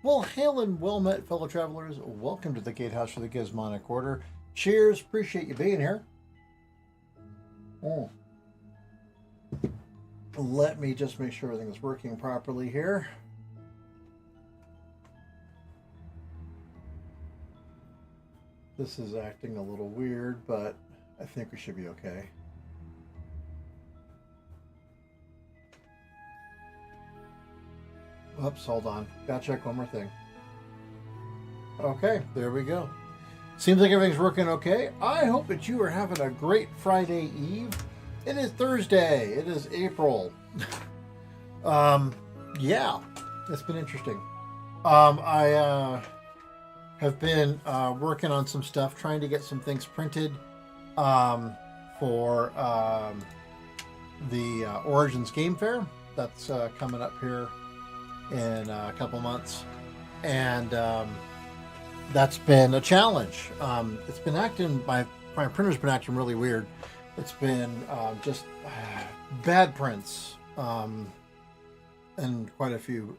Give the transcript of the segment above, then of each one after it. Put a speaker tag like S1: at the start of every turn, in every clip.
S1: Well, hail and well met, fellow travelers. Welcome to the Gatehouse for the Gizmonic Order. Cheers. Appreciate you being here. Oh, let me just make sure everything is working properly here. This is acting a little weird, but I think we should be okay. Oops, hold on. Gotta check one more thing. Okay, there we go. Seems like everything's working okay. I hope that you are having a great Friday Eve. It is Thursday. It is April. Yeah, it's been interesting. I have been working on some stuff, trying to get some things printed for the Origins Game Fair that's coming up here in a couple months, and that's been a challenge. It's been acting my printer's been acting really weird. It's been just bad prints in quite a few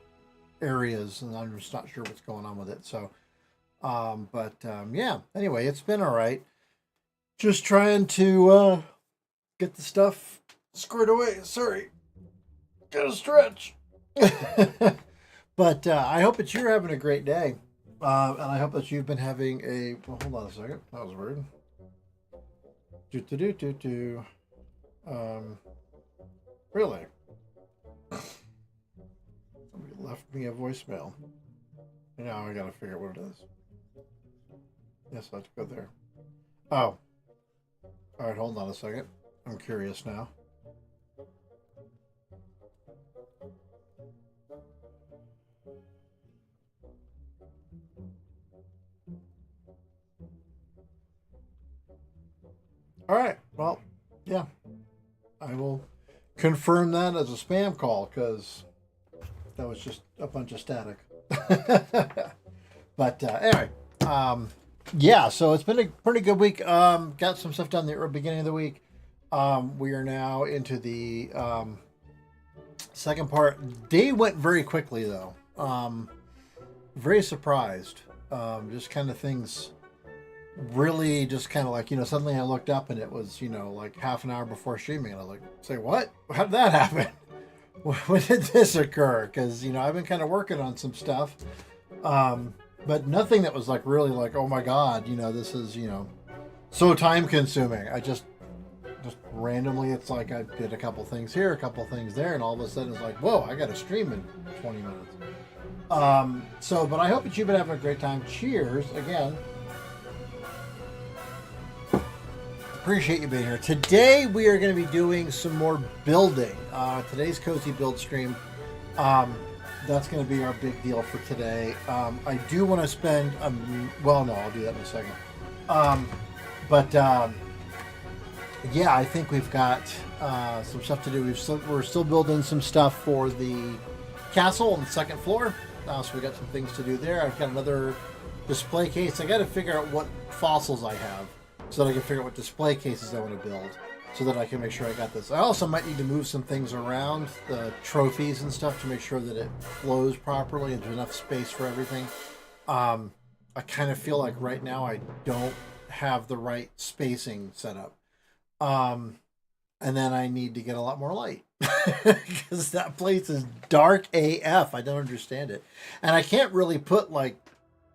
S1: areas, and I'm just not sure what's going on with it. So, yeah. Anyway, it's been all right. Just trying to get the stuff squared away. Sorry, gotta stretch. But I hope that you're having a great day. And I hope that you've been having a. Well, hold on a second. That was weird. Do do do do do. Really? Somebody left me a voicemail. Now I gotta figure out what it is. Yes, I have to go there. Oh. All right. Hold on a second. I'm curious now. All right. Well, yeah. I will confirm that as a spam call because that was just a bunch of static. But anyway, yeah. So it's been a pretty good week. Got some stuff done the beginning of the week. We are now into the second part. Day went very quickly though. Very surprised. Just kind of things really just kind of like, suddenly I looked up and it was, like half an hour before streaming. And I was like, say, what? How did that happen? When did this occur? Because, I've been kind of working on some stuff. But nothing that was like really like, oh my God, this is, so time consuming. I just randomly, it's like I did a couple things here, a couple things there. And all of a sudden it's like, whoa, I got to stream in 20 minutes. But I hope that you've been having a great time. Cheers again. Appreciate you being here. Today we are going to be doing some more building. Today's Cozy Build stream. That's going to be our big deal for today. I do want to spend, well, no, I'll do that in a second. Yeah, I think we've got some stuff to do. We're still building some stuff for the castle on the second floor. So we got some things to do there. I've got another display case. I got to figure out what fossils I have, so that I can figure out what display cases I want to build, so that I can make sure I got this. I also might need to move some things around, the trophies and stuff, to make sure that it flows properly and there's enough space for everything. I kind of feel like right now I don't have the right spacing set up. And then I need to get a lot more light. Because that place is dark AF. I don't understand it. And I can't really put like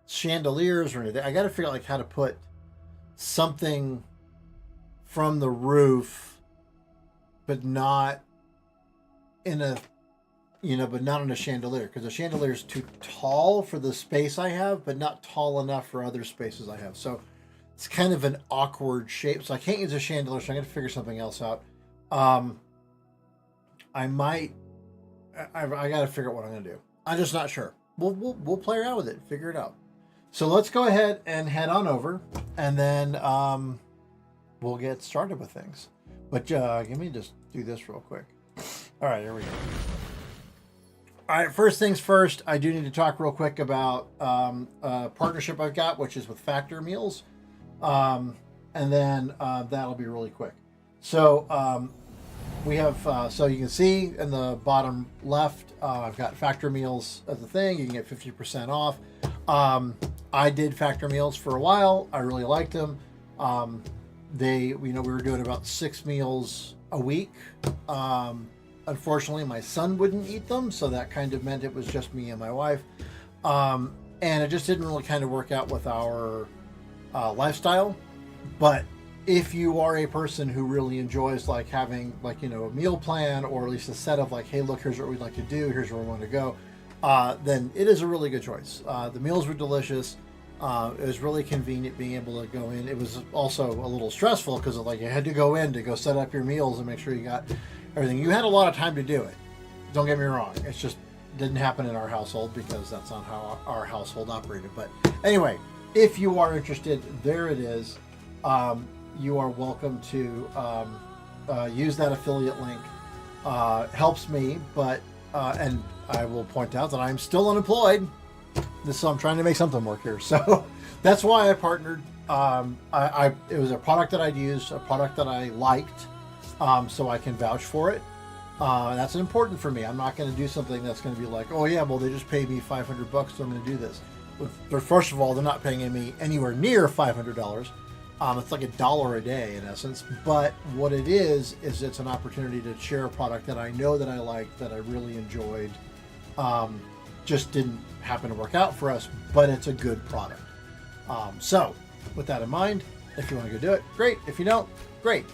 S1: chandeliers or anything. I got to figure out like how to put something from the roof, but not in a, but not in a chandelier, because the chandelier is too tall for the space I have, but not tall enough for other spaces I have. So it's kind of an awkward shape. So I can't use a chandelier, so I'm going to figure something else out. I got to figure out what I'm going to do. I'm just not sure. We'll play around with it, figure it out. So let's go ahead and head on over, and then we'll get started with things. But let me just do this real quick. All right, here we go. All right, first things first, I do need to talk real quick about a partnership I've got, which is with Factor Meals. And then that'll be really quick. So we have, so you can see in the bottom left, I've got Factor Meals as a thing. You can get 50% off. I did Factor Meals for a while. I really liked them. We were doing about 6 meals a week. Unfortunately, my son wouldn't eat them, so that kind of meant it was just me and my wife. And it just didn't really kind of work out with our lifestyle. But if you are a person who really enjoys like having like, a meal plan, or at least a set of like, hey, look, here's what we'd like to do, here's where we want to go, then it is a really good choice. The meals were delicious. It was really convenient being able to go in. It was also a little stressful because like you had to go in to go set up your meals and make sure you got everything. You had a lot of time to do it. Don't get me wrong. It's just didn't happen in our household because that's not how our household operated. But anyway, if you are interested, there it is. You are welcome to use that affiliate link. Helps me, but and I will point out that I'm still unemployed. So I'm trying to make something work here. So that's why I partnered. It was a product that I'd used, a product that I liked, so I can vouch for it. That's important for me. I'm not going to do something that's going to be like, oh yeah, well they just paid me $500, so I'm going to do this. But first of all, they're not paying me anywhere near $500. It's like $1 a day in essence. But what it is it's an opportunity to share a product that I know that I liked, that I really enjoyed. Just didn't happen to work out for us, but it's a good product. So with that in mind, if you want to go do it, great. If you don't, great.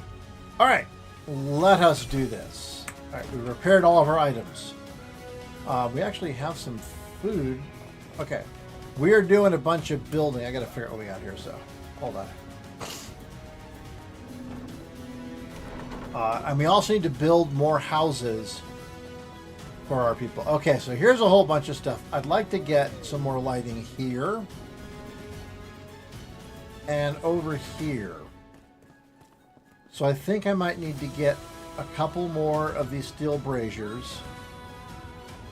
S1: All right, let us do this. All right, we repaired all of our items. We actually have some food. Okay, we are doing a bunch of building. I got to figure out what we got here, so hold on. And we also need to build more houses for our people. Okay, so here's a whole bunch of stuff. I'd like to get some more lighting here and over here. So I think I might need to get a couple more of these steel braziers.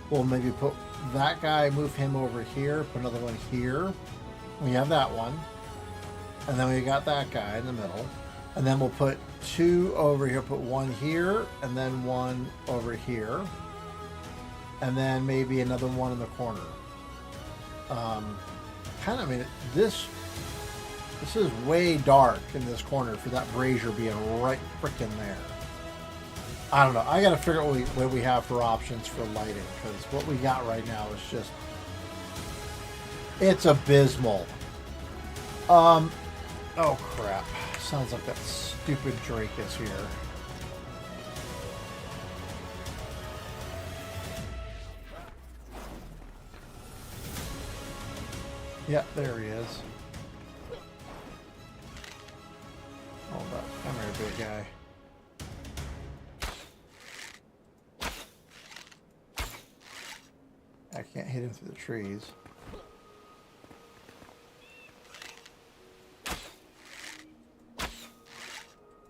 S1: We'll maybe put that guy, move him over here, put another one here. We have that one. And then we got that guy in the middle. And then we'll put 2 over here, put 1 here, and then 1 over here. And then maybe another one in the corner. This is way dark in this corner for that brazier being right frickin' there. I don't know. I gotta figure out what we have for options for lighting, because what we got right now is just, it's abysmal. Oh crap. Sounds like that stupid Drake is here. Yep, there he is. Hold up. Come here, big guy. I can't hit him through the trees.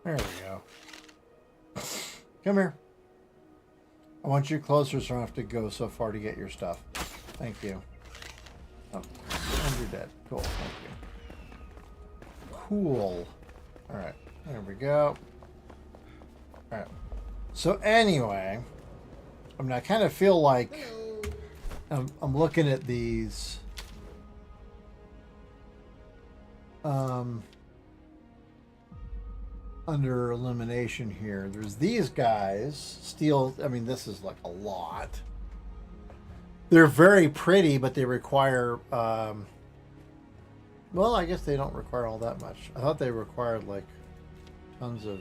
S1: There we go. Come here. I want you closer so I don't have to go so far to get your stuff. Thank you. Oh, and you're dead. Cool, thank you. Cool. Alright, there we go. Alright. So anyway, I kind of feel like I'm looking at these under elimination here. There's these guys. Steel, this is like a lot. They're very pretty, but they require, well, I guess they don't require all that much. I thought they required like tons of,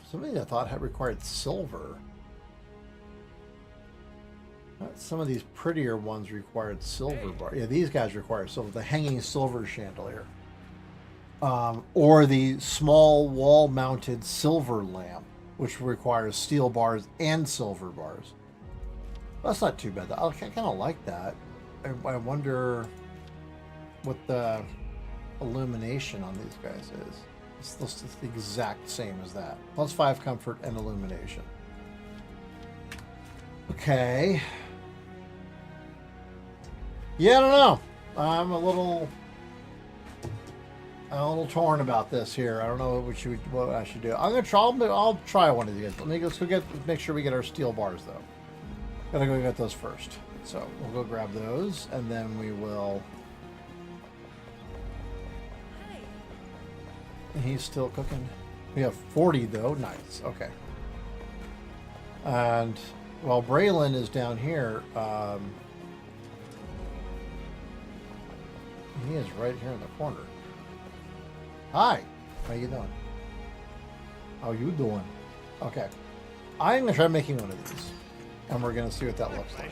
S1: something I thought had required silver. Some of these prettier ones required silver bar. Yeah, these guys require silver. The hanging silver chandelier. Or the small wall-mounted silver lamp, which requires steel bars and silver bars. Well, that's not too bad. I kind of like that. I wonder what the illumination on these guys is. It's the exact same as that. +5 comfort and illumination. Okay. Yeah, I don't know. I'm a little I'm a little torn about this here. I don't know what I should do. I'm gonna try. I'll try one of these. Let's go make sure we get our steel bars though. Gotta go get those first. So we'll go grab those, and then we will. And he's still cooking. We have 40 though. Nice. Okay. And while Braylon is down here, he is right here in the corner. Hi. How you doing? How you doing? Okay. I'm gonna try making one of these, and we're gonna see what that looks like.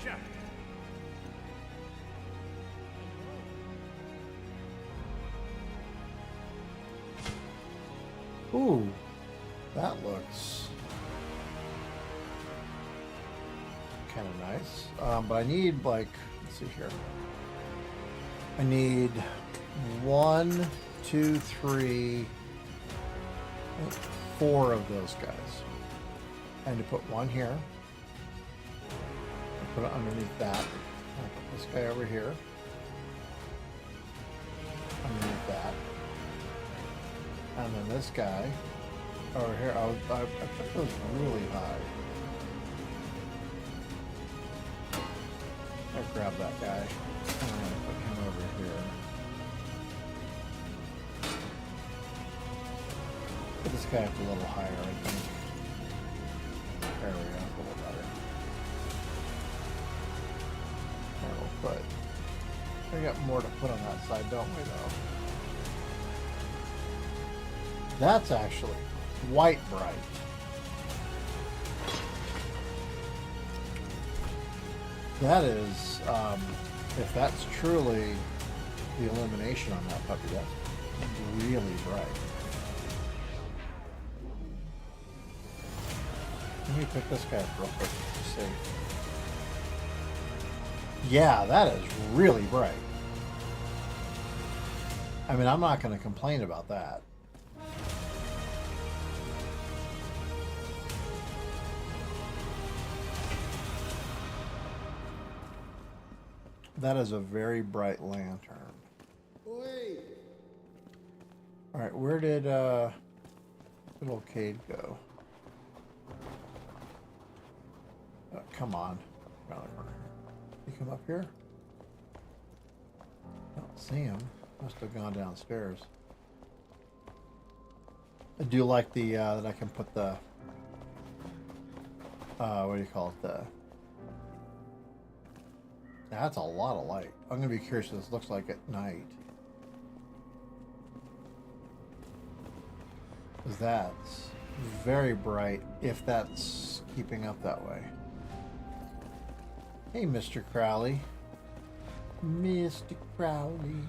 S1: Ooh, that looks kind of nice. But I need, like, let's see here. I need 1, 2, 3, 4 of those guys. And to put one here. Put it underneath that. I'll put this guy over here. Underneath that. And then this guy over here. I put those really high. I grab that guy. And I'm gonna put him over here. Put this guy up a little higher, I think. There we go, a little better. There we'll put. We got more to put on that side, don't we, though? That's actually white bright. That is, if that's truly the illumination on that puppy, that's really bright. Let me pick this guy up real quick to see. Yeah, that is really bright. I mean, I'm not going to complain about that. That is a very bright lantern. Wait. All right, where did little Cade go? Come on, around the corner. You come up here? I don't see him. Must have gone downstairs. I do like the that I can put the what do you call it? That's a lot of light. I'm gonna be curious what this looks like at night. Because that's very bright if that's keeping up that way. Hey, Mr. Crowley. Mr. Crowley.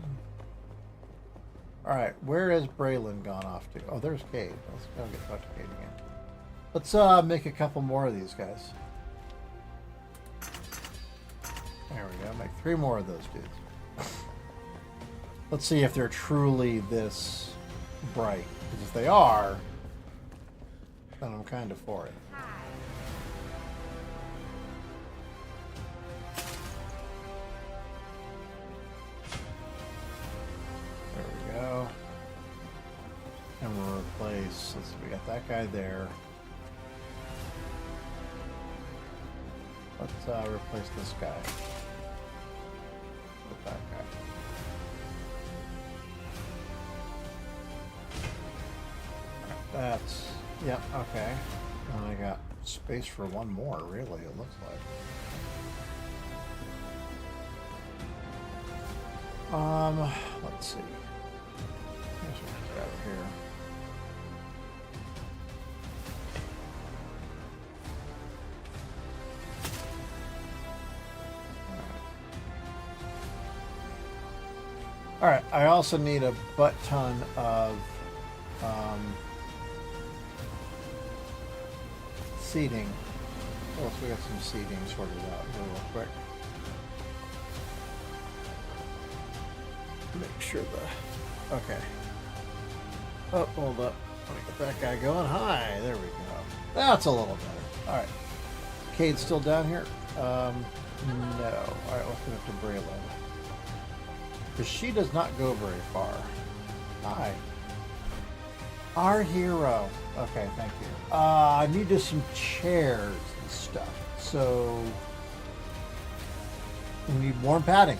S1: Alright, where has Braylon gone off to? Oh, there's Cade. Let's go get talk to Cade again. Let's make a couple more of these guys. There we go. Make 3 more of those dudes. Let's see if they're truly this bright. Because if they are, then I'm kind of for it. There we go. And we'll replace, let's see, we got that guy there. Let's replace this guy with that guy. That's, yeah, okay. And I got space for one more, really, it looks like. Let's see. Here's what we got here. Alright, I also need a butt ton of seating. Well, we got some seating sorted out here real quick. Make sure the... Okay. Oh, hold up. Let me get that guy going. Hi, there we go. That's a little better. Alright. Cade's still down here? No. Alright, let's go up to Braylon. Because she does not go very far. Hi. Our hero. Okay, thank you. I need just some chairs and stuff. So we need warm padding.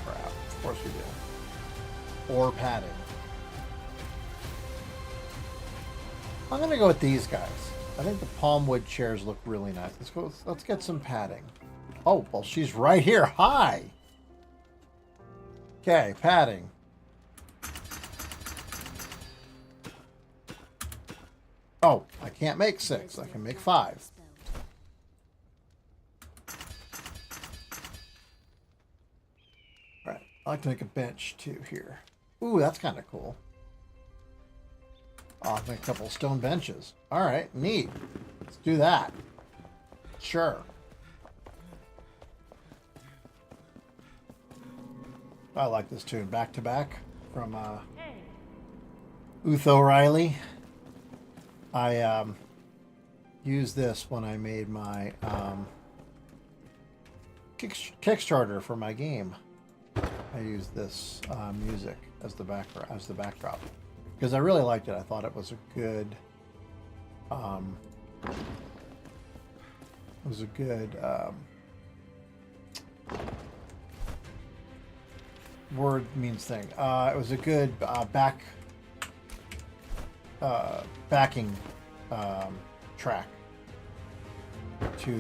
S1: Crap. Of course we do. Or padding. I'm gonna go with these guys. I think the palm wood chairs look really nice. Let's go. Let's get some padding. Oh, well, she's right here. Hi. Okay, padding. Oh, I can't make 6. I can make 5. All right. I like to make a bench too here. Ooh, that's kind of cool. I'll make a couple stone benches. All right, neat. Let's do that. Sure. I like this tune. Back to Back from Uth O'Reilly. I used this when I made my Kickstarter for my game. I used this music as the backdrop because I really liked it. I thought it was a good word means thing. It was a good backing track to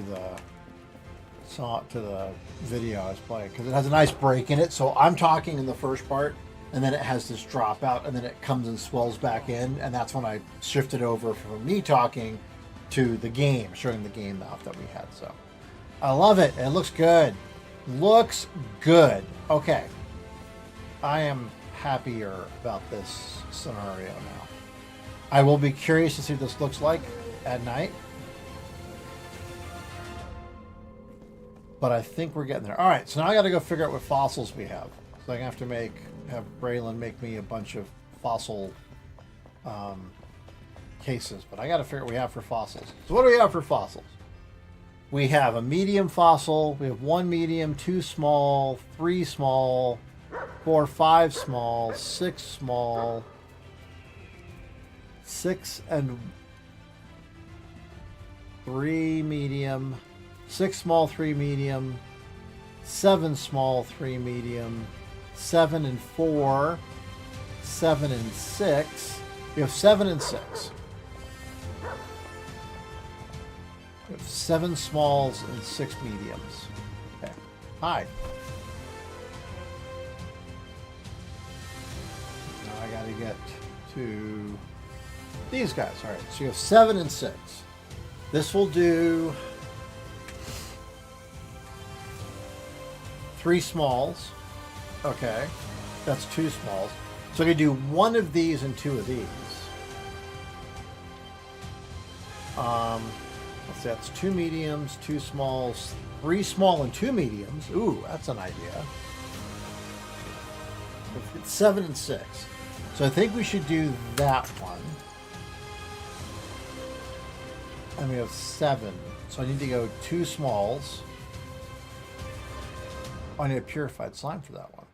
S1: the video I was playing because it has a nice break in it. So I'm talking in the first part, and then it has this drop out, and then it comes and swells back in, and that's when I shifted over from me talking to the game, showing the game off that we had. So I love it. It looks good. Looks good. Okay. I am happier about this scenario now. I will be curious to see what this looks like at night. But I think we're getting there. All right, so now I got to go figure out what fossils we have. So I'm going to have to have Braylon make me a bunch of fossil cases. But I got to figure out what we have for fossils. So what do we have for fossils? We have a medium fossil. We have 1 medium, 2 small, 3 small, 4, 5 small, 6 small, 6 and 3 medium, 6 small, 3 medium, 7 small, 3 medium, 7 and 4, 7 and 6. We have 7 and 6. We have 7 smalls and 6 mediums. Okay. Hi. Now I gotta get to these guys. All right, so you have 7 and 6. This will do 3 smalls. Okay, that's 2 smalls. So I can do 1 of these and 2 of these. Let's see, that's 2 mediums, 2 smalls, 3 small and 2 mediums. Ooh, that's an idea. It's 7 and 6. So I think we should do that one. And we have 7. So I need to go 2 smalls. Oh, I need a purified slime for that one.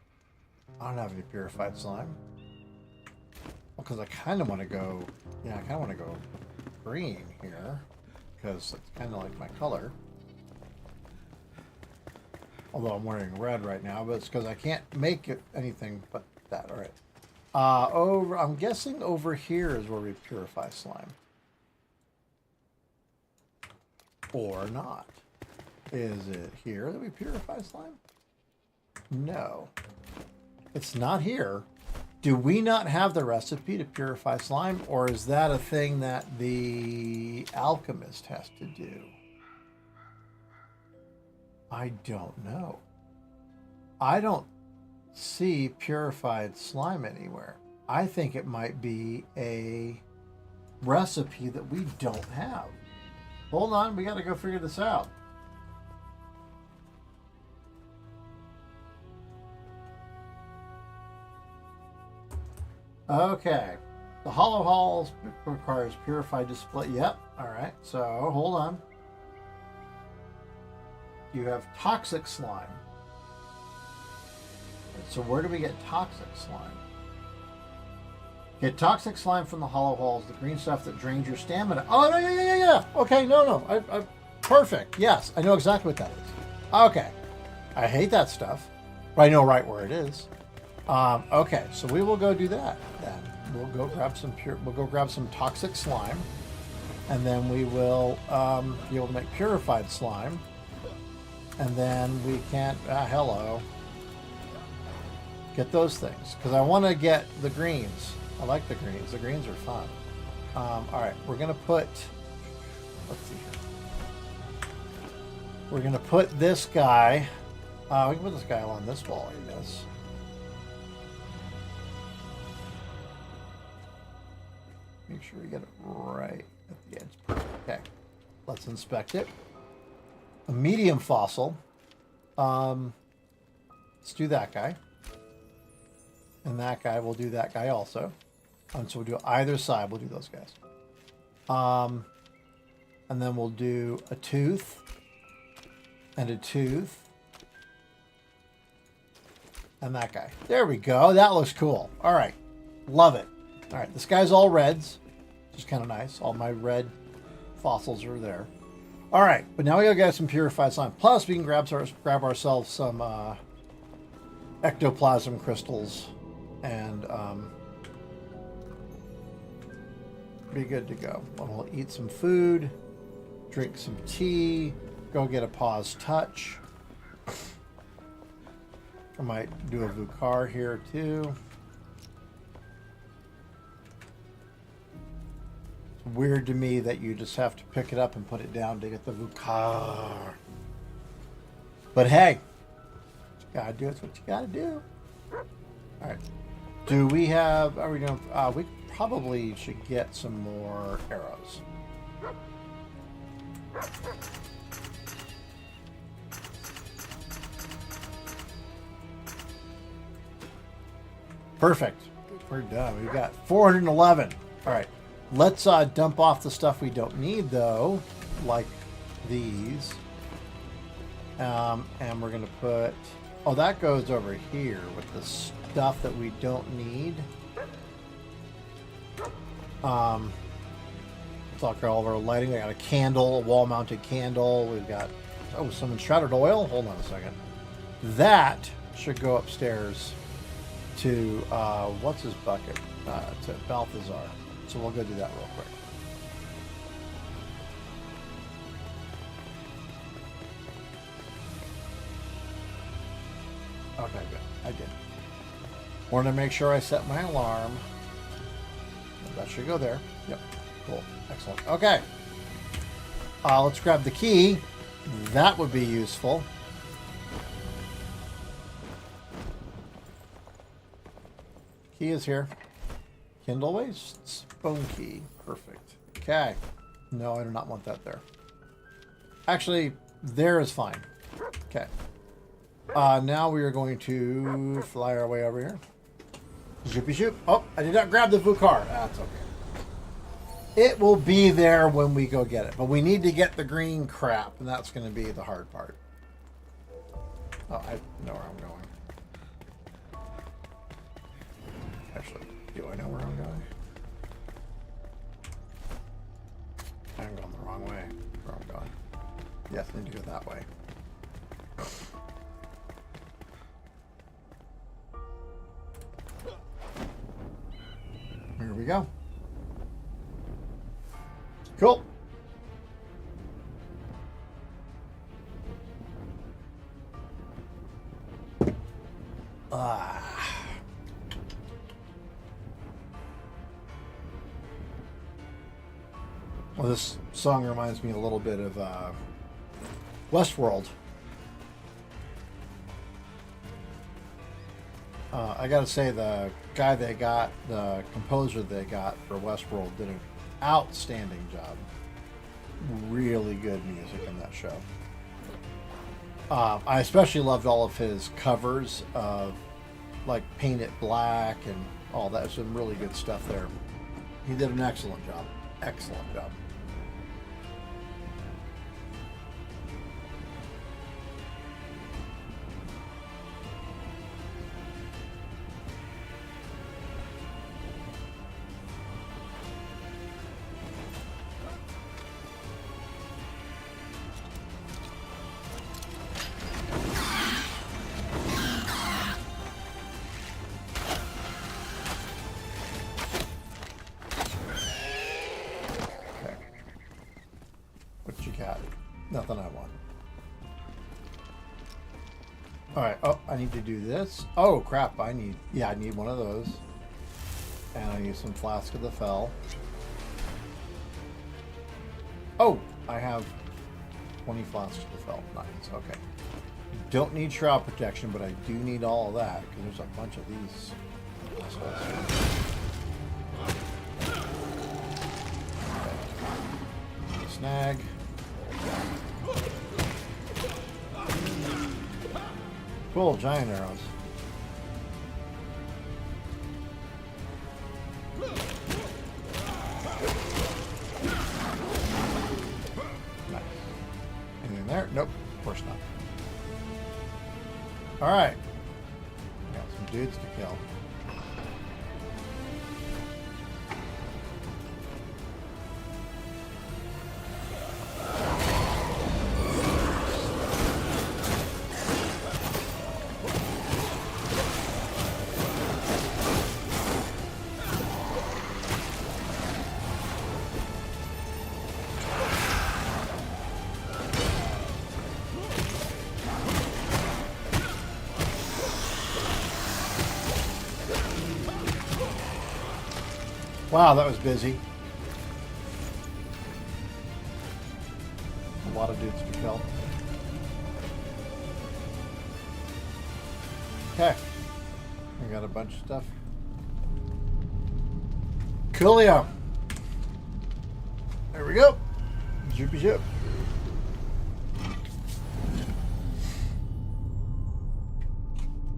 S1: I don't have any purified slime. Well, because I kind of want to go... Yeah, I kind of want to go green here. Because it's kind of like my color. Although I'm wearing red right now, but it's because I can't make it anything but that. All right. I'm guessing over here is where we purify slime. Or not. Is it here that we purify slime? No. It's not here. Do we not have the recipe to purify slime? Or is that a thing that the alchemist has to do? I don't know. I don't see purified slime anywhere. I think it might be a recipe that we don't have. Hold on, we got to go figure this out. Okay. The hollow halls requires purified display. Yep. All right. So hold on. You have toxic slime. So where do we get toxic slime? Get toxic slime from the hollow holes, the green stuff that drains your stamina. Oh, no, yeah. Okay, no. Perfect. Yes, I know exactly what that is. Okay. I hate that stuff, but I know right where it is. Okay, so we will go do that then. We'll go grab some toxic slime, and then we will be able to make purified slime. And then we can't, hello. Get those things, because I want to get the greens. I like the greens. The greens are fun. All right, we're going to put, let's see here. We're going to put this guy, we can put this guy along this wall, I guess. Make sure we get it right at the edge. Perfect. Okay, let's inspect it. A medium fossil. Let's do that guy. And that guy, we'll do that guy also. So we'll do either side, we'll do those guys. And then we'll do a tooth. And a tooth. And that guy. There we go. That looks cool. All right. Love it. All right. This guy's all reds. Which is kind of nice. All my red fossils are there. All right. But now we gotta get some purified slime. Plus, we can grab ourselves some ectoplasm crystals. And be good to go. We'll eat some food, drink some tea, go get a pause touch. I might do a Vukar here too. It's weird to me that you just have to pick it up and put it down to get the Vukar. But hey, what you gotta do is what you gotta do. All right. Do we have, are we going to, we probably should get some more arrows. Perfect. We're done. We've got 411. All right. Let's dump off the stuff we don't need, though, like these. And we're going to put, oh, that goes over here with the stuff that we don't need. Let's talk all of our lighting. I got a candle, a wall-mounted candle. We've got, oh, some enshrouded oil. Hold on a second. That should go upstairs to, what's his bucket? To Balthazar. So we'll go do that real quick. Okay, good. I did. Want to make sure I set my alarm. That should go there. Yep. Cool. Excellent. Okay. Let's grab the key. That would be useful. Key is here. Kindle wastes. Bone key. Perfect. Okay. No, I do not want that there. Actually, there is fine. Okay. Now we are going to fly our way over here. Zoopy shoop. Oh, I did not grab the Vukar. That's okay. It will be there when we go get it. But we need to get the green crap, and that's going to be the hard part. Oh, I know where I'm going. Actually, do I know where I'm going? I'm going the wrong way. Where I'm going. Yes, I need to go that way. Here we go. Cool. Well, this song reminds me a little bit of Westworld. I gotta say, the guy they got, the composer they got for Westworld did an outstanding job. Really good music in that show. I especially loved all of his covers of like Paint It Black and all that. Some really good stuff there. He did an excellent job. Excellent job. Nothing I want. Alright, oh, I need to do this. Oh, crap, I need one of those. And I need some Flask of the Fell. Oh, I have 20 Flasks of the Fell. Nice, okay. Don't need Shroud Protection, but I do need all of that, because there's a bunch of these assholes. Okay. Snag. Cool, giant arrows. Nice. Anything there? Nope, of course not. Alright. Got some dudes to kill. Wow, that was busy. A lot of dudes to kill. Okay. We got a bunch of stuff. Coolio. There we go. Zoopy zoop.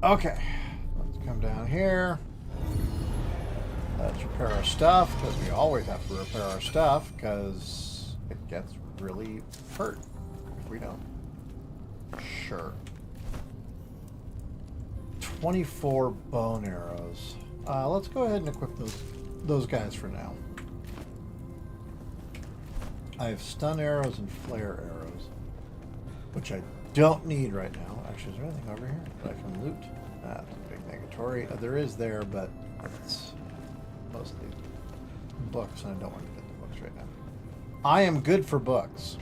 S1: Okay. Let's come down here. Let's repair our stuff, because we always have to repair our stuff, because it gets really hurt if we don't. Sure. 24 bone arrows. Let's go ahead and equip those guys for now. I have stun arrows and flare arrows, which I don't need right now. Actually, is there anything over here that I can loot? That's a big negatory. There is there, but it's mostly books, and I don't want to get the books right now. I am good for books.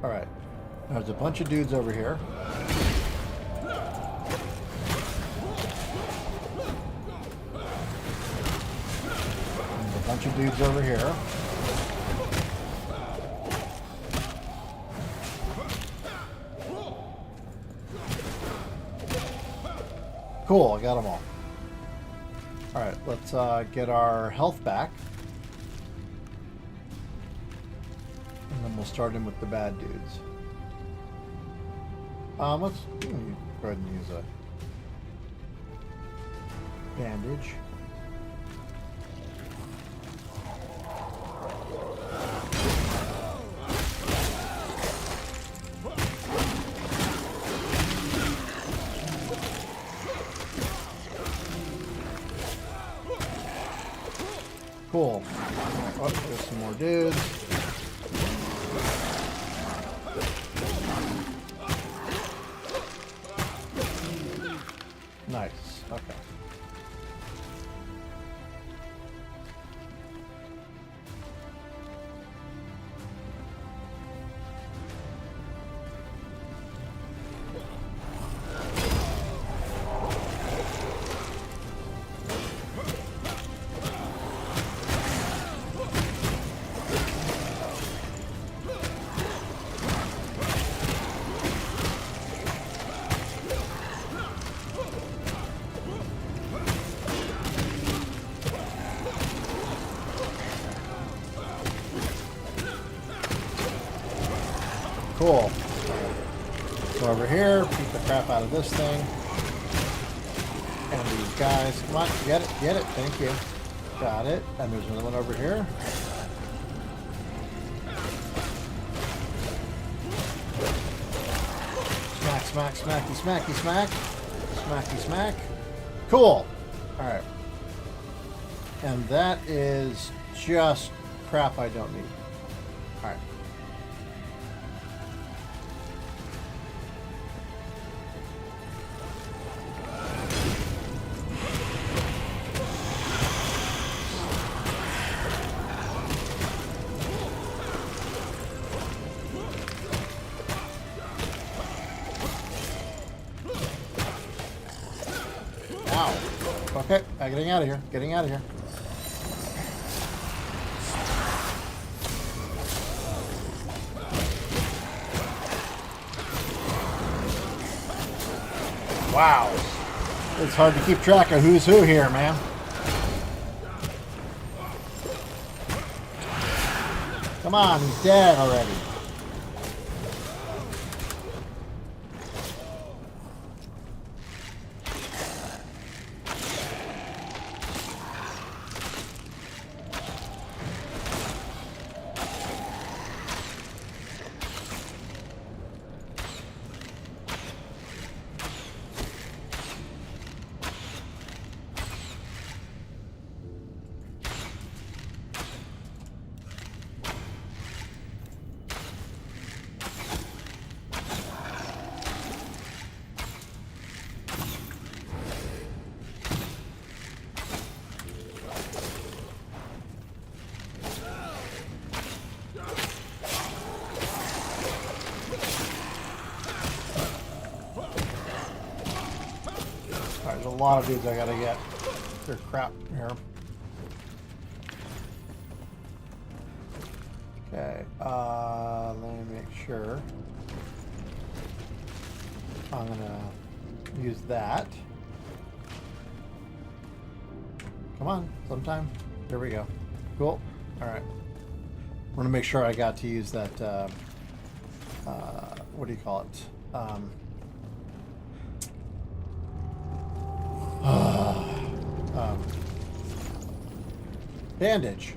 S1: Alright. There's a bunch of dudes over here. There's a bunch of dudes over here. Cool, I got them all. Alright, let's get our health back. And then we'll start in with the bad dudes. Let's go ahead and use a bandage. Cool. Oh, there's some more dudes. Nice. Okay. Cool. Go over here, beat the crap out of this thing. And these guys. Come on, get it, get it. Thank you. Got it. And there's another one over here. Smack, smack, smacky, smacky, smack. Smacky, smack. Cool. Alright. And that is just crap I don't need. Alright. Ow. Okay, I'm getting out of here. Getting out of here. Wow. It's hard to keep track of who's who here, man. Come on, he's dead already. There's a lot of dudes I gotta get. They're crap here. Okay, let me make sure. I'm gonna use that. Come on, sometime. There we go. Cool. Alright. I'm gonna make sure I got to use that, what do you call it? Bandage.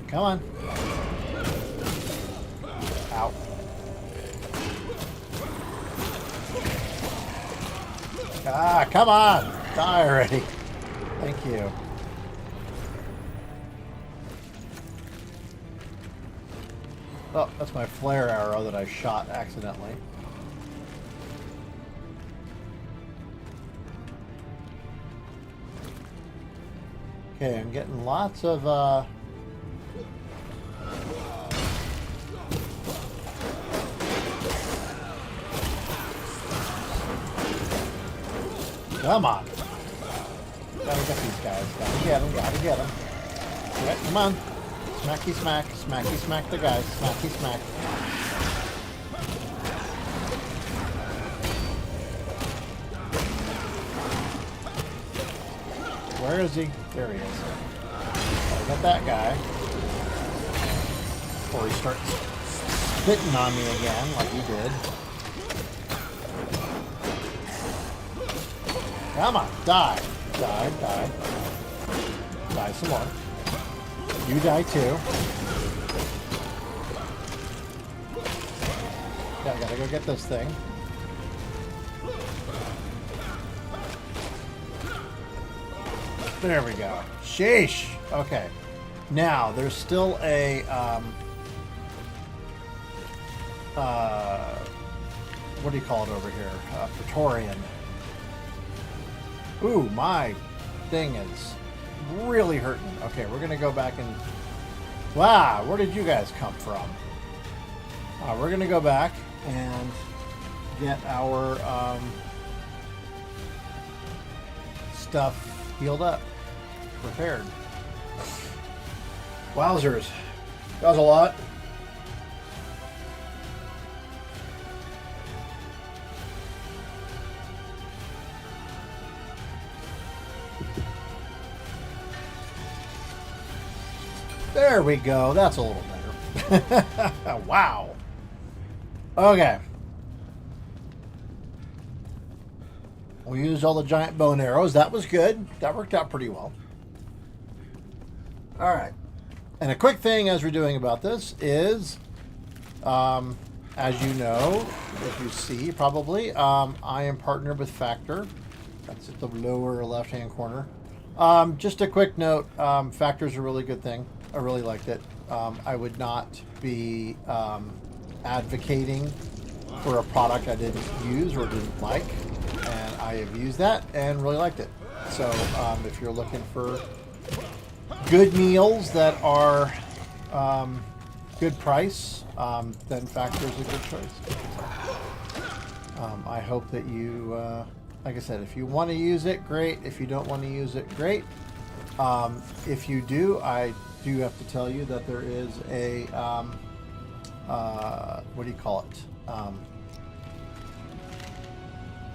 S1: Come on. Ow. Ah, come on! Die already. Thank you. Oh, that's my flare arrow that I shot accidentally. Okay, I'm getting lots of, Come on. Gotta get these guys. Gotta get them. Gotta get them. Yeah, come on. Smacky smack. Smacky smack the guys. Smacky smack. Where is he? There he is. I got that guy. Before he starts spitting on me again like he did. Come on, die. Die, die. Die some more. You die too. Yeah, I gotta go get this thing. There we go. Sheesh. Okay. Now, there's still a, what do you call it over here? Praetorian. Ooh, my thing is really hurting. Okay, we're going to go back and... Wow, where did you guys come from? We're going to go back and get our stuff healed up, repaired. Wowzers. That was a lot. There we go. That's a little better. Wow. Okay. We used all the giant bone arrows. That was good. That worked out pretty well. All right. And a quick thing as we're doing about this is, as you know, if you see probably, I am partnered with Factor. That's at the lower left-hand corner. Just a quick note, Factor's a really good thing. I really liked it. I would not be advocating for a product I didn't use or didn't like, and I have used that and really liked it. So if you're looking for good meals that are good price, then Factor's a good choice. I hope that you, like I said, if you want to use it, great. If you don't want to use it, great. If you do, I do have to tell you that there is a, what do you call it?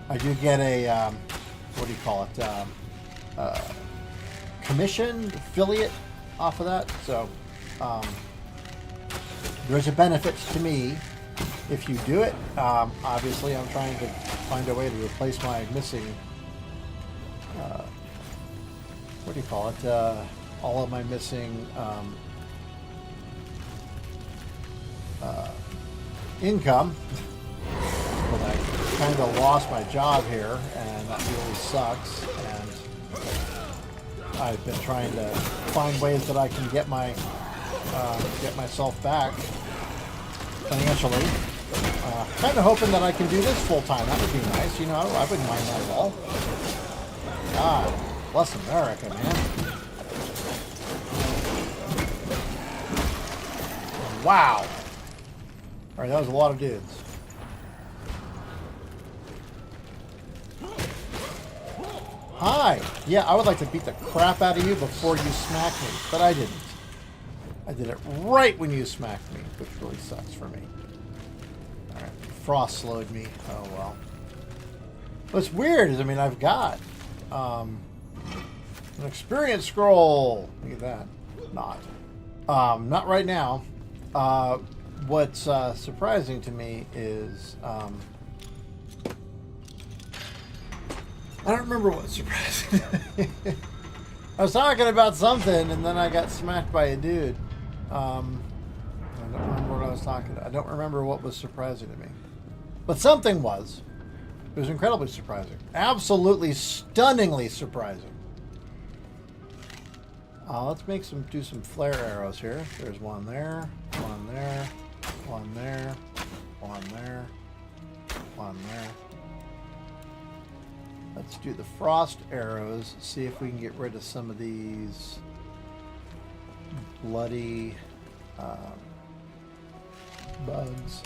S1: I do get a, what do you call it? Commission, affiliate off of that. So there's a benefit to me if you do it. Obviously, I'm trying to find a way to replace my missing, what do you call it? All of my missing income. But I kind of lost my job here, and that really sucks. And I've been trying to find ways that I can get myself back financially. Kind of hoping that I can do this full time. That would be nice. You know, I wouldn't mind that at all. God bless America, man. Wow. All right, that was a lot of dudes. Hi. Yeah, I would like to beat the crap out of you before you smack me, but I didn't. I did it right when you smacked me, which really sucks for me. All right, frost slowed me. Oh well. What's weird is, I mean, I've got an experience scroll. Look at that. Not right now. What's surprising to me is I don't remember what's surprising. I was talking about something, and then I got smacked by a dude. I don't remember what I was talking about. I don't remember what was surprising to me. But something was. It was incredibly surprising. Absolutely stunningly surprising. Let's do some flare arrows here. There's one there, one there, one there, one there, one there. Let's do the frost arrows, see if we can get rid of some of these bloody bugs.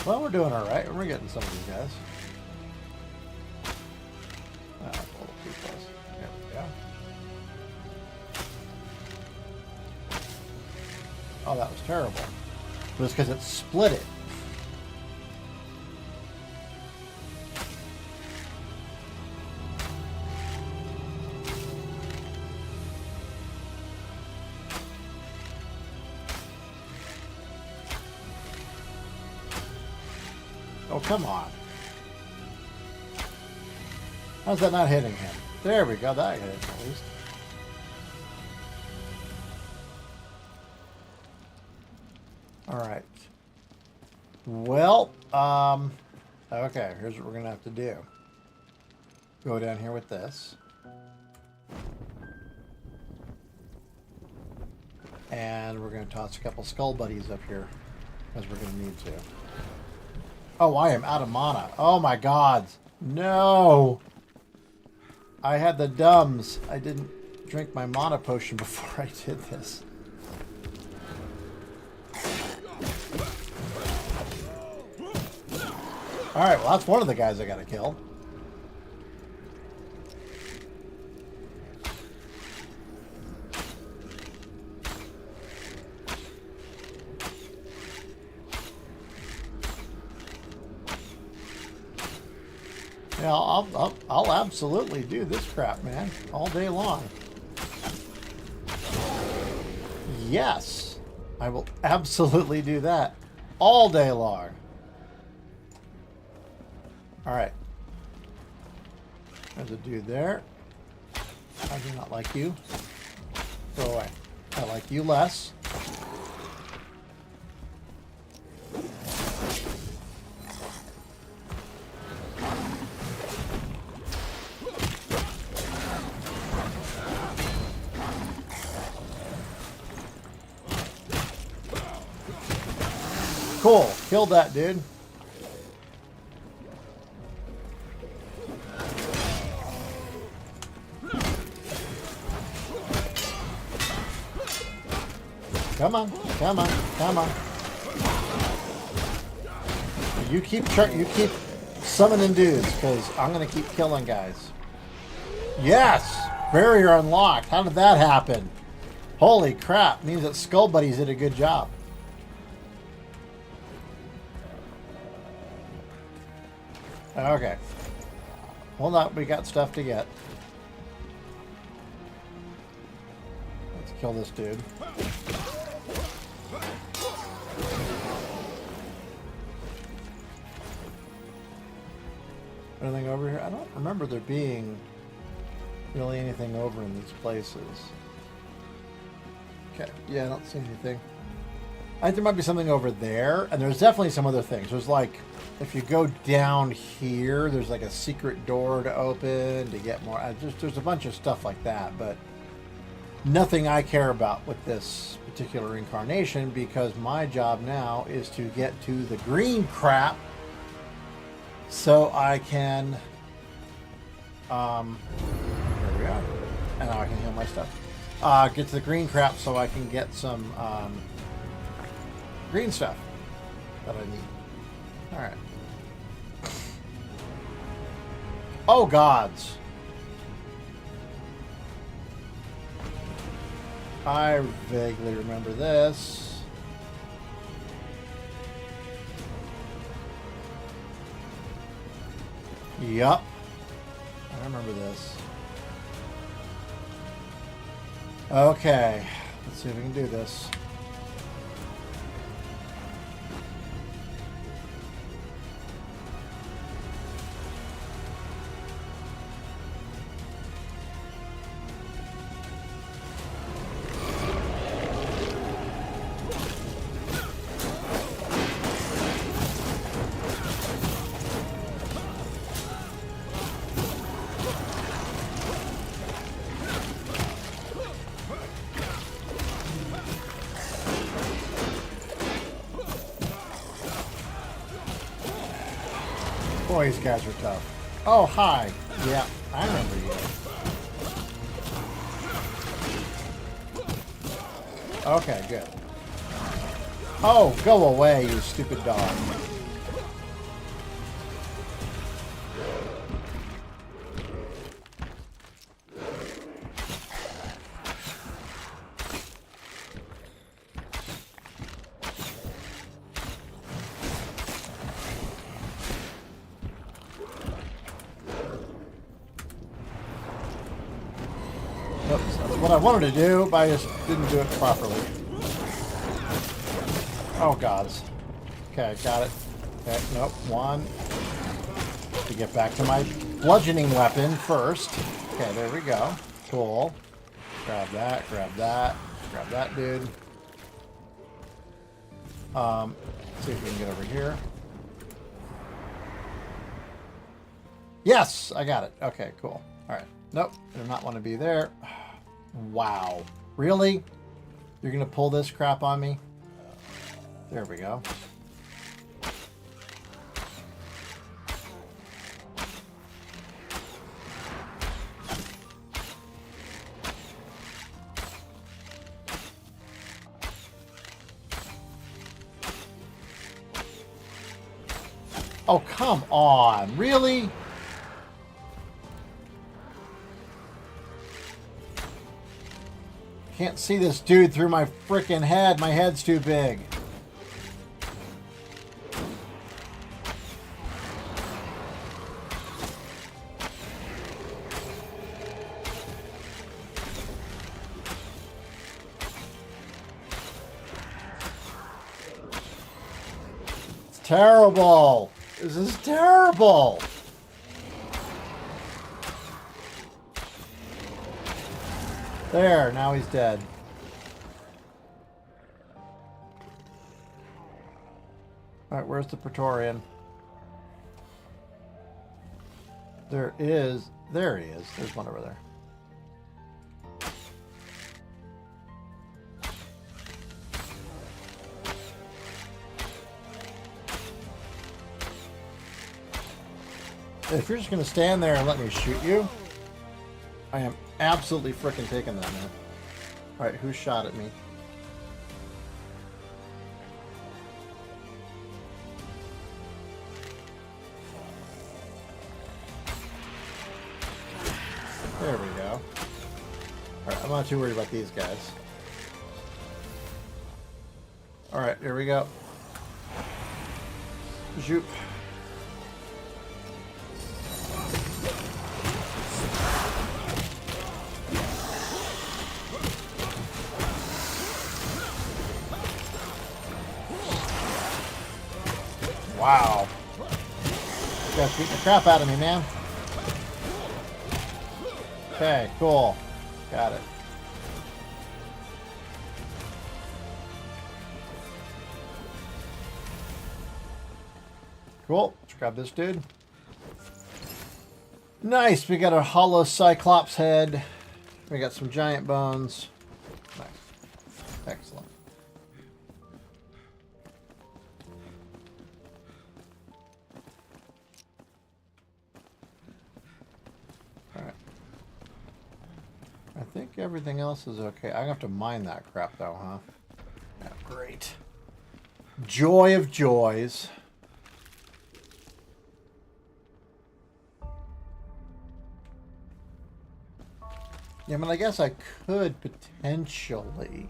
S1: Well, we're doing all right. We're getting some of these guys. A little too close. There we go. Oh, that was terrible. It was because it split it. Oh, come on. How's that not hitting him? There we go. That hit him at least. All right. Well, okay, here's what we're going to have to do. Go down here with this. And we're going to toss a couple skull buddies up here, because we're going to need to. Oh, I am out of mana. Oh my god. No. I had the dumbs. I didn't drink my mana potion before I did this. Alright, well that's one of the guys I gotta kill. Yeah, I'll absolutely do this crap, man, all day long. Yes, I will absolutely do that all day long. All right, there's a dude there. I do not like you. Go away. I like you less. Cool. Killed that dude. Come on, come on, come on. You keep summoning dudes, because I'm gonna keep killing guys. Yes! Barrier unlocked. How did that happen? Holy crap. Means that Skull Buddies did a good job. Okay. Hold on, we got stuff to get. Let's kill this dude. Anything over here? I don't remember there being really anything over in these places. Okay, yeah, I don't see anything. I think there might be something over there, and there's definitely some other things. There's like, if you go down here, there's like a secret door to open to get more. There's a bunch of stuff like that, but nothing I care about with this particular incarnation, because my job now is to get to the green crap so I can, there we go, and now I can heal my stuff. Get to the green crap so I can get some green stuff that I need. Alright. Oh, gods. I vaguely remember this. Yup. I remember this. Okay. Let's see if we can do this. Boy, these guys are tough. Oh, hi. Yeah, I remember you. Okay, good. Oh, go away, you stupid dog. What I wanted to do, but I just didn't do it properly. Oh, gods. Okay, got it. Okay, nope, one. To get back to my bludgeoning weapon first. Okay, there we go. Cool. Grab that, grab that dude. See if we can get over here. Yes, I got it. Okay, cool. Alright. Nope, I do not want to be there. Wow. Really? You're going to pull this crap on me? There we go. Oh, come on. Really? Can't see this dude through my frickin' head. My head's too big. It's terrible. This is terrible. There, now he's dead. Alright, where's the Praetorian? There he is. There's one over there. If you're just going to stand there and let me shoot you, I am absolutely freaking taking that, man. Alright, who shot at me? There we go. Alright, I'm not too worried about these guys. Alright, here we go. Shoot. Wow. You guys beat the crap out of me, man. Okay, cool. Got it. Cool. Let's grab this dude. Nice. We got a hollow Cyclops head. We got some giant bones. Nice. Excellent. Alright. I think everything else is okay. I'm going to have to mine that crap though, huh? Yeah, great. Joy of joys. Yeah, I mean, I guess I could potentially.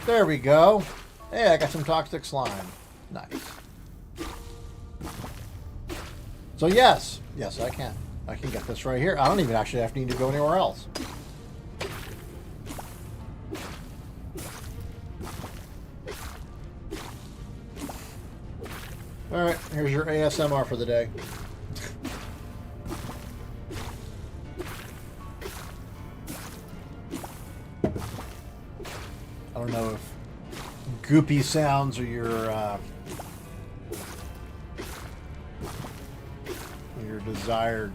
S1: There we go. Hey, I got some toxic slime. Nice. So yes, I can. I can get this right here. I don't even actually have to need to go anywhere else. Alright, here's your ASMR for the day. I don't know if goopy sounds are your desired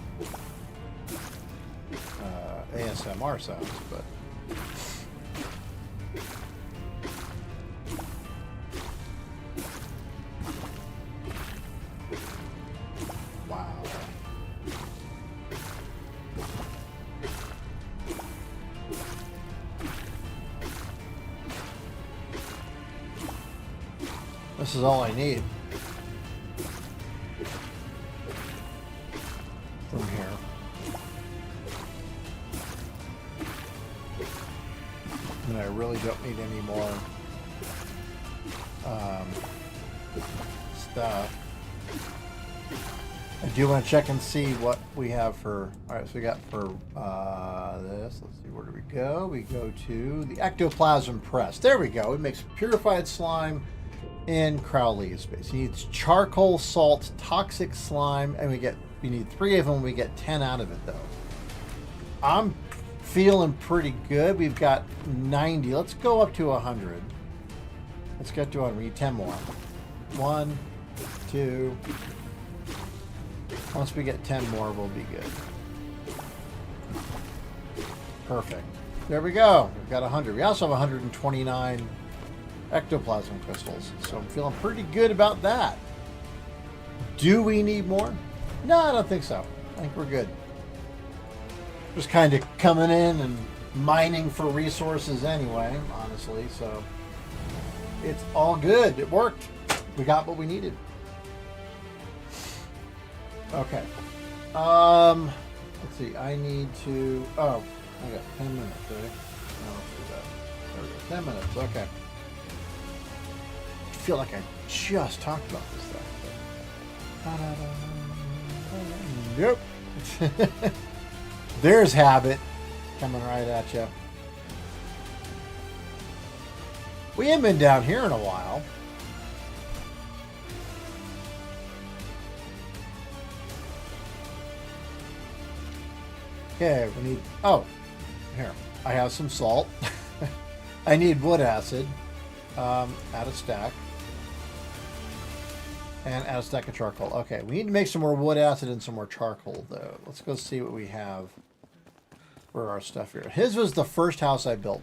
S1: ASMR sounds, but wow. This is all I need from here. And I really don't need any more stuff. I do want to check and see what we have for... Alright, so we got for this. Let's see, where do we go? We go to the ectoplasm press. There we go. It makes purified slime in Crowley's space. He needs charcoal, salt, toxic slime, and we need 3 of them. We get 10 out of it though. I'm feeling pretty good. We've got 90. Let's go up to 100. Let's get to 100. We need 10 more. 1, 2. Once we get 10 more, we'll be good. Perfect. There we go. We've got 100. We also have 129 ectoplasm crystals, so I'm feeling pretty good about that. Do we need more? No, I don't think so. I think we're good. Just kind of coming in and mining for resources anyway, honestly, so it's all good. It worked. We got what we needed. Okay. Let's see. I need to... Oh, I got 10 minutes, right? No, there we go. 10 minutes. Okay. I feel like I just talked about this stuff. Nope. There's habit coming right at you. We haven't been down here in a while. Okay, we need... Oh, here. I have some salt. I need wood acid. Add a stack. And add a stack of charcoal. Okay, we need to make some more wood acid and some more charcoal, though. Let's go see what we have for our stuff here. His was the first house I built.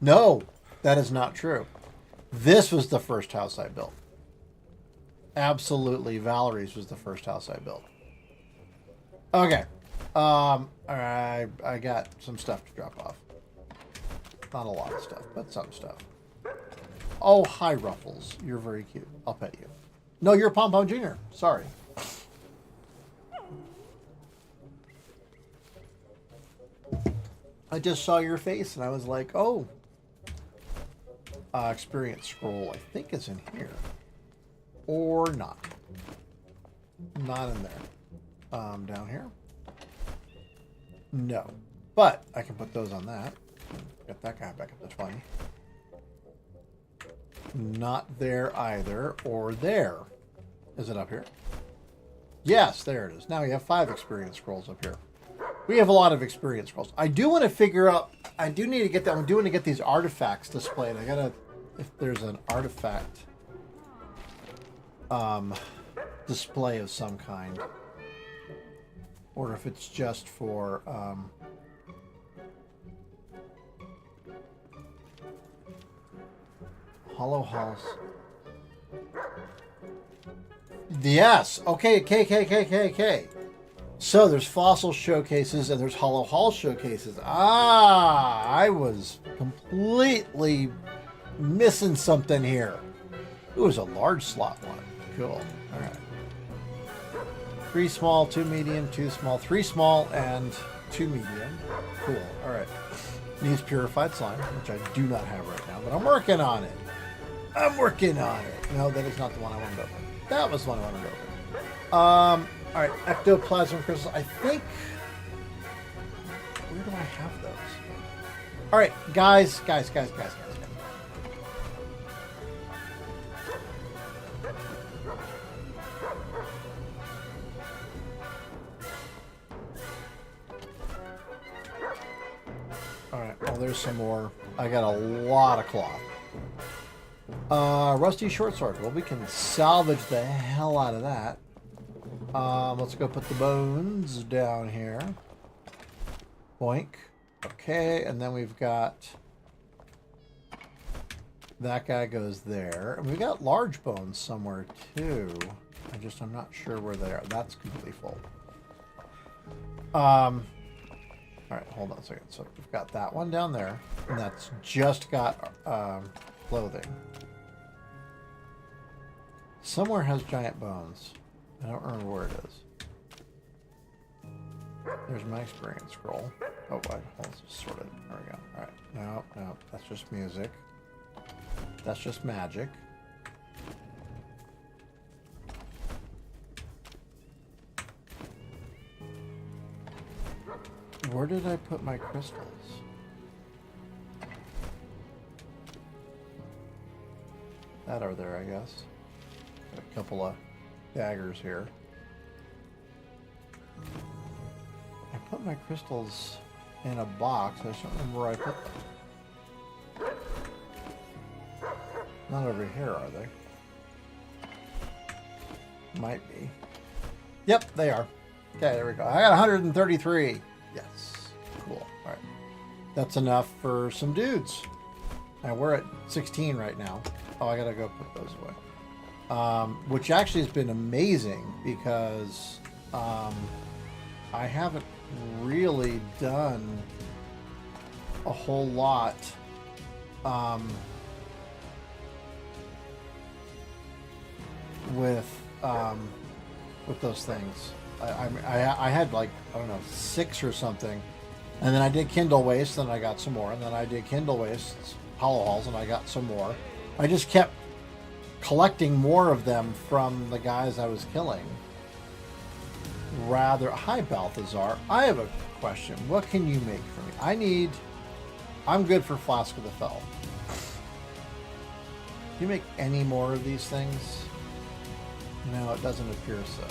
S1: No! That is not true. This was the first house I built. Absolutely, Valerie's was the first house I built. Okay. I got some stuff to drop off. Not a lot of stuff, but some stuff. Oh, hi, Ruffles. You're very cute. I'll pet you. No, you're Pom Pom Jr. Sorry. I just saw your face and I was like, oh. Experience scroll, I think is in here. Or not. Not in there. Down here? No. But I can put those on that. Get that guy back up to 20. Not there either. Or there. Is it up here? Yes, there it is. Now we have 5 experience scrolls up here. We have a lot of experience scrolls. I do want to figure out... I do need to get that. I'm doing to get these artifacts displayed. I gotta... If there's an artifact... display of some kind. Or if it's just for... Hollow Halls. Yes. Okay. So there's fossil showcases and there's Hollow Hall showcases. Ah, I was completely missing something here. It was a large slot one. Cool. All right. 3 small, 2 medium, 2 small, 3 small, and 2 medium. Cool. All right. Needs purified slime, which I do not have right now, but I'm working on it. No, that is not the one I wanted to open. That was the one I wanted to open. All right, ectoplasm crystals. I think... Where do I have those? All right, guys. All right, well, there's some more. I got a lot of cloth. Rusty short sword. Well, we can salvage the hell out of that. Let's go put the bones down here. Boink. Okay, and then we've got... That guy goes there. And we got large bones somewhere, too. I'm not sure where they are. That's completely full. Alright, hold on a second. So we've got that one down there. And that's just got clothing. Somewhere has giant bones. I don't remember where it is. There's my experience scroll. Oh, wait. Let's just sort it. There we go. Alright. No. That's just music. That's just magic. Where did I put my crystals? That over there, I guess. Got a couple of daggers here. I put my crystals in a box. I just don't remember where I put them. Not over here, are they? Might be. Yep, they are. Okay, there we go. I got 133. Yes. Cool. All right. That's enough for some dudes. Now, we're at 16 right now. Oh, I gotta go put those away. Which actually has been amazing because I haven't really done a whole lot with those things. I had like, I don't know, 6 or something, and then I did Kindle Waste, and I got some more, and then I did Kindle Waste Hollow Halls, and I got some more. I just kept collecting more of them from the guys I was killing. Hi, Balthazar. I have a question. What can you make for me? I'm good for Flask of the Fell. Can you make any more of these things? No, it doesn't appear so.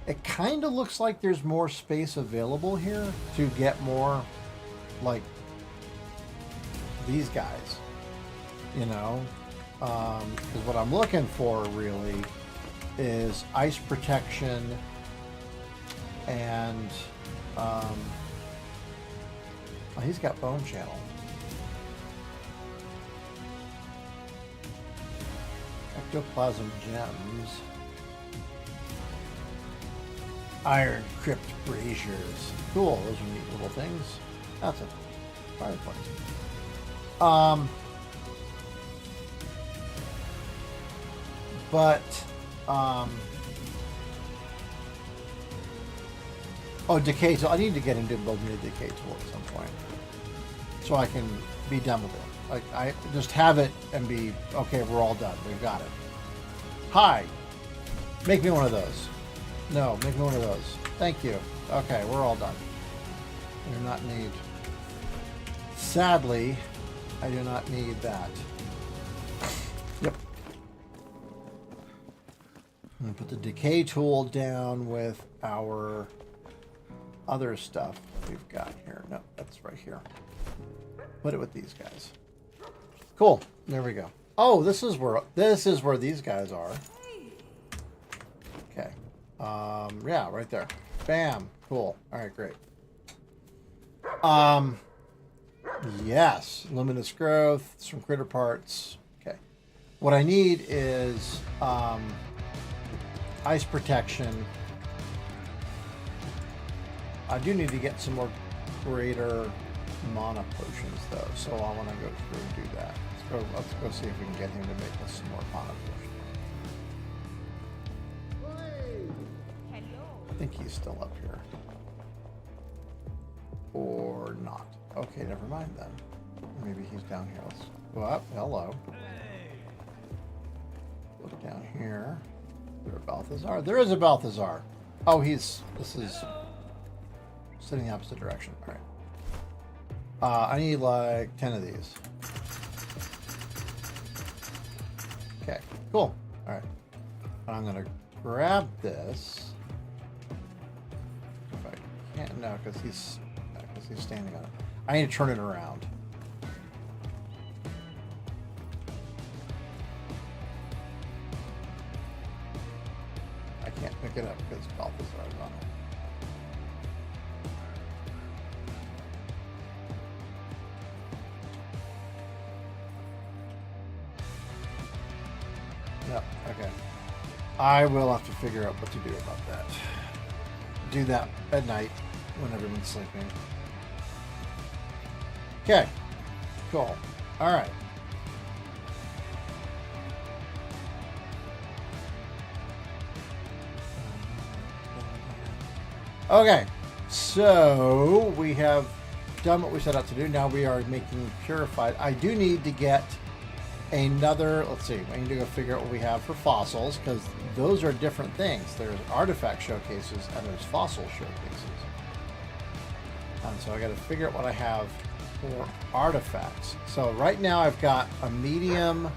S1: It kind of looks like there's more space available here to get more, like, these guys. You know? Because what I'm looking for, really, is ice protection and... oh, he's got bone channel. Ectoplasm gems. Iron crypt braziers. Cool, those are neat little things. That's a fireplace. Oh, decay tool. I need to get into building a decay tool at some point, so I can be done with it. Like, I just have it and be okay. We're all done. We've got it. Hi, make me one of those. No, make me one of those. Thank you. Okay, we're all done. I do not need. Sadly, I do not need that. Yep. I'm gonna put the decay tool down with our other stuff we've got here. No, that's right here. Put it with these guys. Cool. There we go. Oh, this is where these guys are. Okay. Yeah, right there. Bam. Cool. All right, great. Yes, luminous growth, some critter parts. Okay. What I need is ice protection. I do need to get some more greater mana potions though, so I want to go through and do that. Let's go see if we can get him to make us some more mana potions. I think he's still up here. Or not. Okay, never mind then. Maybe he's down here. Let's go up. Hello. Look down here. Is there a Balthazar? There is a Balthazar. Oh, this is sitting the opposite direction. All right. I need like 10 of these. Okay, cool. All right. I'm going to grab this. If I can't, no, because he's standing on it. I need to turn it around. I can't pick it up because Balthazar's on it. No, okay. I will have to figure out what to do about that. Do that at night when everyone's sleeping. Okay, cool. All right. Okay, so we have done what we set out to do. Now we are making purified. I do need to get another, let's see, I need to go figure out what we have for fossils, because those are different things. There's artifact showcases and there's fossil showcases. And so I got to figure out what I have for artifacts. So right now I've got a medium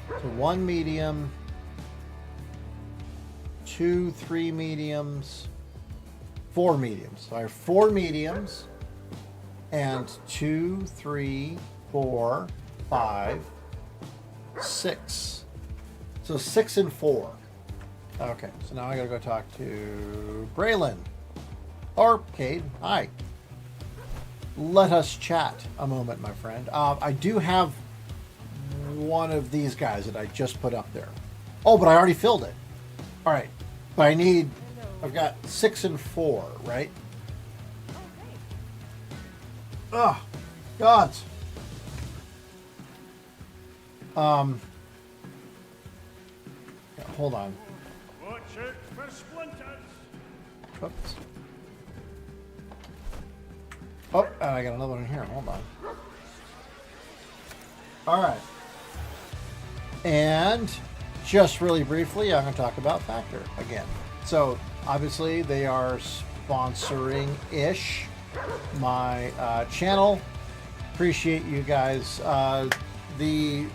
S1: to 1 medium, 2, 3 mediums, 4 mediums. So I have 4 mediums and 2, 3, 4, 5, 6. So 6 and 4. Okay, so now I gotta go talk to Braylon. Or Cade. Hi. Let us chat a moment, my friend. I do have one of these guys that I just put up there. Oh, but I already filled it. All right, but I've got 6 and 4, right? Oh, gods. Yeah, hold on.
S2: Watch it for splinters.
S1: Oops. Oh, and I got another one in here. Hold on. All right. And just really briefly, I'm going to talk about Factor again. So, obviously, they are sponsoring-ish my channel. Appreciate you guys. The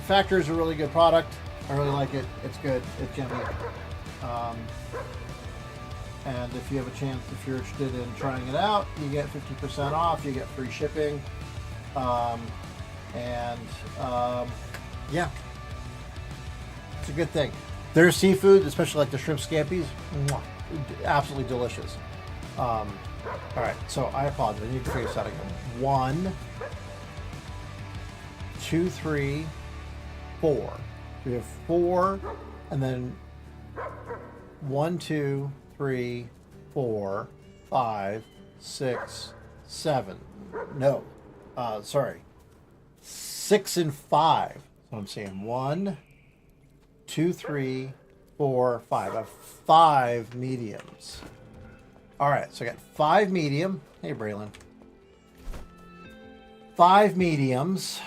S1: Factor is a really good product. I really like it. It's good. It's yummy. And if you have a chance, if you're interested in trying it out, you get 50% off. You get free shipping. Yeah, it's a good thing. Their seafood, especially like the shrimp scampies, mwah, absolutely delicious. All right, so I apologize. I need to figure this out again. 1, 2, 3, 4. We have 4, and then 1, 2, 3, 4, 5, 6, 7. No, sorry, 6 and 5. So I'm saying 1, 2, 3, 4, 5. I have 5 mediums. All right, so I got 5 medium. Hey, Braylon. 5 mediums.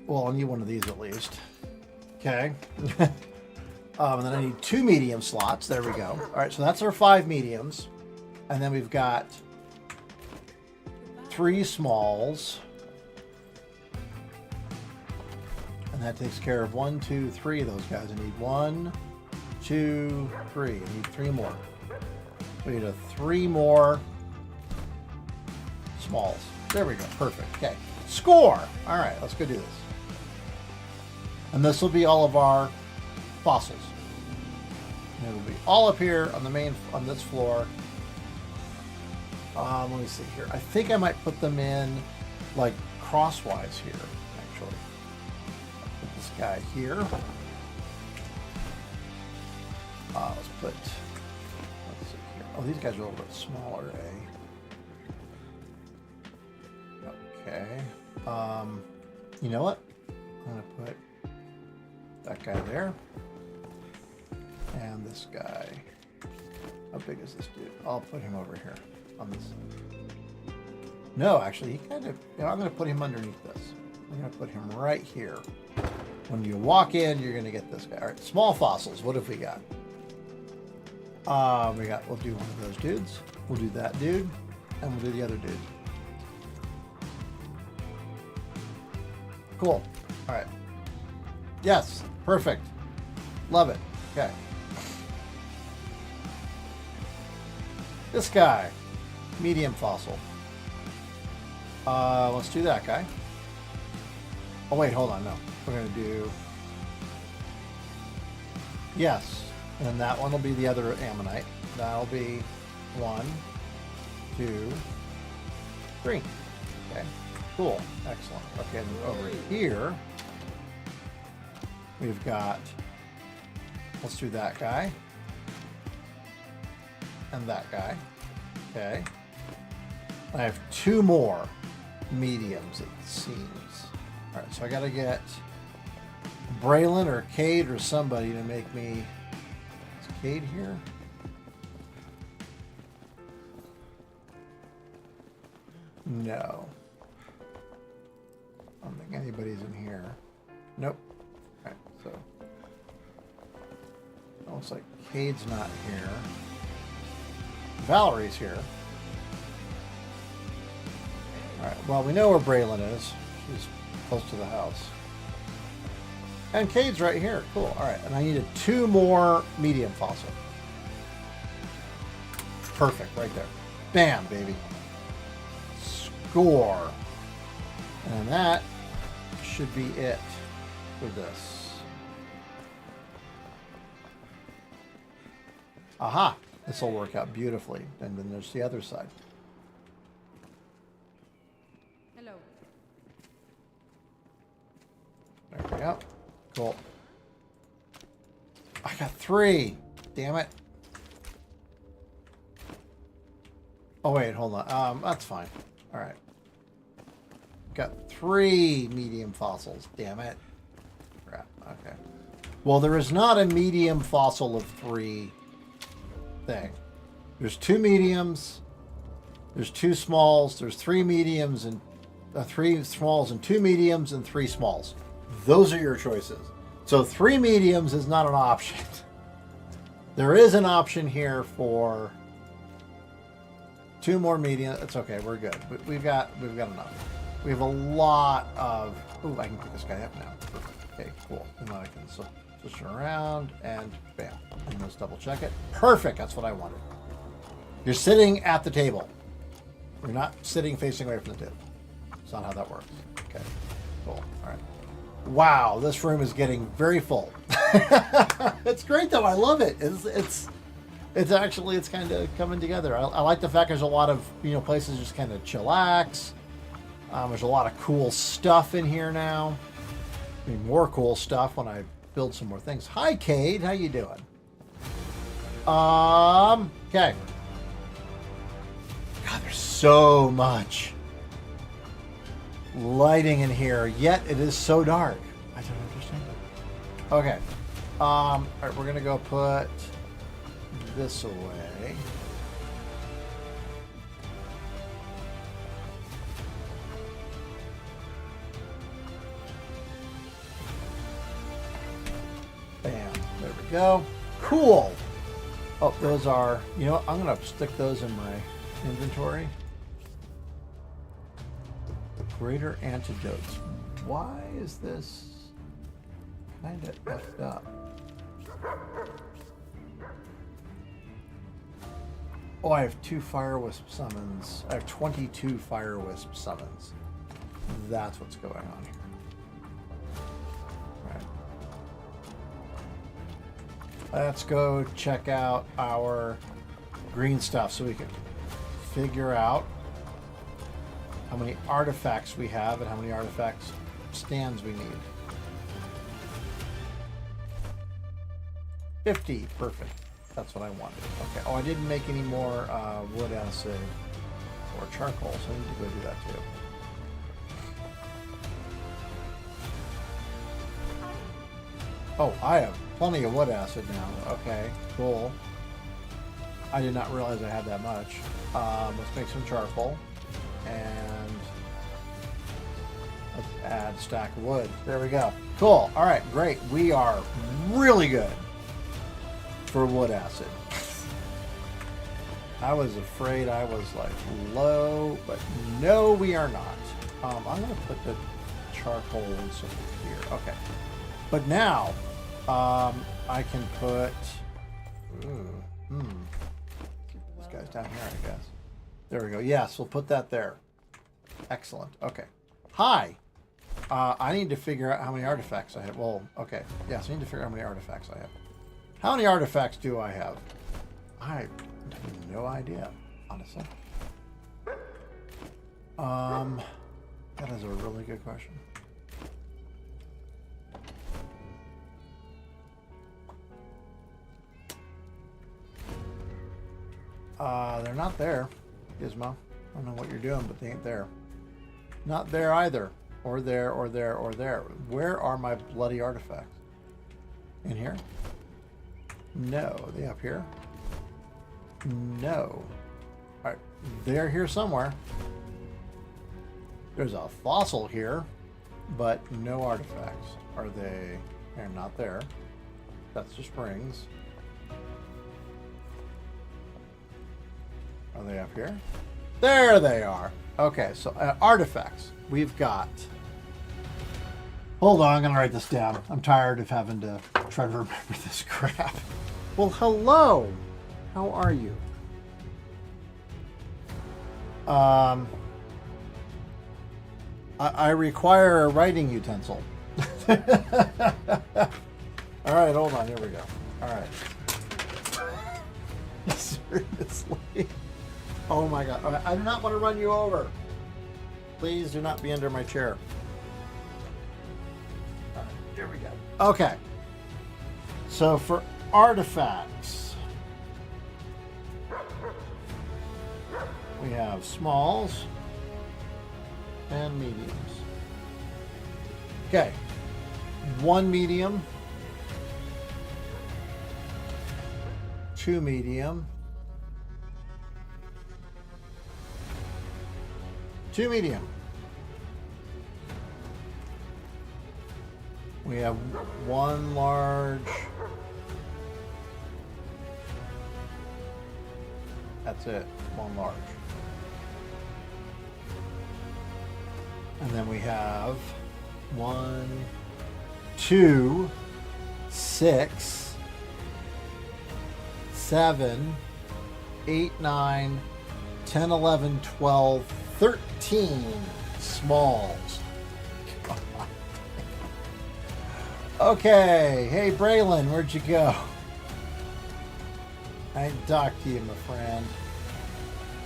S1: Well, I need one of these at least. Okay. And then I need 2 medium slots. There we go. All right, so that's our 5 mediums. And then we've got 3 smalls. And that takes care of 1, 2, 3 of those guys. I need 1, 2, 3. I need 3 more. We need 3 more smalls. There we go. Perfect. Okay. Score! All right, let's go do this. And this will be all of our fossils. And it'll be all up here on this floor. Let me see here. I think I might put them in like crosswise here, actually. Put this guy here. Let's see here. Oh, these guys are a little bit smaller, eh? Okay. You know what? I'm gonna put that guy there. And this guy. How big is this dude? I'll put him over here on this. No, actually, he kind of, I'm going to put him underneath this. I'm going to put him right here. When you walk in, you're going to get this guy. All right, small fossils. What have we got? We'll do one of those dudes. We'll do that dude. And we'll do the other dude. Cool. All right. Yes. Perfect. Love it. Okay. This guy. Medium fossil. Let's do that guy. Oh, wait. Hold on. No. We're going to do... Yes. And then that one will be the other ammonite. That'll be 1, 2, 3. Okay. Cool. Excellent. Okay. And over here, we've got... Let's do that guy. And that guy. Okay. I have 2 more mediums, it seems. All right, so I got to get Braylon or Cade or somebody to make me... Is Cade here? No. I don't think anybody's in here. Nope. All right, so... Looks like Cade's not here. Valerie's here. Alright, well, we know where Braylon is. She's close to the house. And Cade's right here. Cool. Alright, and I needed 2 more medium fossil. Perfect, right there. Bam, baby. Score. And that should be it for this. Aha! This will work out beautifully. And then there's the other side.
S3: Hello.
S1: There we go. Cool. I got 3. Damn it. Oh, wait, hold on. That's fine. All right. Got 3 medium fossils. Damn it. Crap. Okay. Well, there is not a medium fossil of 3 thing. There's 2 mediums. There's 2 smalls. There's 3 mediums and 3 smalls and 2 mediums and 3 smalls. Those are your choices. So 3 mediums is not an option. There is an option here for 2 more medium. It's okay. We're good. We've got enough. We have a lot of... Ooh, I can pick this guy up now. Perfect. Okay, cool. And then I can switch it around and bam. And let's double check it. Perfect. That's what I wanted. You're sitting at the table. You're not sitting facing away from the table. That's not how that works. Okay. Cool. All right. Wow, this room is getting very full. It's great though. I love it. It's kind of coming together. I like the fact there's a lot of, places just kind of chillax. There's a lot of cool stuff in here now. I mean, more cool stuff when I build some more things. Hi, Cade. How you doing? Okay. God, there's so much lighting in here, yet it is so dark. I don't understand it. Okay. All right, we're gonna go put this away. Bam. There we go. Cool. Oh, those are, I'm going to stick those in my inventory. Greater antidotes. Why is this kind of effed up? Oh, I have 2 fire wisp summons. I have 22 fire wisp summons. That's what's going on here. Let's go check out our green stuff so we can figure out how many artifacts we have and how many artifacts stands we need. 50, perfect. That's what I wanted. Okay. Oh, I didn't make any more wood acid or charcoal, so I need to go do that too. Oh, I have plenty of wood acid now. Okay, cool. I did not realize I had that much. Let's make some charcoal. And let's add a stack of wood. There we go. Cool. All right, great. We are really good for wood acid. I was afraid I was like low, but no, we are not. I'm going to put the charcoal in some here. Okay. But now, I can put this guy's down here, I guess. There we go. Yes, we'll put that there. Excellent. Okay. Hi. I need to figure out how many artifacts I have. Well, okay. Yes, I need to figure out how many artifacts I have. How many artifacts do I have? I have no idea, honestly. That is a really good question. They're not there, Gizmo. I don't know what you're doing, but they ain't there. Not there either. Or there, or there, or there. Where are my bloody artifacts? In here? No. Are they up here? No. Alright. They're here somewhere. There's a fossil here, but no artifacts. Are they? They're not there. That's just rings. Are they up here? There they are. Okay, so artifacts. We've got... Hold on, I'm going to write this down. I'm tired of having to try to remember this crap. Well, hello. How are you? I require a writing utensil. All right, hold on. Here we go. All right. Seriously. Oh my God. Okay, I do not want to run you over. Please do not be under my chair. All right, here we go. Okay. So for artifacts, we have smalls and mediums. Okay. 1 medium, 2 medium, 2 medium. We have 1 large. That's it, 1 large. And then we have 1, 2, 6, 7, 8, 9, 10, 11, 12, 13 smalls. Okay, hey Braylon, where'd you go? I talked to you, my friend.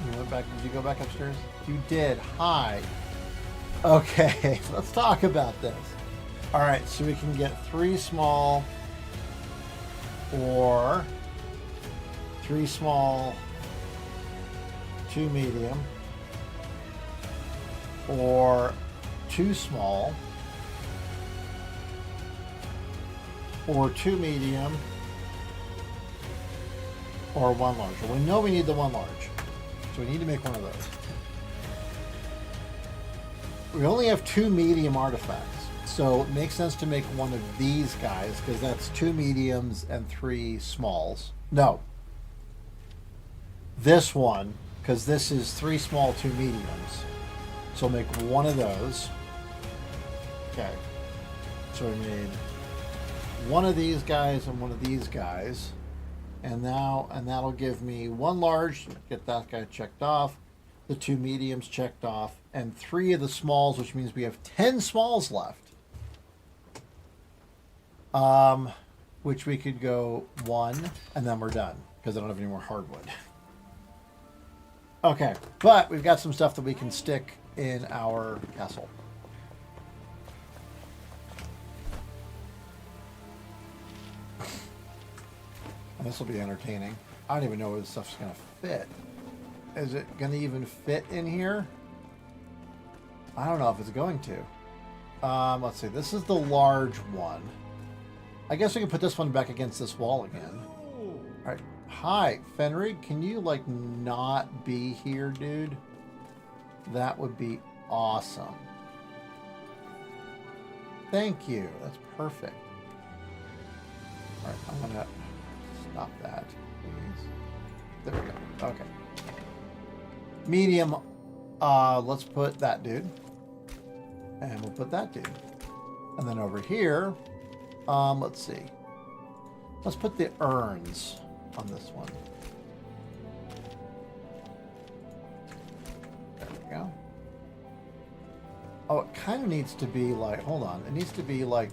S1: You went back. Did you go back upstairs? You did. Hi. Okay, let's talk about this. All right, so we can get 3 small or 3 small, 2 medium, or 2 small, or 2 medium, or 1 large. Well, we know we need the 1 large, so we need to make one of those. We only have 2 medium artifacts, so it makes sense to make one of these guys, because that's 2 mediums and 3 smalls. No. This one, because this is 3 small, 2 mediums. So we'll make one of those. Okay. So we made one of these guys and one of these guys. And that'll give me 1 large, get that guy checked off, the 2 mediums checked off, and 3 of the smalls, which means we have 10 smalls left. Which we could go 1, and then we're done, because I don't have any more hardwood. Okay, but we've got some stuff that we can stick in our castle. And this will be entertaining. I don't even know where this stuff's going to fit. Is it going to even fit in here? I don't know if it's going to. Let's see. This is the large one. I guess we can put this one back against this wall again. All right. Hi, Fenrig. Can you, like, not be here, dude? That would be awesome. Thank you. That's perfect. All right. I'm going to stop that, please. There we go. Okay. Medium. Let's put that dude. And we'll put that dude. And then over here, let's see. Let's put the urns on this one. There we go. Oh, it kind of needs to be like, hold on. It needs to be like,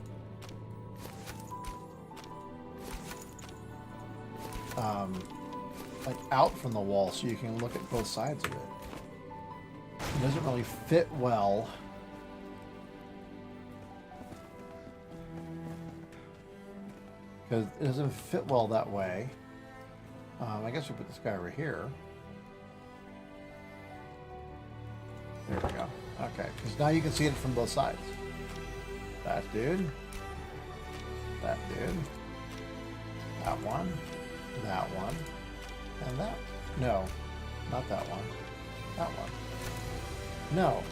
S1: out from the wall so you can look at both sides of it. It doesn't really fit well. Because it doesn't fit well that way. I guess we put this guy over here. There we go. Okay, because now you can see it from both sides. That dude. That dude. That one. That one. And that. No. Not that one. That one. No.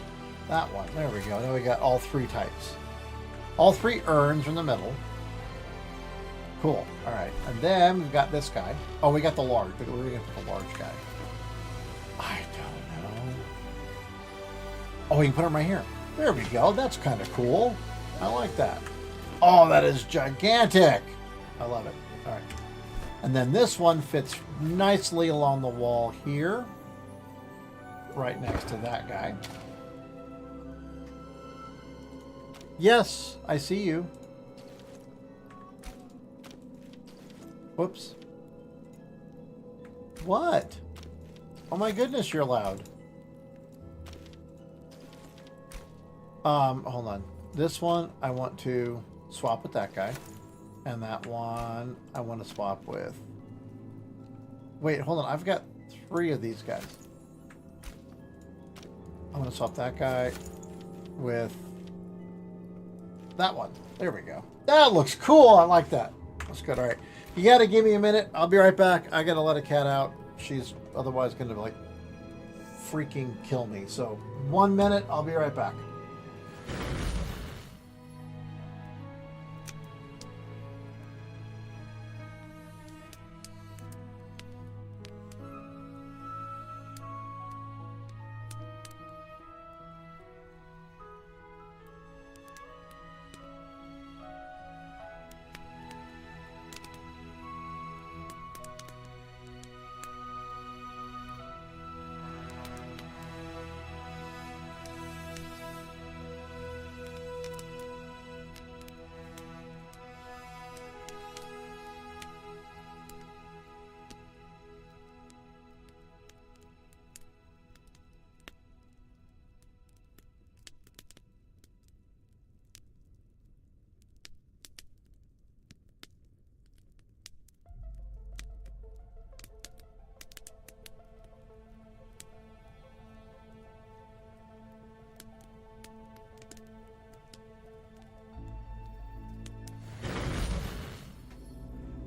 S1: That one. There we go. Now we got all 3 types. All 3 urns in the middle. Cool. All right. And then we've got this guy. Oh, we got the large. We're going to put the large guy. I don't know. Oh, we can put him right here. There we go. That's kind of cool. I like that. Oh, that is gigantic. I love it. All right. And then this one fits nicely along the wall here. Right next to that guy. Yes, I see you. Whoops. What? Oh my goodness, you're loud. Hold on. This one I want to swap with that guy. And that one I want to swap with. Wait, hold on. I've got 3 of these guys. I'm going to swap that guy with that one. There we go. That looks cool. I like that. That's good. All right. You got to give me a minute. I'll be right back. I got to let a cat out. She's otherwise going to, like, freaking kill me. So 1 minute. I'll be right back.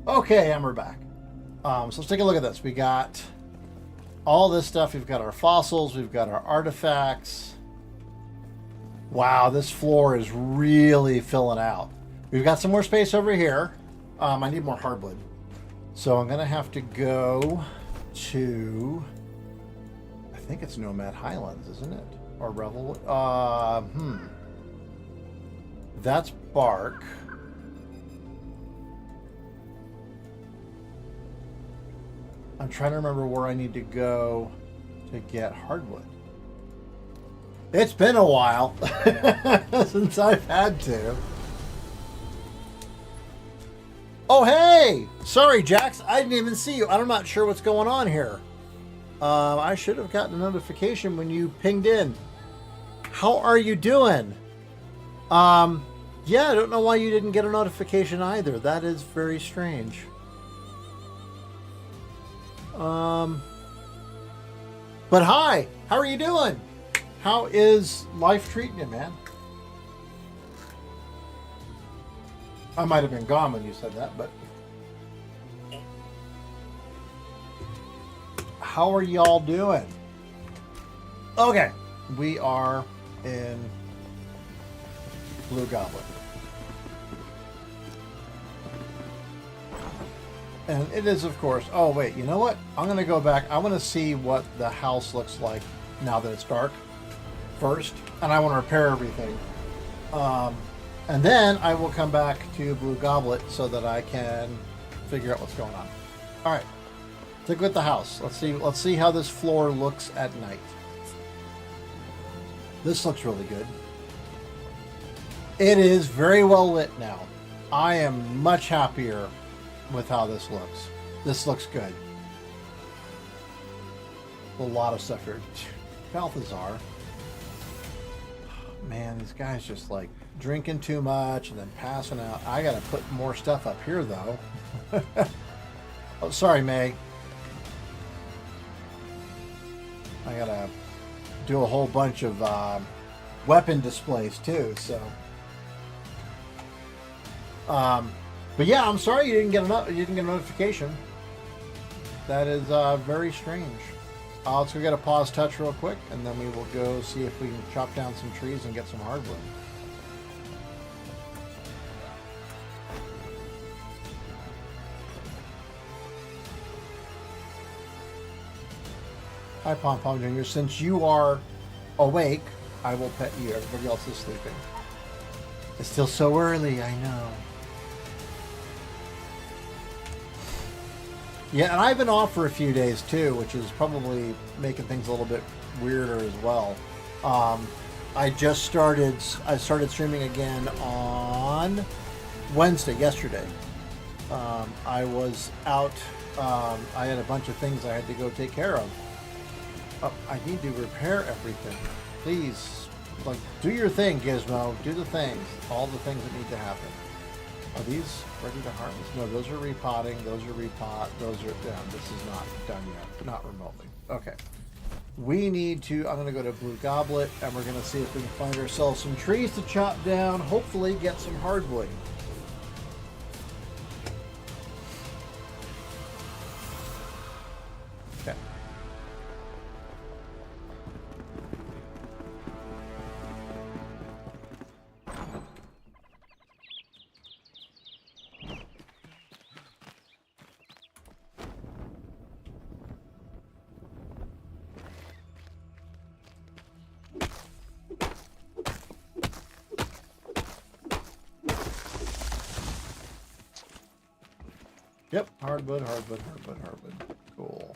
S1: Okay, and we're back. So let's take a look at this. We got all this stuff. We've got our fossils. We've got our artifacts. Wow, this floor is really filling out. We've got some more space over here. I need more hardwood. So I'm going to have to go to... I think it's Nomad Highlands, isn't it? Or Revelwood? That's bark. I'm trying to remember where I need to go to get hardwood. It's been a while since I've had to. Oh, hey! Sorry, Jax. I didn't even see you. I'm not sure what's going on here. I should have gotten a notification when you pinged in. How are you doing? Yeah, I don't know why you didn't get a notification either. That is very strange. But hi, how are you doing? How is life treating you, man? I might have been gone when you said that, but how are y'all doing? Okay, we are in Blue Goblin. And it is, of course... Oh, wait, you know what? I'm going to go back. I want to see what the house looks like now that it's dark first. And I want to repair everything. And then I will come back to Blue Goblet so that I can figure out what's going on. All right. Take a look at the house. Let's see how this floor looks at night. This looks really good. It is very well lit now. I am much happier with how this looks. This looks good. A lot of stuff here. Balthazar. Man, these guys just like drinking too much and then passing out. I gotta put more stuff up here though. Oh, sorry, May. I gotta do a whole bunch of weapon displays too, so. But yeah, I'm sorry you didn't get a notification. That is very strange. Let's go get a pause touch real quick, and then we will go see if we can chop down some trees and get some hardwood. Hi, Pom Pom Jr. Since you are awake, I will pet you. Everybody else is sleeping. It's still so early, I know. Yeah, and I've been off for a few days too, which is probably making things a little bit weirder as well. I started streaming again on Wednesday, yesterday. I was out. I had a bunch of things I had to go take care of. Oh, I need to repair everything. Please, like, do your thing, Gizmo. Do the things. All the things that need to happen. Are these ready to harvest? No, those are repotting. Those are repot. Those are... Yeah, this is not done yet. Not remotely. Okay. We need to... I'm going to go to Blue Goblet, and we're going to see if we can find ourselves some trees to chop down. Hopefully get some hardwood. Okay. Yep, hardwood. Cool.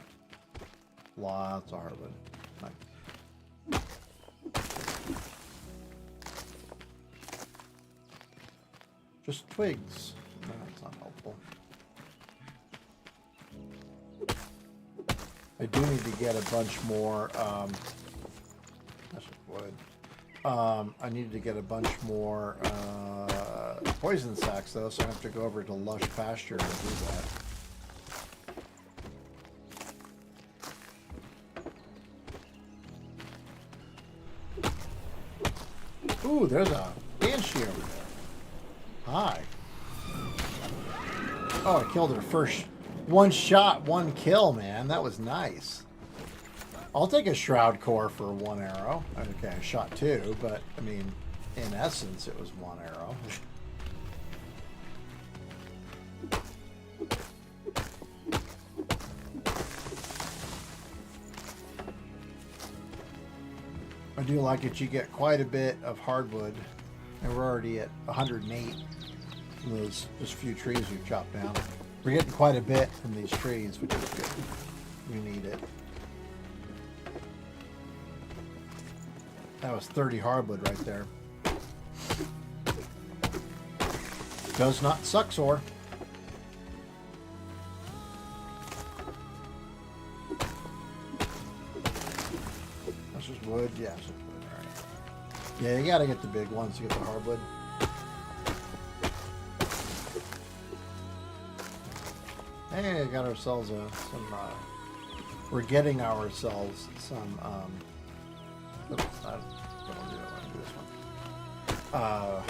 S1: Lots of hardwood. Nice. Just twigs. No, that's not helpful. I do need to get a bunch more, that's just wood. I needed to get a bunch more poison sacks though, so I have to go over to Lush Pasture to do that. Ooh, there's a banshee over there. Hi. Oh, I killed her first. One shot, one kill, man. That was nice. I'll take a Shroud Core for one arrow. Okay, I shot two, but I mean, in essence, it was one arrow. I do like it. You get quite a bit of hardwood, and we're already at 108 from those just few trees we've chopped down. We're getting quite a bit from these trees, which is good. We need it. That was 30 hardwood right there. Does not suck sore. This is wood. Yeah, it's wood. All right. Yeah, you gotta get the big ones to get the hardwood. Hey, got ourselves we're getting ourselves some, oops, I don't do that. I want to do this one.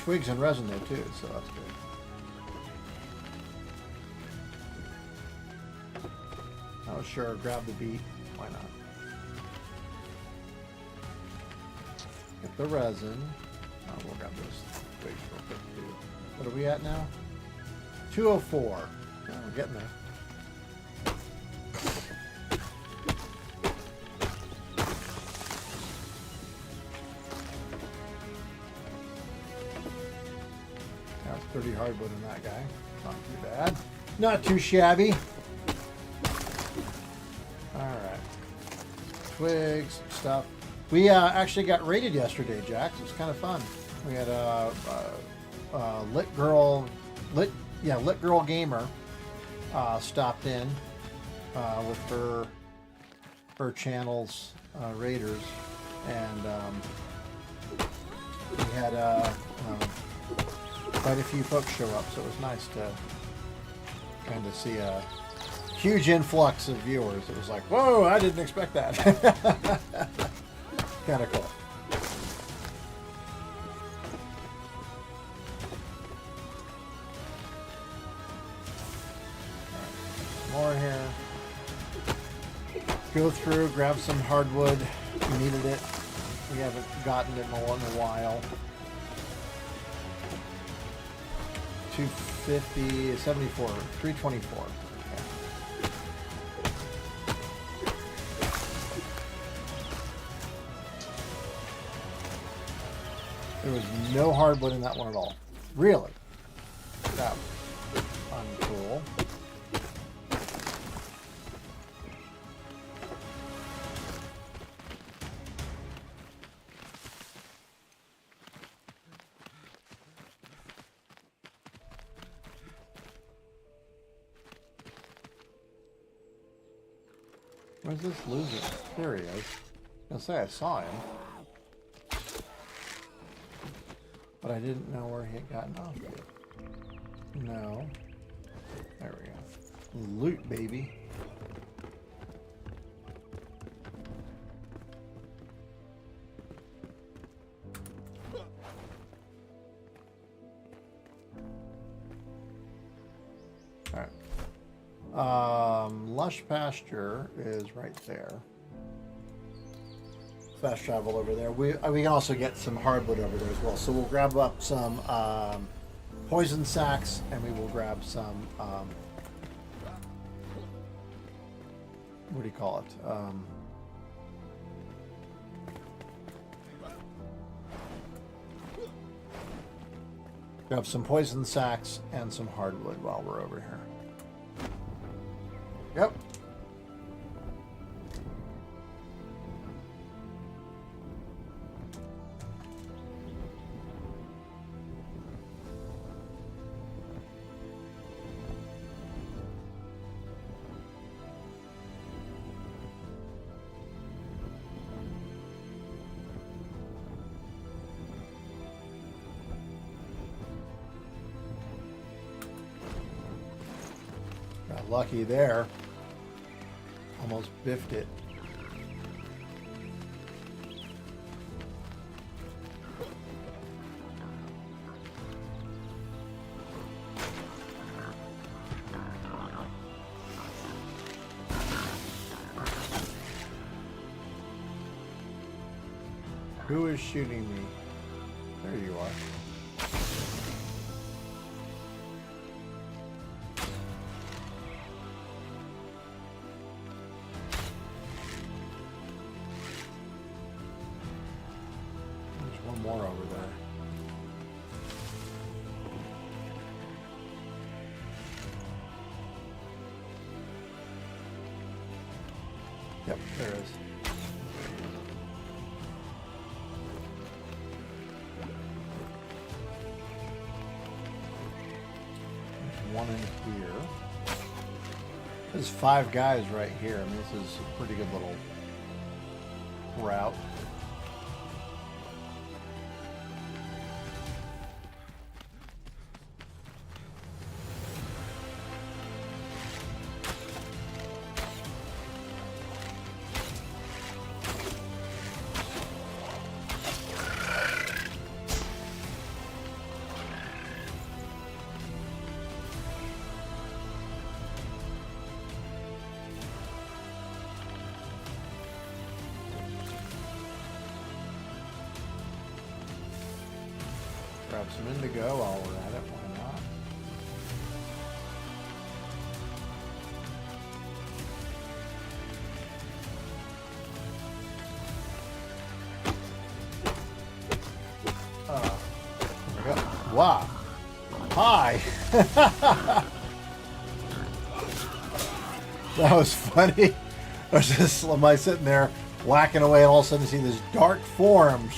S1: Twigs and resin there too, so that's good. Oh, sure, grab the beet. Why not? Get the resin. Oh, we'll grab those twigs real quick too. What are we at now? 204. Oh, we're getting there. That's 30 hardwood in that guy. Not too bad. Not too shabby. Alright. Twigs, stuff. We actually got raided yesterday, Jax. It was kind of fun. We had Lit Girl Gamer stopped in with her channel's raiders, and we had quite a few folks show up, so it was nice to kind of see a huge influx of viewers. It was like, whoa, I didn't expect that. Kind of cool. More here. Go through, grab some hardwood. We needed it. We haven't gotten it in a while. 250, 74, 324. Okay. There was no hardwood in that one at all. Really? That was uncool. Where's this loser? There he is. I was gonna say I saw him, but I didn't know where he had gotten off to. No. There we go. Loot, baby. Alright. Lush Pasture is right there. Fast travel over there. We can also get some hardwood over there as well. So we'll grab up some poison sacks, and we will grab some what do you call it? Grab some poison sacks and some hardwood while we're over here. Yep. Got lucky there. Almost biffed it. Who is shooting me? There you are. There's one more over there. Yep, there is. There's one in here. There's 5 guys right here. I mean, this is a pretty good little route. Grab some indigo while we're at it. Why not? There we go. Wow. Hi. That was funny. I was just sitting there whacking away, and all of a sudden see this dark form,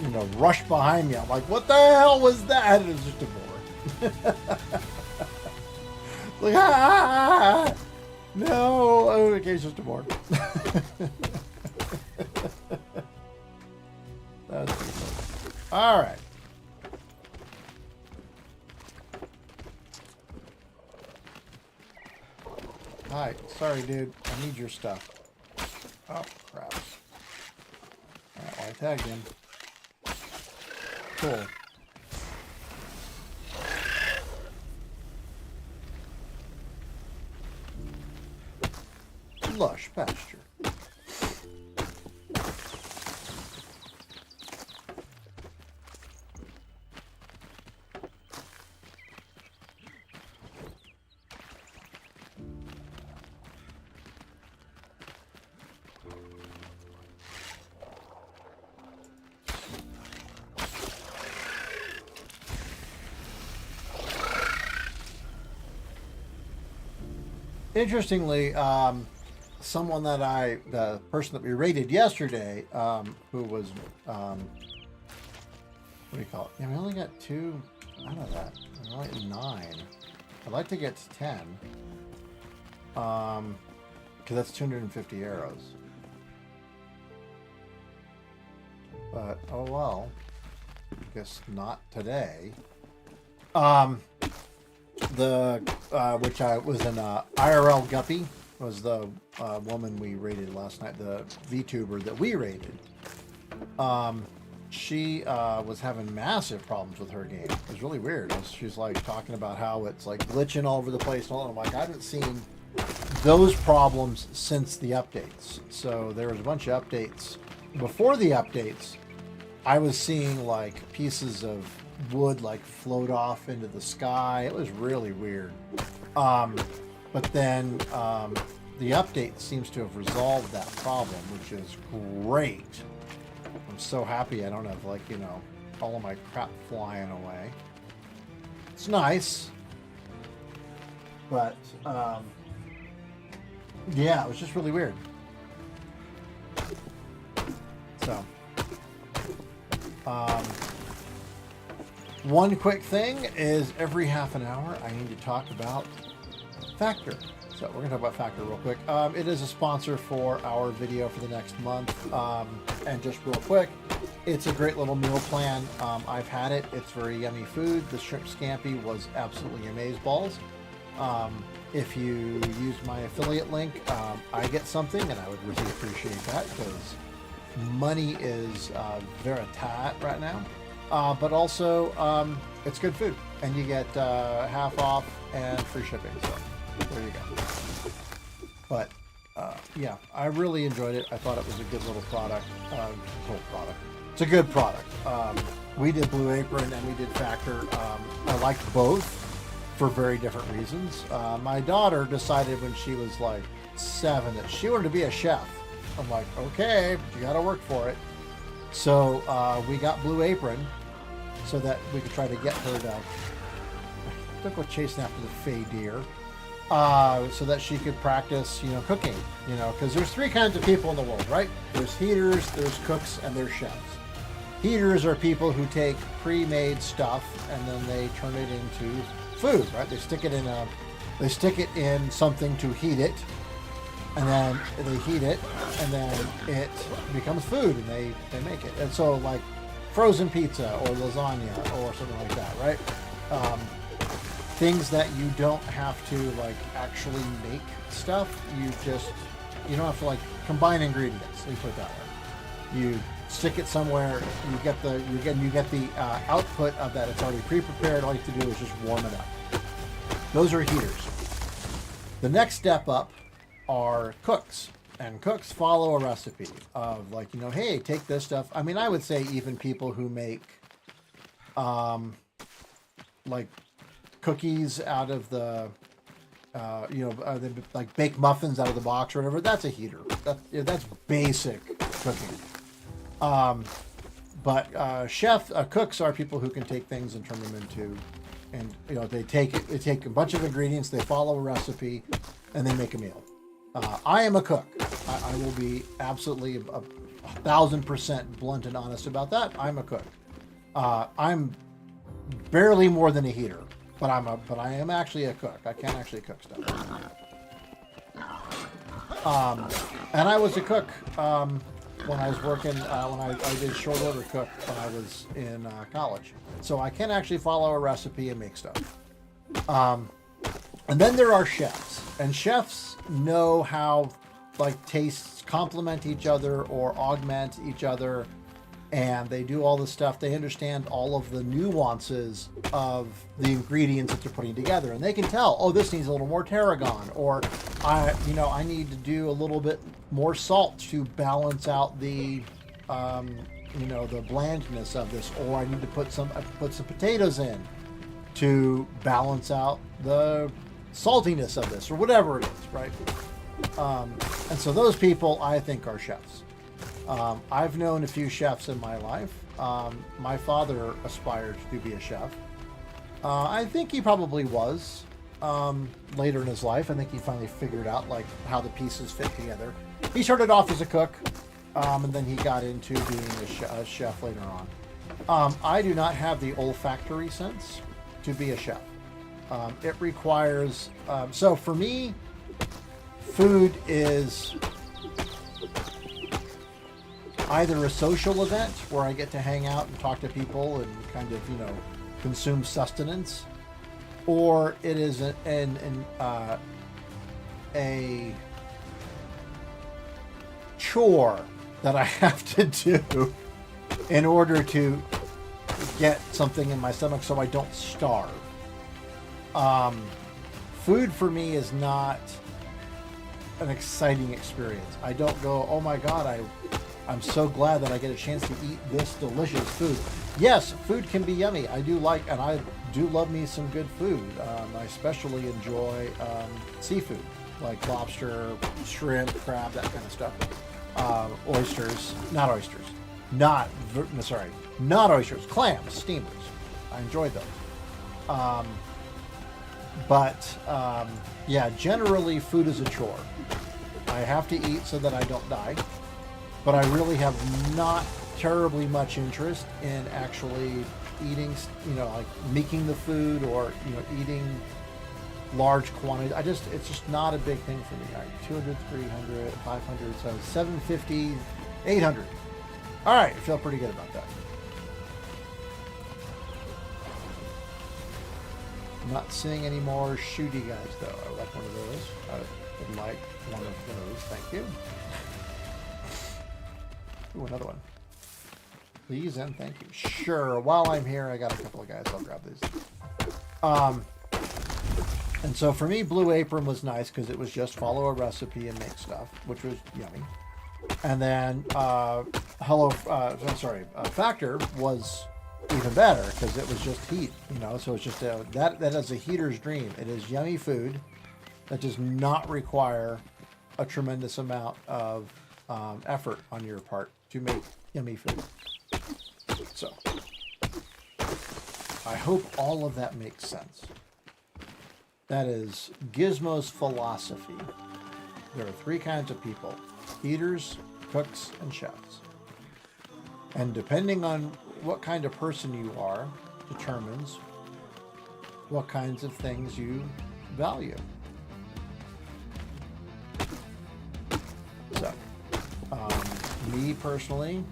S1: you know, rush behind me. I'm like, what the hell was that? And it was just a boar. Like, ah, no. Oh, okay, it's just a boar. That's pretty funny. All right. Hi, sorry, dude. I need your stuff. Oh, crap. Alright, well, I tagged him. Cool. Lush pasture. Interestingly, someone that the person that we raided yesterday, who was, what do you call it? Yeah, we only got 2 out of that. We're only at 9. I'd like to get to 10. Because that's 250 arrows. But, oh well. Guess not today. Which I was an IRL Guppy was the woman we raided last night, the VTuber that we raided. She was having massive problems with her game. It was really weird. She's like talking about how it's like glitching all over the place and all. And I'm like, I haven't seen those problems since the updates. So there was a bunch of updates. Before the updates, I was seeing like pieces of wood like float off into the sky. It was really weird. But then the update seems to have resolved that problem, which is great. I'm so happy I don't have, like, you know, all of my crap flying away. It's nice. But yeah, it was just really weird. So one quick thing is every half an hour I need to talk about Factor. So we're going to talk about Factor real quick. It is a sponsor for our video for the next month. And just real quick, it's a great little meal plan. I've had it. It's very yummy food. The shrimp scampi was absolutely amazeballs. If you use my affiliate link, I get something, and I would really appreciate that because money is very tight right now. But also, it's good food, and you get half off and free shipping. So there you go. But yeah, I really enjoyed it. I thought it was a good little product. it's a good product. We did Blue Apron and we did Factor. I liked both for very different reasons. My daughter decided when she was like 7 that she wanted to be a chef. I'm like, okay, you got to work for it. So we got Blue Apron so that we could try to get her to don't go chasing after the fey deer, so that she could practice, cooking. Because there's 3 kinds of people in the world, right? There's heaters, there's cooks, and there's chefs. Heaters are people who take pre-made stuff and then they turn it into food, right? They stick it in something to heat it, and then they heat it, and then it becomes food, and they make it. And so, like frozen pizza or lasagna or something like that, right? Things that you don't have to like actually make stuff. You don't have to like combine ingredients. Let me put it that way. You stick it somewhere. You get the output of that. It's already pre-prepared. All you have to do is just warm it up. Those are heaters. The next step up are cooks, and cooks follow a recipe of like, hey, take this stuff. I mean, I would say even people who make like cookies out of the they like bake muffins out of the box or whatever, that's a heater. That's basic cooking. But cooks are people who can take things and turn them into, and they take a bunch of ingredients, they follow a recipe, and they make a meal. I am a cook. I will be absolutely 1,000% blunt and honest about that. I'm a cook. I'm barely more than a heater, but I am actually a cook. I can actually cook stuff. And I was a cook when I was working, when I did short order cook when I was in college. So I can actually follow a recipe and make stuff. And then there are chefs, and chefs know how like tastes complement each other or augment each other, and they do all this stuff. They understand all of the nuances of the ingredients that they're putting together, and they can tell, oh, this needs a little more tarragon, or I need to do a little bit more salt to balance out the the blandness of this, or I need to put some potatoes in to balance out the saltiness of this, or whatever it is, right? And so those people, I think, are chefs. I've known a few chefs in my life. My father aspired to be a chef. I think he probably was later in his life. I think he finally figured out like how the pieces fit together. He started off as a cook, and then he got into being a chef later on. I do not have the olfactory sense to be a chef. It requires, so for me, food is either a social event where I get to hang out and talk to people and kind of, consume sustenance, or it is a chore that I have to do in order to get something in my stomach so I don't starve. Food for me is not an exciting experience. I don't go, oh my God, I'm so glad that I get a chance to eat this delicious food. Yes, food can be yummy. I do love me some good food. I especially enjoy seafood, like lobster, shrimp, crab, that kind of stuff. Not oysters, clams, steamers. I enjoy those. Generally food is a chore. I have to eat so that I don't die, but I really have not terribly much interest in actually eating, like making the food or, eating large quantities. It's just not a big thing for me. 200, 300, 500, so 750, 800. All right, I feel pretty good about that. I'm not seeing any more shooty guys, though. I would like one of those. I would like one of those. Thank you. Ooh, another one. Please and thank you. Sure. While I'm here, I got a couple of guys. I'll grab these. And so for me, Blue Apron was nice because it was just follow a recipe and make stuff, which was yummy. And then Factor was even better because it was just heat, you know. So it's just that is a heater's dream. It is yummy food that does not require a tremendous amount of effort on your part to make yummy food. So I hope all of that makes sense. That is Gizmo's philosophy. There are three kinds of people: eaters, cooks, and chefs. And depending on what kind of person you are, determines what kinds of things you value. So, me personally,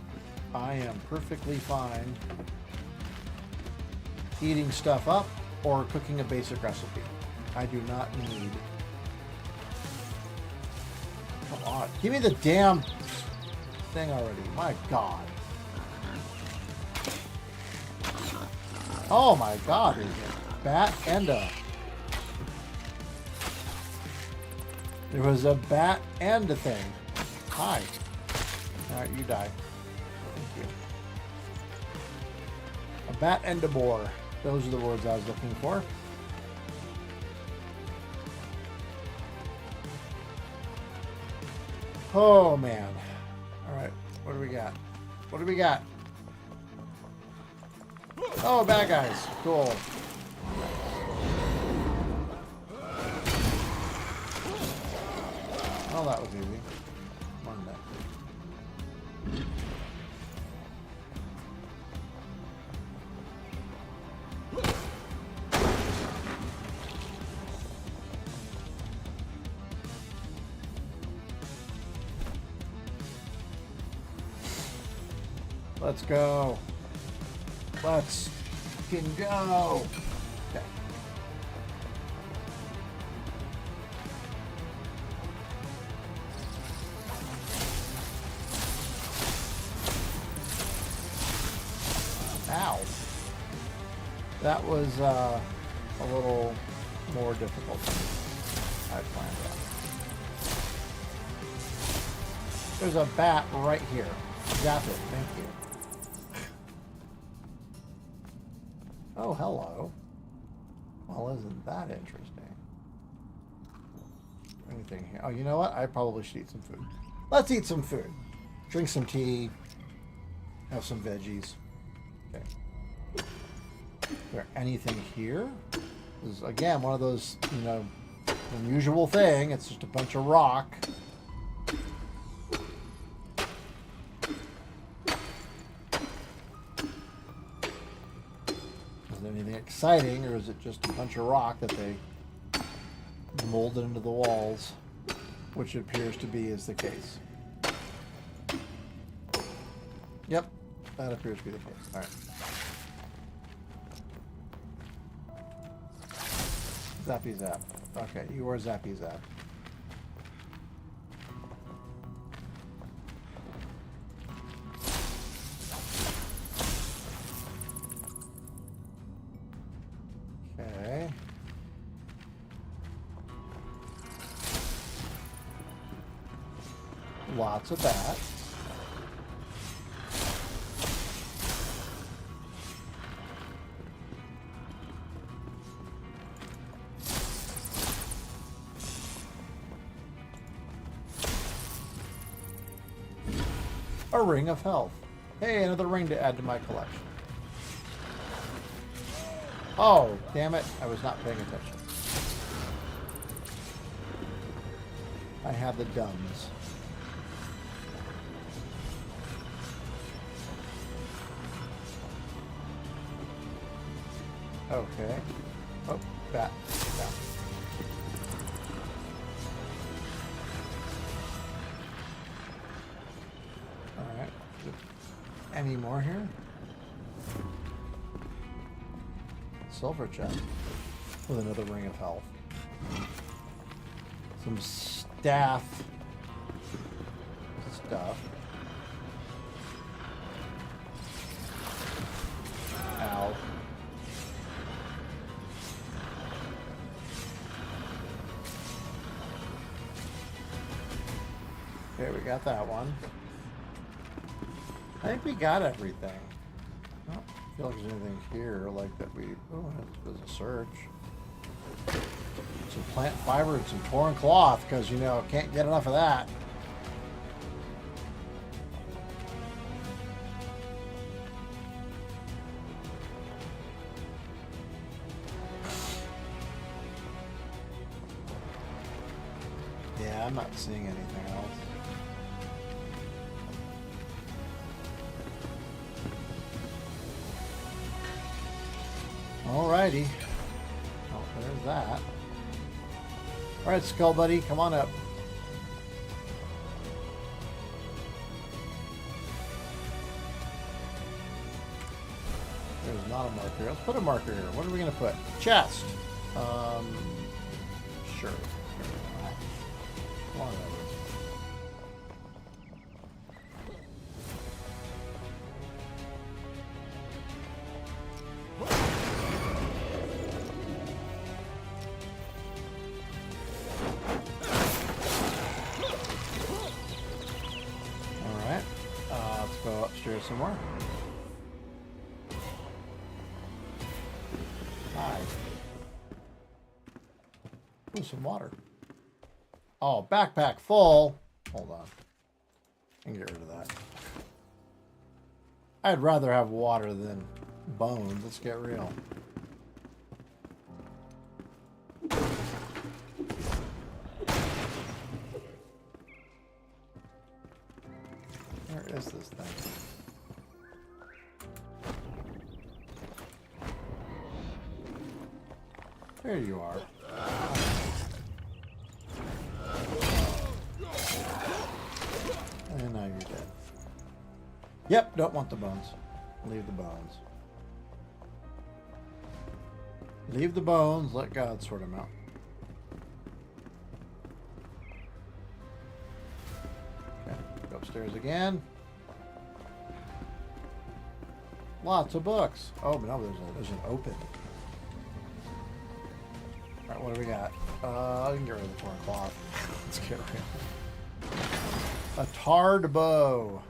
S1: I am perfectly fine eating stuff up or cooking a basic recipe. I do not need... Come on, give me the damn thing already. My God. Oh my God, there's a bat and a... There was a bat and a thing. Hi. Alright, you die. Thank you. A bat and a boar. Those are the words I was looking for. Oh man. Alright, what do we got? What do we got? Oh, bad guys. Cool. Oh, that was easy. Come on back. Let's go. Let's fucking go. Okay. Ow. That was a little more difficult than I planned on. There's a bat right here. Zap it. Thank you. Oh, hello. Well, isn't that interesting? Anything here? Oh, you know what? I probably should eat some food. Let's eat some food. Drink some tea. Have some veggies. Okay. Is there anything here? This is, again, one of those, you know, unusual thing. It's just a bunch of rock. Anything exciting, or is it just a bunch of rock that they molded into the walls, which it appears to be is the case. Yep, that appears to be the case. All right. Zappy Zap. Okay, you are Zappy Zap. Okay. Lots of bats. A ring of health. Hey, another ring to add to my collection. Oh, damn it. I was not paying attention. I have the dumbs. Okay. Oh, bat. Down. Alright. Any more here? Silver chest with another ring of health. Some staff stuff. Ow. Okay, we got that one. I think we got everything. I don't feel like there's anything here like that we... Oh, there's a search. Some plant fiber and some torn cloth, because, you know, can't get enough of that. Yeah, I'm not seeing anything else. Alrighty. Oh, there's that. Alright, Skull Buddy, come on up. There's not a marker. Let's put a marker here. What are we going to put? Chest. Sure. Come on over. Upstairs some more. Hi. Ooh, some water. Oh, backpack full. Hold on. I can get rid of that. I'd rather have water than bones. Let's get real. Where is this thing? There you are. And now you're dead. Yep, don't want the bones. Leave the bones. Leave the bones, let God sort them out. Okay, go upstairs again. Lots of books. Oh, but no, there's an open. Alright, what do we got? I can get rid of the torn cloth. Let's get rid of it. A tarred bow.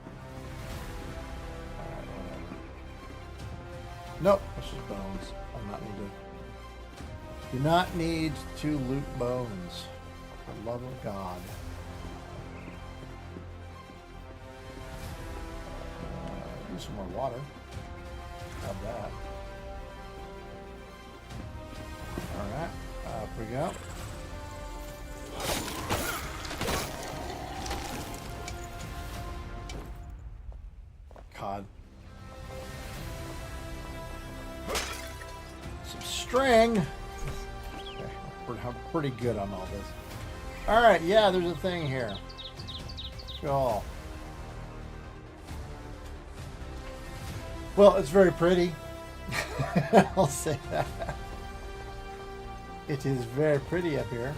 S1: Alright, whatever. Nope, that's just bones. I do not need to loot bones. For the love of God. Do some more water. Have that. Alright. Up we go. God. Some string. Okay, I'm pretty good on all this. Alright, yeah, there's a thing here. Cool. Well, it's very pretty. I'll say that. It is very pretty up here.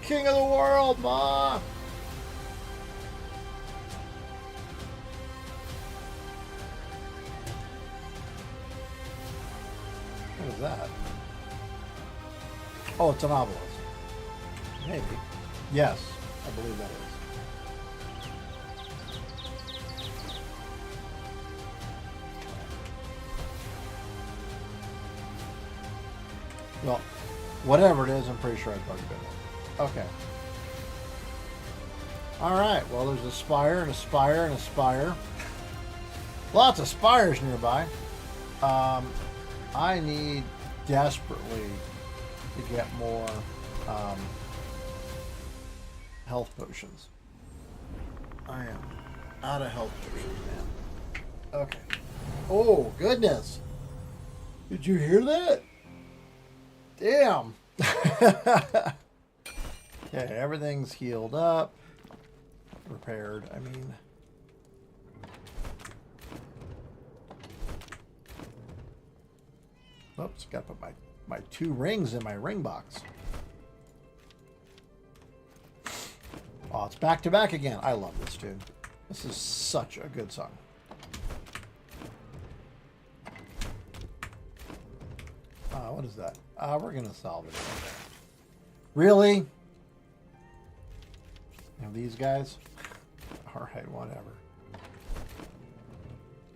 S1: King of the world, Ma! What is that? Oh, it's an obelisk. Maybe. Yes, I believe that is. Well, whatever it is, I'm pretty sure I'd bugged it. Okay. Alright, well there's a spire and a spire and a spire. Lots of spires nearby. I need desperately to get more health potions. I am out of health potions, man. Okay. Oh, goodness. Did you hear that? Damn. Okay, everything's healed up. Repaired, I mean. Oops, gotta put my 2 rings in my ring box. Oh, it's back to back again. I love this tune. This is such a good song. What is that? We're gonna salvage it. Really? Now these guys? Alright, whatever.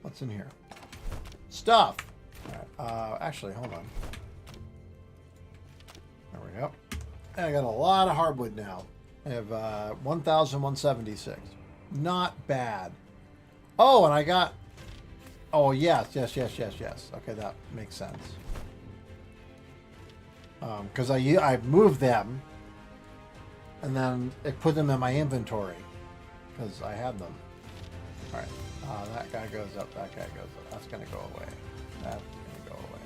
S1: What's in here? Stuff! Alright, actually, hold on. There we go. And I got a lot of hardwood now. I have 1,176. Not bad. Oh, and I got... Oh, yes. Okay, that makes sense. Because I moved them, and then it put them in my inventory, because I had them. All right. That guy goes up. That guy goes up. That's going to go away. That's going to go away.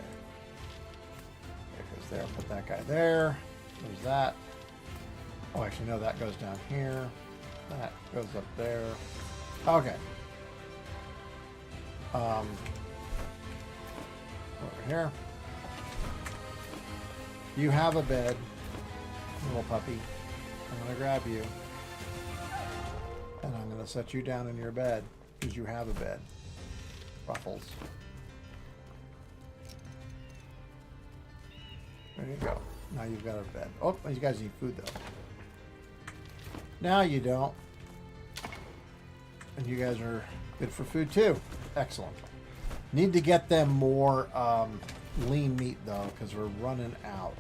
S1: It goes there. Put that guy there. There's that. Oh, actually, no, that goes down here. That goes up there. Okay. Over here. You have a bed, little puppy. I'm going to grab you. And I'm going to set you down in your bed, because you have a bed. Ruffles. There you go. Now you've got a bed. Oh, you guys need food, though. Now you don't. And you guys are good for food, too. Excellent. Need to get them more lean meat, though, because we're running out.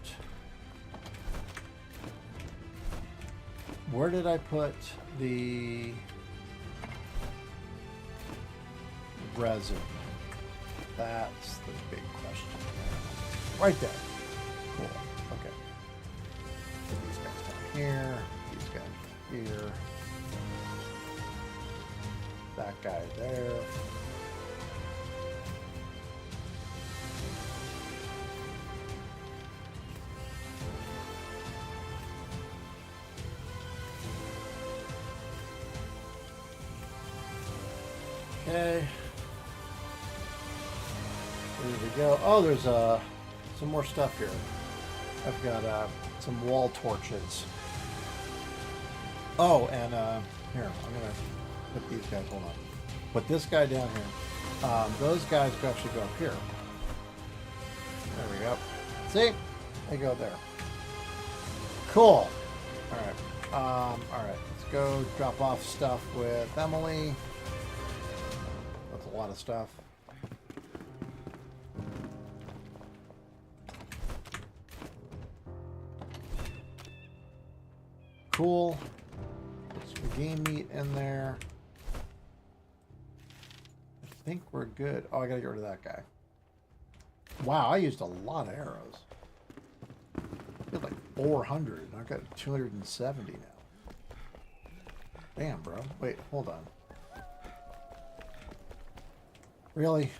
S1: Where did I put the resin? That's the big question. Right there. Cool. Okay. Put these guys down here. These guys here. That guy there. Okay. There we go. Oh, there's some more stuff here. I've got some wall torches. Oh, and here, I'm gonna put these guys. Hold on. Put this guy down here. Those guys actually go up here. There we go. See? They go there. Cool. All right. All right. Let's go drop off stuff with Emily. That's a lot of stuff. Cool. Put some game meat in there. I think we're good. Oh, I gotta get rid of that guy. Wow, I used a lot of arrows. I had like 400, and I've got 270 now. Damn, bro. Wait, hold on. Really?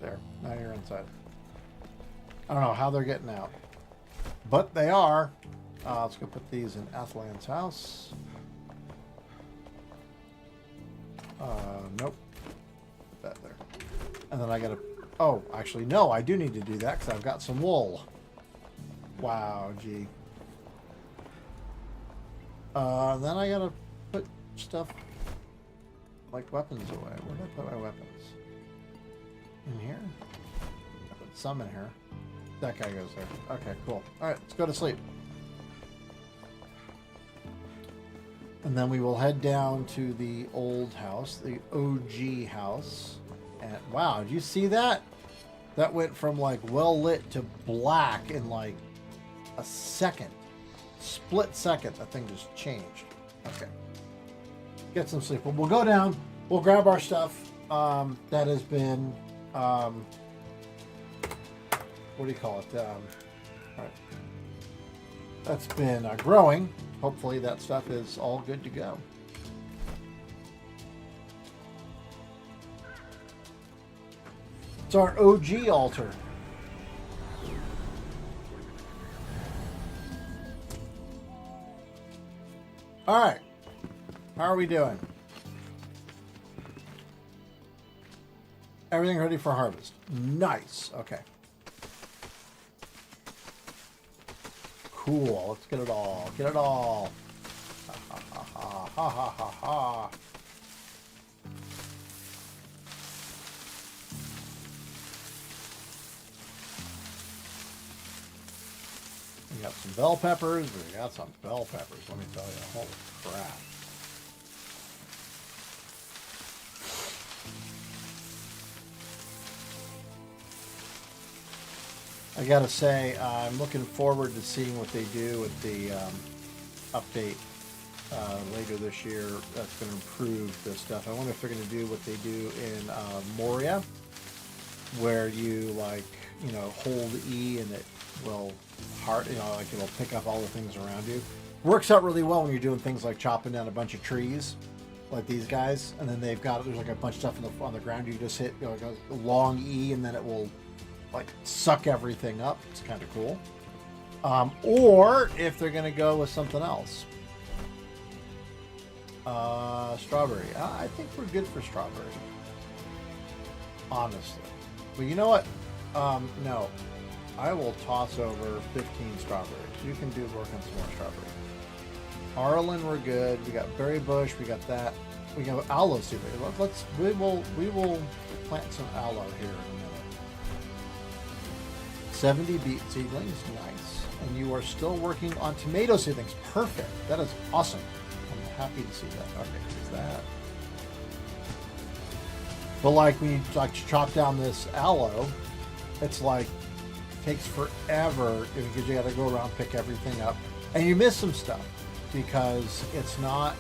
S1: There. Now you're inside. I don't know how they're getting out. But they are. Let's go put these in Athlan's house. Nope. Put that there. And then I gotta... Oh, actually, no. I do need to do that because I've got some wool. Wow, gee. Then I gotta put stuff like weapons away. Where did I put my weapons? In here? I put some in here. That guy goes there. Okay, cool. Alright, let's go to sleep. And then we will head down to the old house, the OG house. And wow, did you see that? That went from like well lit to black in like a second. Split second, that thing just changed. Okay. Get some sleep. We'll go down. We'll grab our stuff that has been, what do you call it? All right. That's been growing. Hopefully that stuff is all good to go. It's our OG altar. All right. How are we doing? Everything ready for harvest. Nice. Okay. Cool. Let's get it all. Get it all. Ha ha ha ha ha ha ha. We got some bell peppers. We got some bell peppers. Let me tell you, holy crap! I gotta say, I'm looking forward to seeing what they do with the update later this year. That's going to improve this stuff. I wonder if they're going to do what they do in Moria, where you hold E and it will it'll pick up all the things around you. Works out really well when you're doing things like chopping down a bunch of trees, like these guys, and then there's like a bunch of stuff on the ground. You just hit like a long E, and then it will like suck everything up. It's kind of cool. Or if they're going to go with something else. Strawberry. I think we're good for strawberry. Honestly. But you know what? No. I will toss over 15 strawberries. You can work on some more strawberries. Arlen, we're good. We got berry bush. We got that. We got aloe seed. We will plant some aloe here in a minute. 70 beet seedlings, nice. And you are still working on tomato seedlings. Perfect. That is awesome. I'm happy to see that. Okay, there's that. But like when you chop down this aloe, it's like takes forever because you got to go around pick everything up, and you miss some stuff because it's not.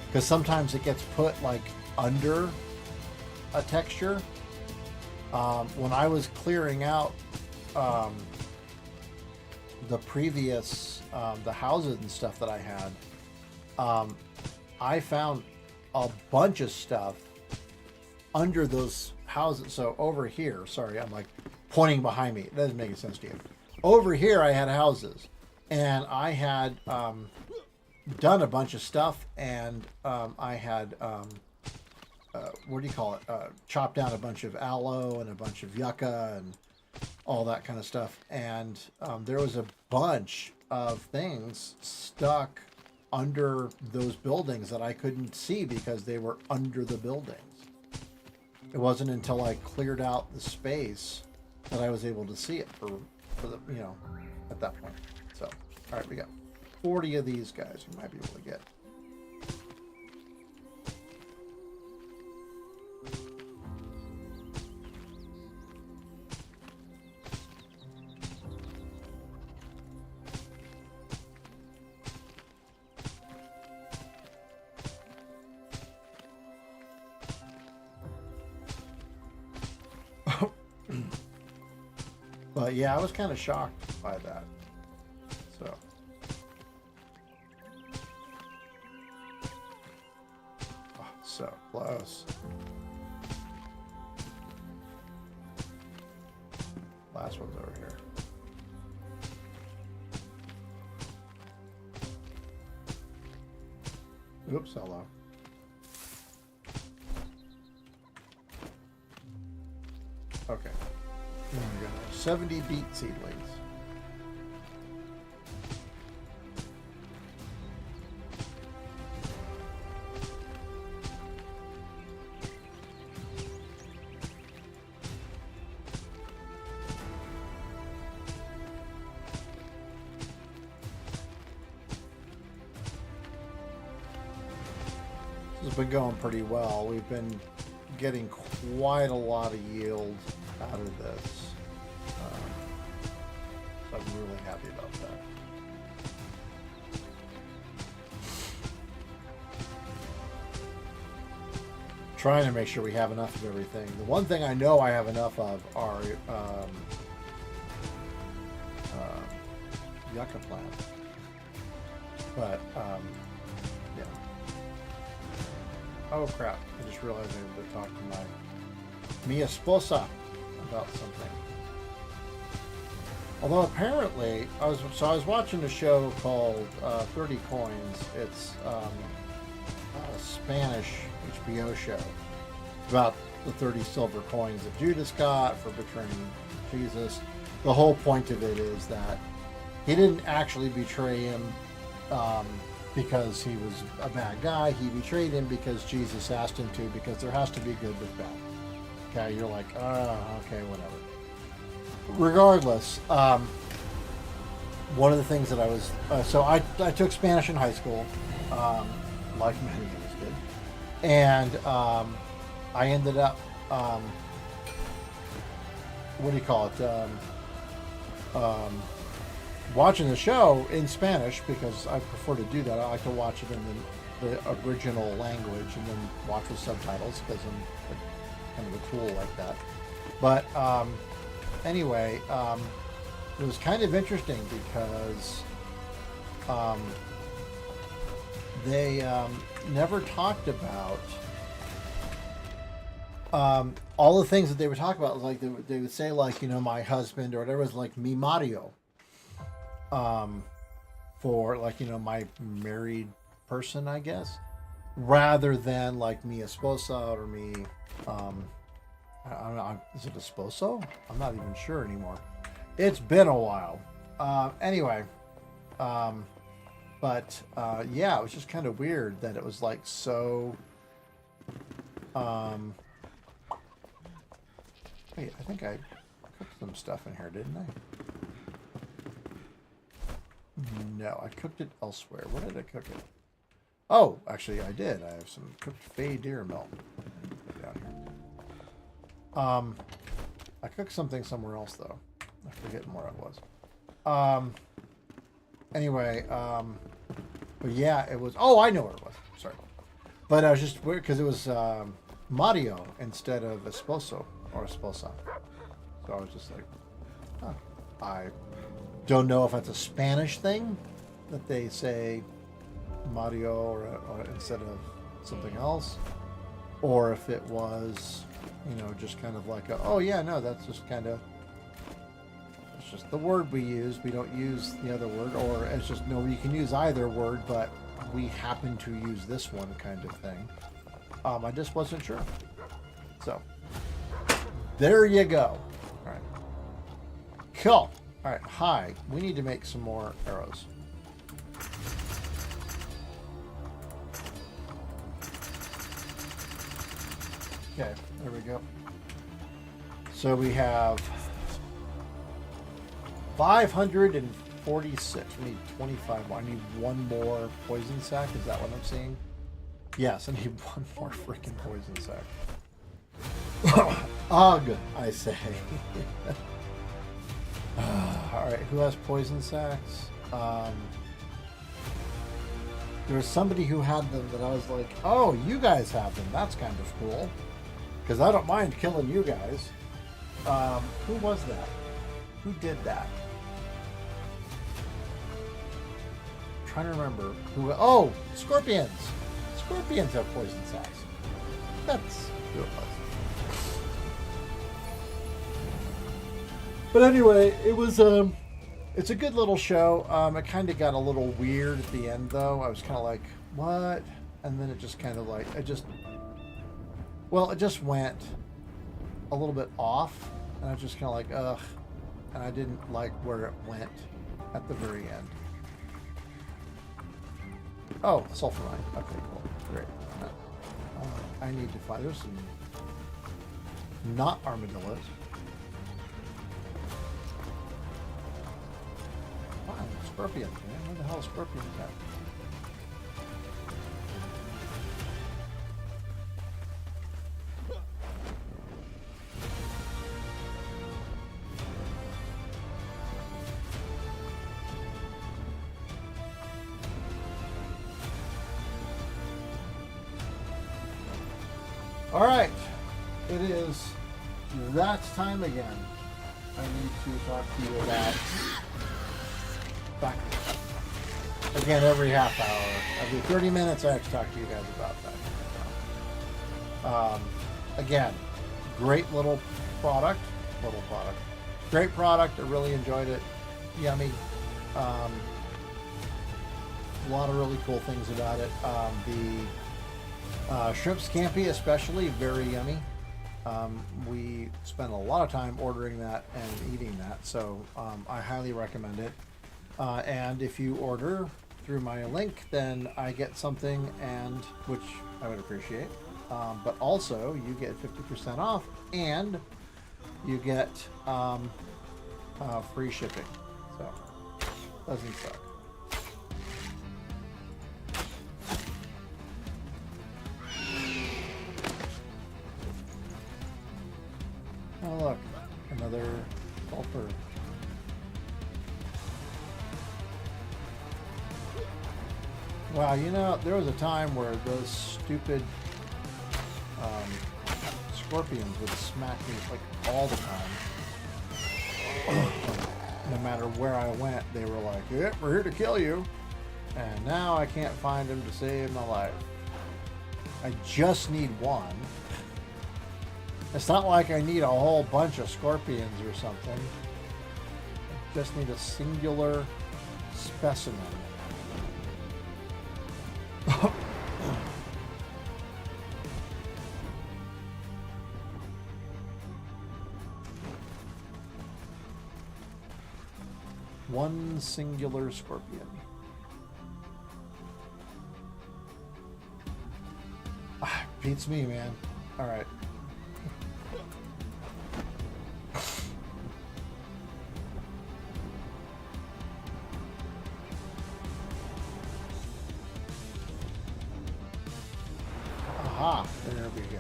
S1: Because sometimes it gets put like under a texture. When I was clearing out the previous the houses and stuff that I had, I found a bunch of stuff under those houses. So over here, sorry, I'm like pointing behind me. That doesn't make any sense to you. Over here, I had houses, and I had done a bunch of stuff, and I had what do you call it? Chopped down a bunch of aloe and a bunch of yucca and all that kind of stuff. And there was a bunch of things stuck under those buildings that I couldn't see because they were under the buildings. It wasn't until I cleared out the space that I was able to see it for the, at that point. So, all right, we got 40 of these guys we might be able to get. But yeah, I was kind of shocked by that. So. Oh, so close. Last one's over here. Oops, hello. Okay. There we go. 70 beet seedlings. This has been going pretty well. We've been getting quite a lot of yield out of this. So I'm really happy about that. Trying to make sure we have enough of everything. The one thing I know I have enough of are yucca plants. But, yeah. Oh crap, I just realized I need to talk to my mi esposa about something. Although apparently, I was watching a show called 30 Coins. It's a Spanish HBO show about the 30 silver coins that Judas got for betraying Jesus. The whole point of it is that he didn't actually betray him because he was a bad guy. He betrayed him because Jesus asked him to, because there has to be good with bad. Okay, you're like, okay, whatever. Regardless, one of the things that I was so I took Spanish in high school, like many of us did, and I ended up what do you call it? Watching the show in Spanish because I prefer to do that. I like to watch it in the original language and then watch with subtitles because I'm kind of a tool like that. But anyway, it was kind of interesting because they never talked about all the things that they would talk about. Like they would say, like, you know, my husband or whatever was like mi Mario. For like, you know, my married person, I guess, rather than like mi esposa or me. I don't know. Is it esposo? I'm not even sure anymore. It's been a while. Anyway, but yeah, it was just kind of weird that it was like so. Wait, I think I cooked some stuff in here, didn't I? No, I cooked it elsewhere. Where did I cook it? Oh, actually, I did. I have some cooked Fay deer milk down here. I cooked something somewhere else though. I'm forgetting where it was. Anyway, but yeah, it was. Oh, I know where it was. Sorry, but I was just weird because it was Mario instead of esposo or esposa. So I was just like, huh. I don't know if it's a Spanish thing that they say Mario or instead of something else, or if it was, you know, just kind of like oh yeah, no, that's just kind of, it's just the word we use. We don't use the other word, or it's just no, you can use either word, but we happen to use this one kind of thing. I just wasn't sure. So there you go. All right, cool. All right, hi. We need to make some more arrows. Okay, there we go. So we have 546. We need 25 more. I need one more poison sack. Is that what I'm seeing? Yes, I need one more freaking poison sack. Ugh, I say. All right, who has poison sacks? There was somebody who had them that I was like, oh, you guys have them. That's kind of cool. Because I don't mind killing you guys. Who was that? Who did that? I'm trying to remember who. Oh, scorpions. Scorpions have poison sacks. That's who it was. But anyway, it was it's a good little show. It kind of got a little weird at the end, though. I was kind of like, what? And then it just kind of like, it just went a little bit off, and I was just kind of like, ugh. And I didn't like where it went at the very end. Oh, sulfurite. Okay, cool. Great. I need to find, there's some not armadillos. Scorpions, man. Where the hell is scorpions at? All right, it is that time again. I need to talk to you about back again every half hour, every 30 minutes. I have to talk to you guys about that. Again, great little product. Great product. I really enjoyed it. Yummy. A lot of really cool things about it. The shrimp scampi especially, very yummy. We spent a lot of time ordering that and eating that, so I highly recommend it. And if you order through my link, then I get something, and which I would appreciate. But also, you get 50% off, and you get free shipping. So Doesn't suck. Oh look, another sulfur. Wow, you know, there was a time where those stupid scorpions would smack me like all the time. No matter where I went, they were like, "Yep, we're here to kill you." And now I can't find them to save my life. I just need one. It's not like I need a whole bunch of scorpions or something. I just need a singular specimen. One singular scorpion. Ah, beats me, man. All right. Aha, there we go.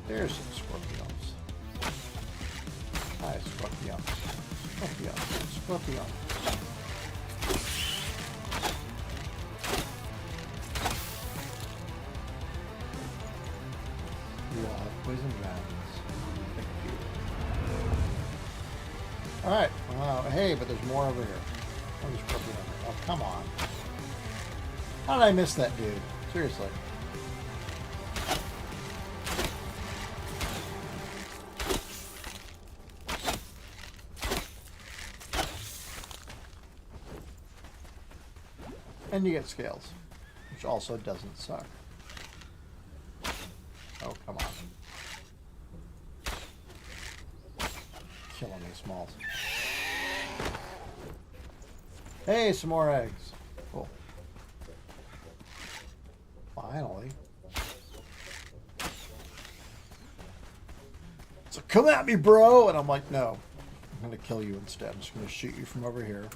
S1: There's some scorpions. Hi, scorpions. Scorpions. Scorpions. You all have poison dragons. Thank you. Alright, hey, but there's more over here. Oh, scorpion over here. Oh, come on. How did I miss that dude? Seriously. And you get scales, which also doesn't suck. Oh, come on. Killing me, Smalls. Hey, some more eggs. Cool. Finally. So come at me, bro! And I'm like, no. I'm going to kill you instead. I'm just going to shoot you from over here.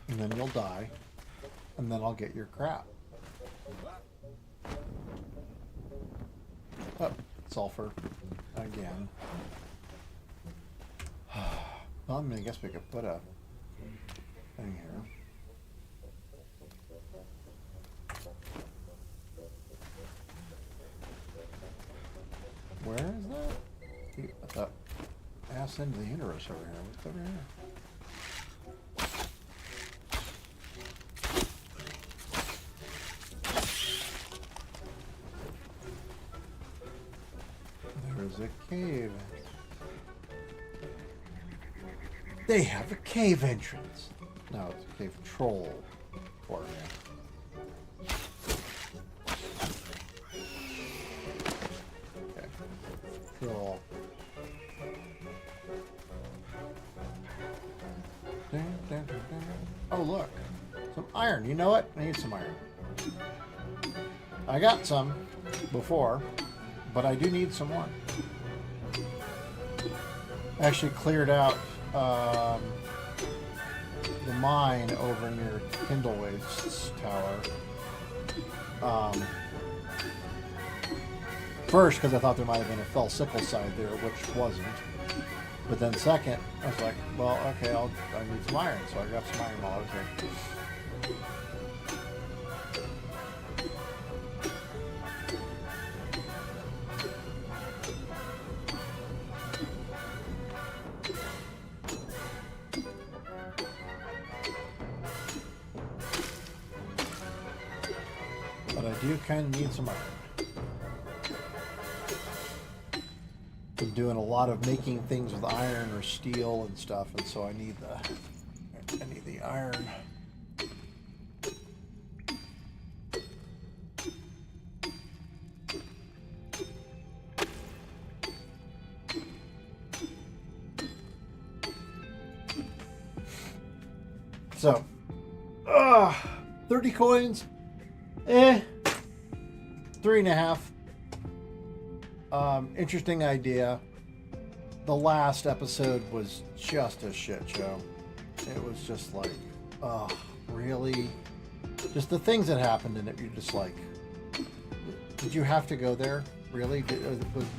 S1: And then you'll die. And then I'll get your crap. Oh, sulfur. Again. Well, I mean, I guess we could put a thing here. Where is that? I thought ass into the universe over here. What's over here? There's a cave. They have a cave entrance. No, it's a cave troll for me. Okay. Troll. Dun, dun, dun, dun. Oh, look. Some iron. You know what? I need some iron. I got some before, but I do need some more. I actually cleared out the mine over near Kindlewave's tower. First, because I thought there might have been a fell sickle side there, which wasn't. But then second, I was like, well, okay, I need some iron, so I grabbed some iron while I was there. But I do kind of need some iron. Been doing a lot of making things with iron or steel and stuff, and so I need the iron. So, 30 coins. 3.5. Interesting idea. the last episode was just a shit show. It was just like, oh, really? Just the things that happened in it, you're just like, did you have to go there? Really?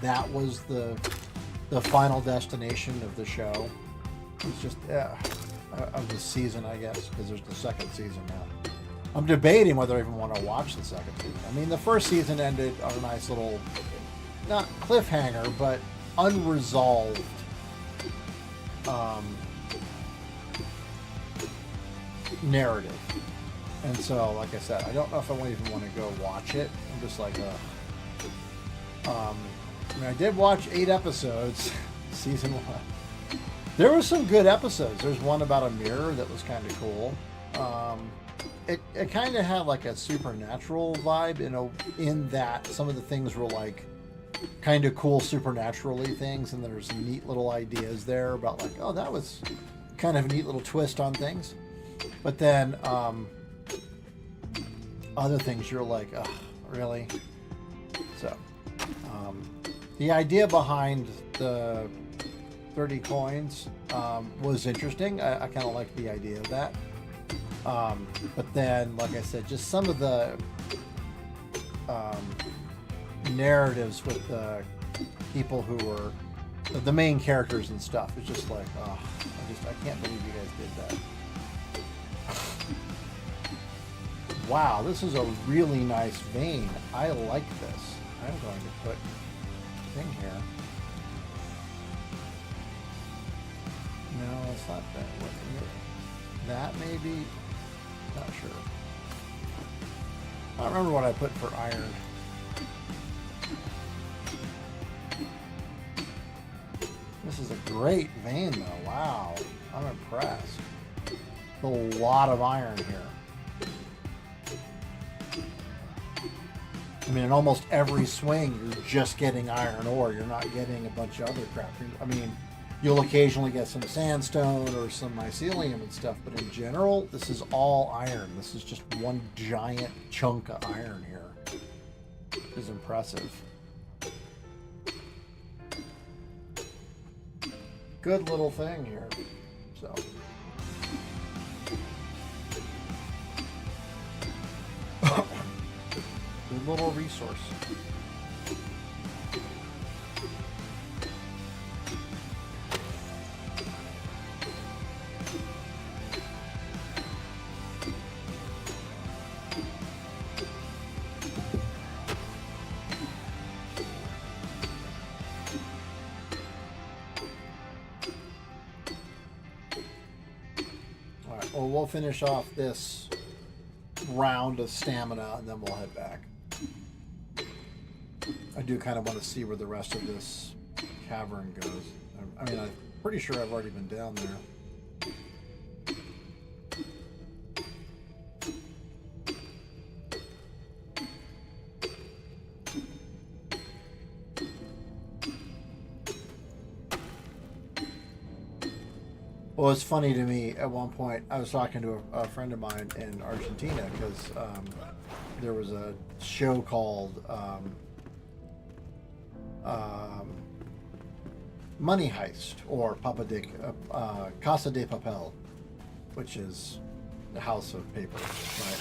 S1: That was the final destination of the show? It's just, of the season, I guess, because there's the second season now. I'm debating whether I even want to watch the second season. I mean, the first season ended on a nice little, not cliffhanger, but unresolved narrative. And so, like I said, I don't know if I even want to go watch it. I'm just like, I mean, I did watch 8 episodes, season 1. There were some good episodes. There's one about a mirror that was kind of cool. It kind of had like a supernatural vibe in that some of the things were like kind of cool supernaturally things, and there's some neat little ideas there about like, oh, that was kind of a neat little twist on things. But then other things you're like, oh, really? So the idea behind the 30 coins was interesting. I kind of liked the idea of that. But then, like I said, just some of the narratives with the people who were the main characters and stuff. It's just like, oh, I can't believe you guys did that. Wow, this is a really nice vein. I like this. I'm going to put a thing here. No, it's not that. That maybe? Not sure. I don't remember what I put for iron. This is a great vein though. Wow. I'm impressed. A lot of iron here. I mean, in almost every swing, you're just getting iron ore. You're not getting a bunch of other crap. I mean, you'll occasionally get some sandstone or some mycelium and stuff, but in general, this is all iron. This is just one giant chunk of iron here. It's impressive. Good little thing here. So. Good little resource. Alright, well, we'll finish off this round of stamina and then we'll head back. I do kind of want to see where the rest of this cavern goes. I mean, I'm pretty sure I've already been down there. Well, it's funny to me, at one point, I was talking to a friend of mine in Argentina because there was a show called Money Heist, or Casa de Papel, which is the House of Paper. Right?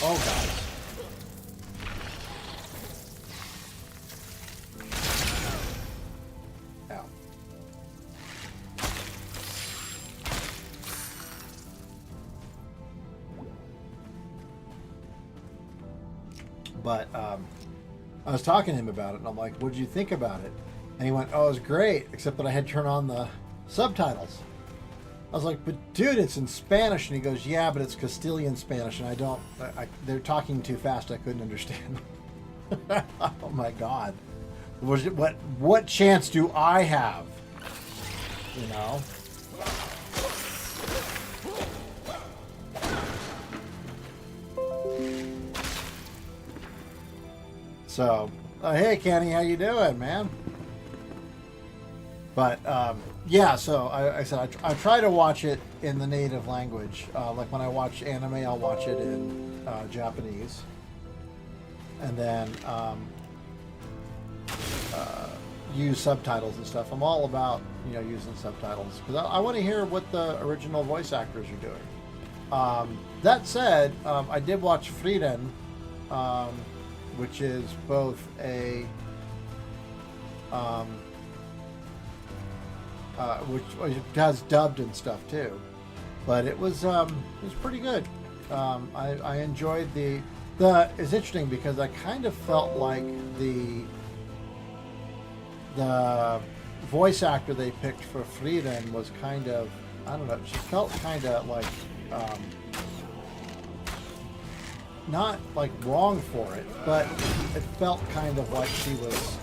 S1: Oh, guys. Ow. But I was talking to him about it, and I'm like, what did you think about it? And he went, oh, it was great, except that I had to turn on the subtitles. I was like, but dude, it's in Spanish. And he goes, yeah, but it's Castilian Spanish, and they're talking too fast, I couldn't understand. Oh my God. What chance do I have? You know? So, hey Kenny, how you doing, man? But yeah, so I said I try to watch it in the native language. Like when I watch anime, I'll watch it in Japanese, and then use subtitles and stuff. I'm all about using subtitles because I want to hear what the original voice actors are doing. That said, I did watch Frieren, which is both a which has dubbed and stuff too, but it was pretty good. I enjoyed the. It's interesting because I kind of felt like the voice actor they picked for Frieren was kind of, I don't know, she felt kind of like not like wrong for it, but it felt kind of like she was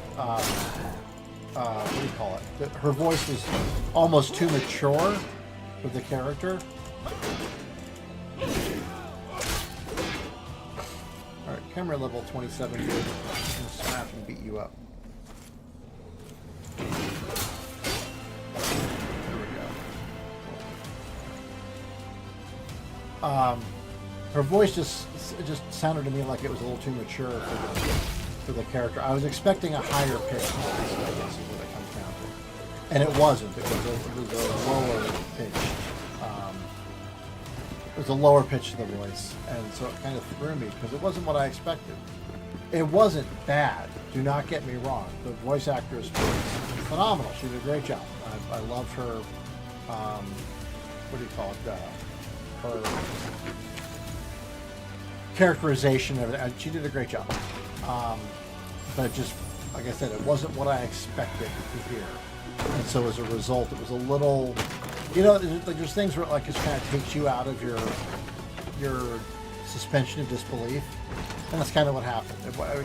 S1: what do you call it? Her voice was almost too mature for the character. Alright, camera level 27 here. I'm going to smash and beat you up. There we go. Her voice just sounded to me like it was a little too mature for the character. I was expecting a higher pitch, I guess is what it comes down to. And it wasn't. It was a lower pitch. It was a lower pitch to the voice, and so it kind of threw me because it wasn't what I expected. It wasn't bad. Do not get me wrong. The voice actress was phenomenal. She did a great job. I love her. What do you call it? Her characterization of it. She did a great job. But just like I said, it wasn't what I expected to hear, and so as a result, it was a little. There's things where it just kind of takes you out of your suspension of disbelief, and that's kind of what happened.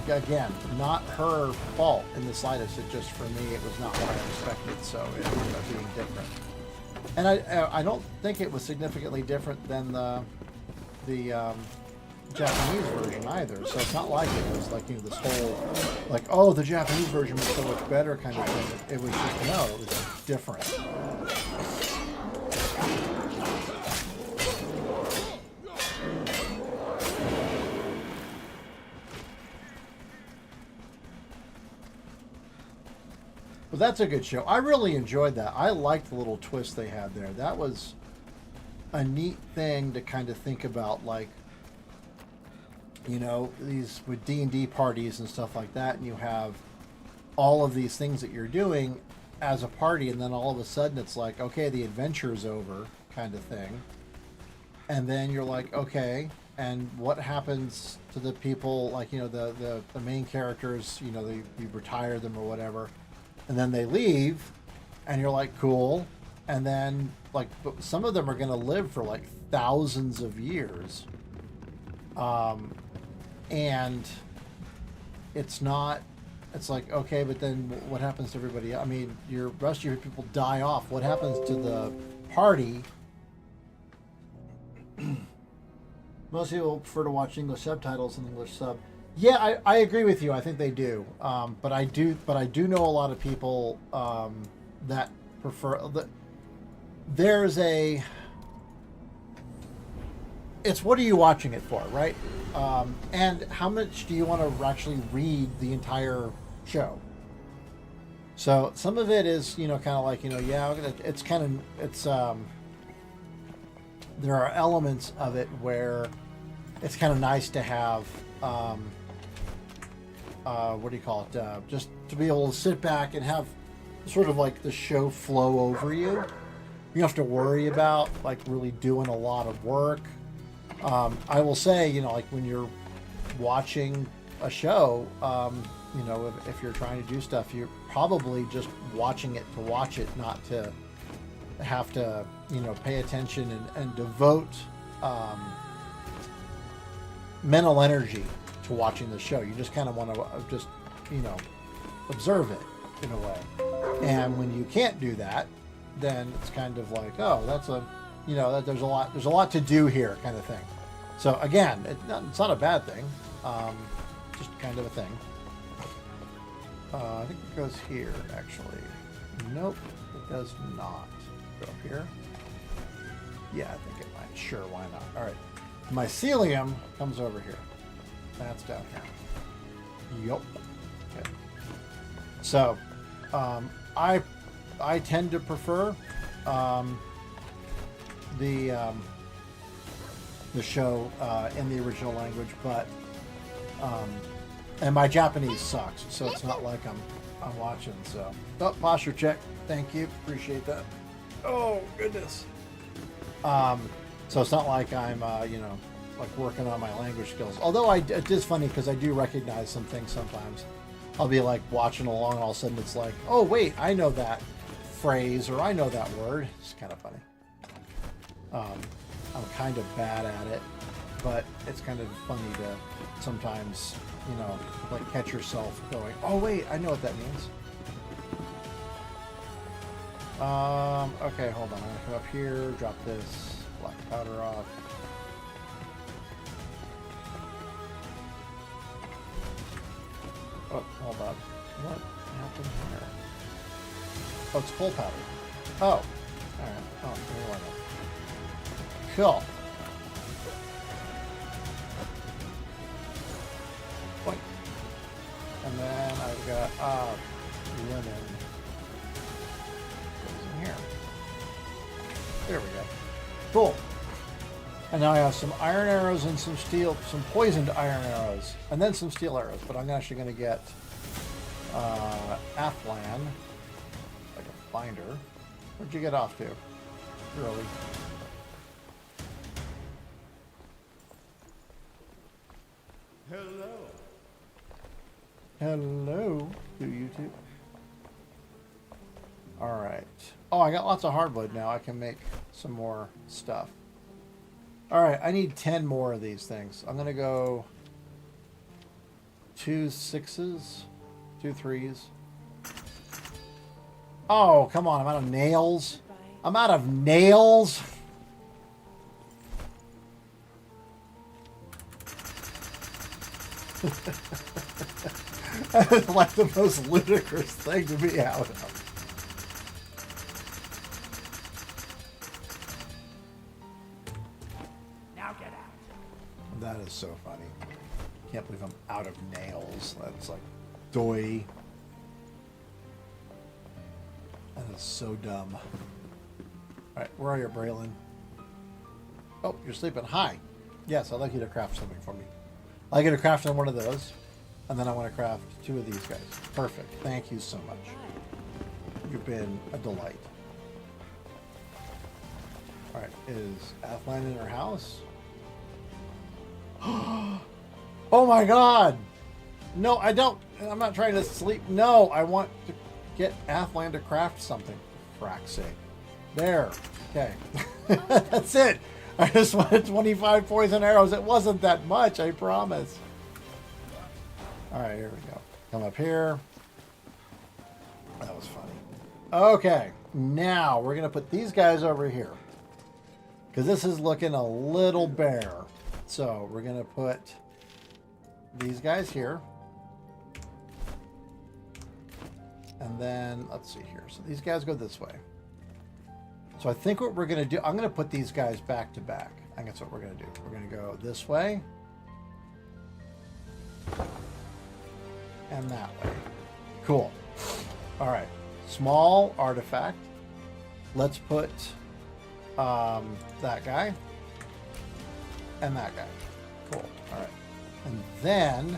S1: Again, not her fault in the slightest. It just, for me, it was not what I expected, so it ended up being different. And I don't think it was significantly different than the Japanese version either. So it's not like it was like this whole the Japanese version was so much better kind of thing. It was just it was different. But that's a good show. I really enjoyed that. I liked the little twist they had there. That was a neat thing to kind of think about, like, these with D&D parties and stuff like that, and you have all of these things that you're doing as a party, and then all of a sudden it's like, okay, the adventure's over kind of thing. And then you're like, okay, and what happens to the people, like, the main characters, you retire them or whatever, and then they leave, and you're like, cool. And then, like, some of them are going to live for, like, thousands of years. And it's like, okay, but then what happens to everybody else? I mean, rest of your people die off. What happens to the party? Most people prefer to watch English subtitles and English sub. Yeah, I agree with you. I think they do. But I do know a lot of people that prefer that. It's what are you watching it for, right? And how much do you want to actually read the entire show? So some of it is, kind of like, it's kind of, there are elements of it where it's kind of nice to have, what do you call it? Just to be able to sit back and have sort of like the show flow over you. You don't have to worry about like really doing a lot of work. I will say, like when you're watching a show, if you're trying to do stuff, you're probably just watching it to watch it, not to have to, pay attention and devote mental energy to watching the show. You just kind of want to just, observe it in a way. And when you can't do that, then it's kind of like, oh, that's there's a lot to do here kind of thing. So again, it's not a bad thing, just kind of a thing. I think it goes here, actually. Nope, it does not. Go up here. Yeah, I think it might. Sure, why not? All right. Mycelium comes over here. That's down here. Yup. Okay. So, I tend to prefer the show in the original language, but and my Japanese sucks, so it's not like I'm watching. So, oh, posture check. Thank you, appreciate that. Oh goodness. So it's not like I'm you know, like working on my language skills. Although it is funny because I do recognize some things sometimes. I'll be like watching along, and all of a sudden it's like, oh wait, I know that phrase or I know that word. It's kind of funny. I'm kind of bad at it, but it's kind of funny to sometimes, you know, like catch yourself going, oh wait, I know what that means. Okay, hold on. I'm gonna come up here, drop this black powder off. Oh, hold on. What happened here? Oh, it's full powder. Oh. Alright. Oh, here we go. Cool. Boink. And then I've got lemon. Goes in here. There we go. Cool. And now I have some iron arrows and some poisoned iron arrows, and then some steel arrows. But I'm actually going to get Athlan, like a binder. Where'd you get off to? Early.
S2: Hello.
S1: Hello to you too. All right. Oh, I got lots of hardwood now. I can make some more stuff. All right, I need 10 more of these things. I'm gonna go 2 6s, 2 3s. Oh, come on, I'm out of nails. I'm out of nails. That's like the most ludicrous thing to be out of. That is so funny. Can't believe I'm out of nails. That's like, doy. That is so dumb. Alright, where are you, Braylon? Oh, you're sleeping. Hi. Yes, I'd like you to craft something for me. I'd like you to craft on one of those. And then I want to craft 2 of these guys. Perfect. Thank you so much. You've been a delight. Alright, is Athline in her house? Oh my god! No, I don't. I'm not trying to sleep. No, I want to get Athlan to craft something. For frack's sake. There. Okay. That's it. I just wanted 25 poison arrows. It wasn't that much, I promise. Alright, here we go. Come up here. That was funny. Okay. Now, we're going to put these guys over here. Because this is looking a little bare. So we're going to put these guys here. And then, let's see here. So these guys go this way. So I think what we're going to do, I'm going to put these guys back to back. I think that's what we're going to do. We're going to go this way. And that way. Cool. All right. Small artifact. Let's put that guy. And that guy. Cool. All right. And then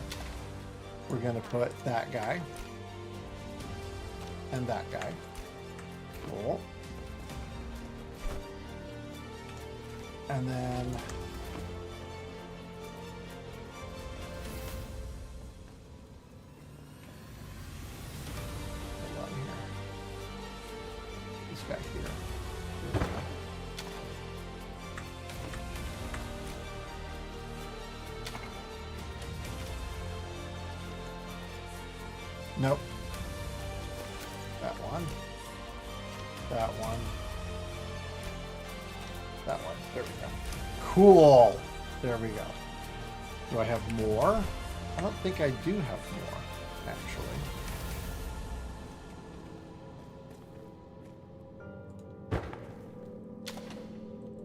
S1: we're going to put that guy. And that guy. Cool. And then hold on here. This guy here. There we go. Nope. That one. That one. That one. There we go. Cool. There we go. Do I have more? I don't think I do have more, actually.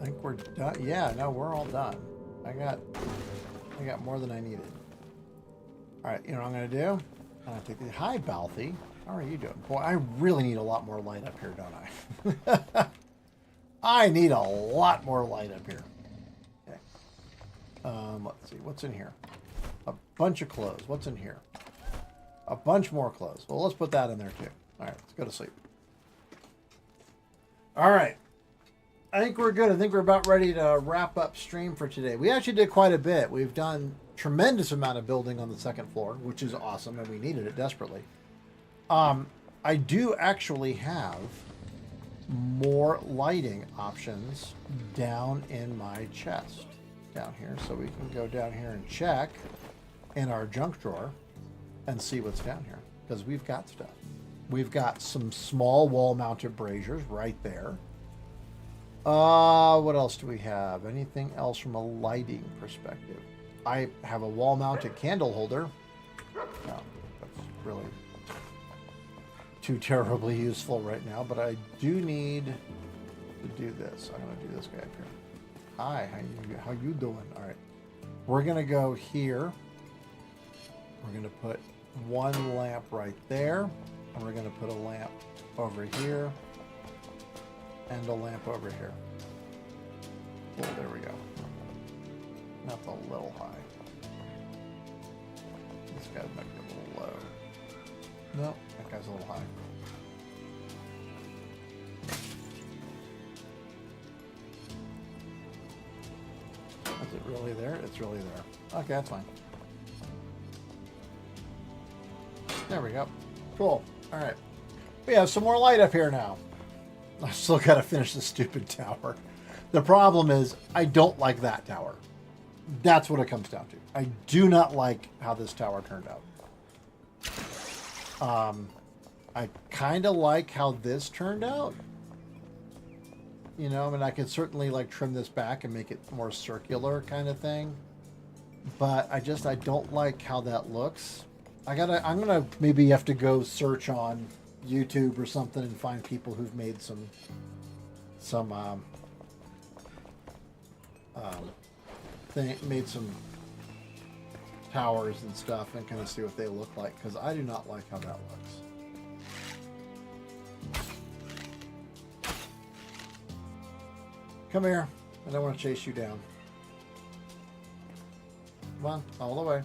S1: I think we're done. Yeah, no, we're all done. I got more than I needed. All right, you know what I'm going to do? I'm going to take the... Hi, Balthy. How are you doing? Boy, I really need a lot more light up here, don't I? I need a lot more light up here. Okay. Let's see. What's in here? A bunch of clothes. What's in here? A bunch more clothes. Well, let's put that in there too. All right, let's go to sleep. All right. I think we're good. I think we're about ready to wrap up stream for today. We actually did quite a bit. We've done tremendous amount of building on the second floor, which is awesome, and we needed it desperately. I do actually have more lighting options down in my chest down here, so we can go down here and check in our junk drawer and see what's down here, because we've got stuff. We've got some small wall mounted braziers right there. What else do we have? Anything else from a lighting perspective? I have a wall mounted candle holder. No, that's really too terribly useful right now, but I do need to do this. I'm going to do this guy up here. Hi, how you doing? All right. We're going to go here. We're going to put one lamp right there, and we're going to put a lamp over here and a lamp over here. Oh, there we go. That's a little high. This guy might be a little low. No, that guy's a little high. Is it really there? It's really there. Okay, that's fine. There we go. Cool. All right. We have some more light up here now. I still got to finish this stupid tower. The problem is I don't like that tower. That's what it comes down to. I do not like how this tower turned out. I kind of like how this turned out. You know, I mean, I could certainly like trim this back and make it more circular kind of thing. But I don't like how that looks. I'm gonna maybe have to go search on YouTube or something and find people who've made some towers and stuff and kind of see what they look like, because I do not like how that looks. Come here. I don't want to chase you down. Come on, all the way.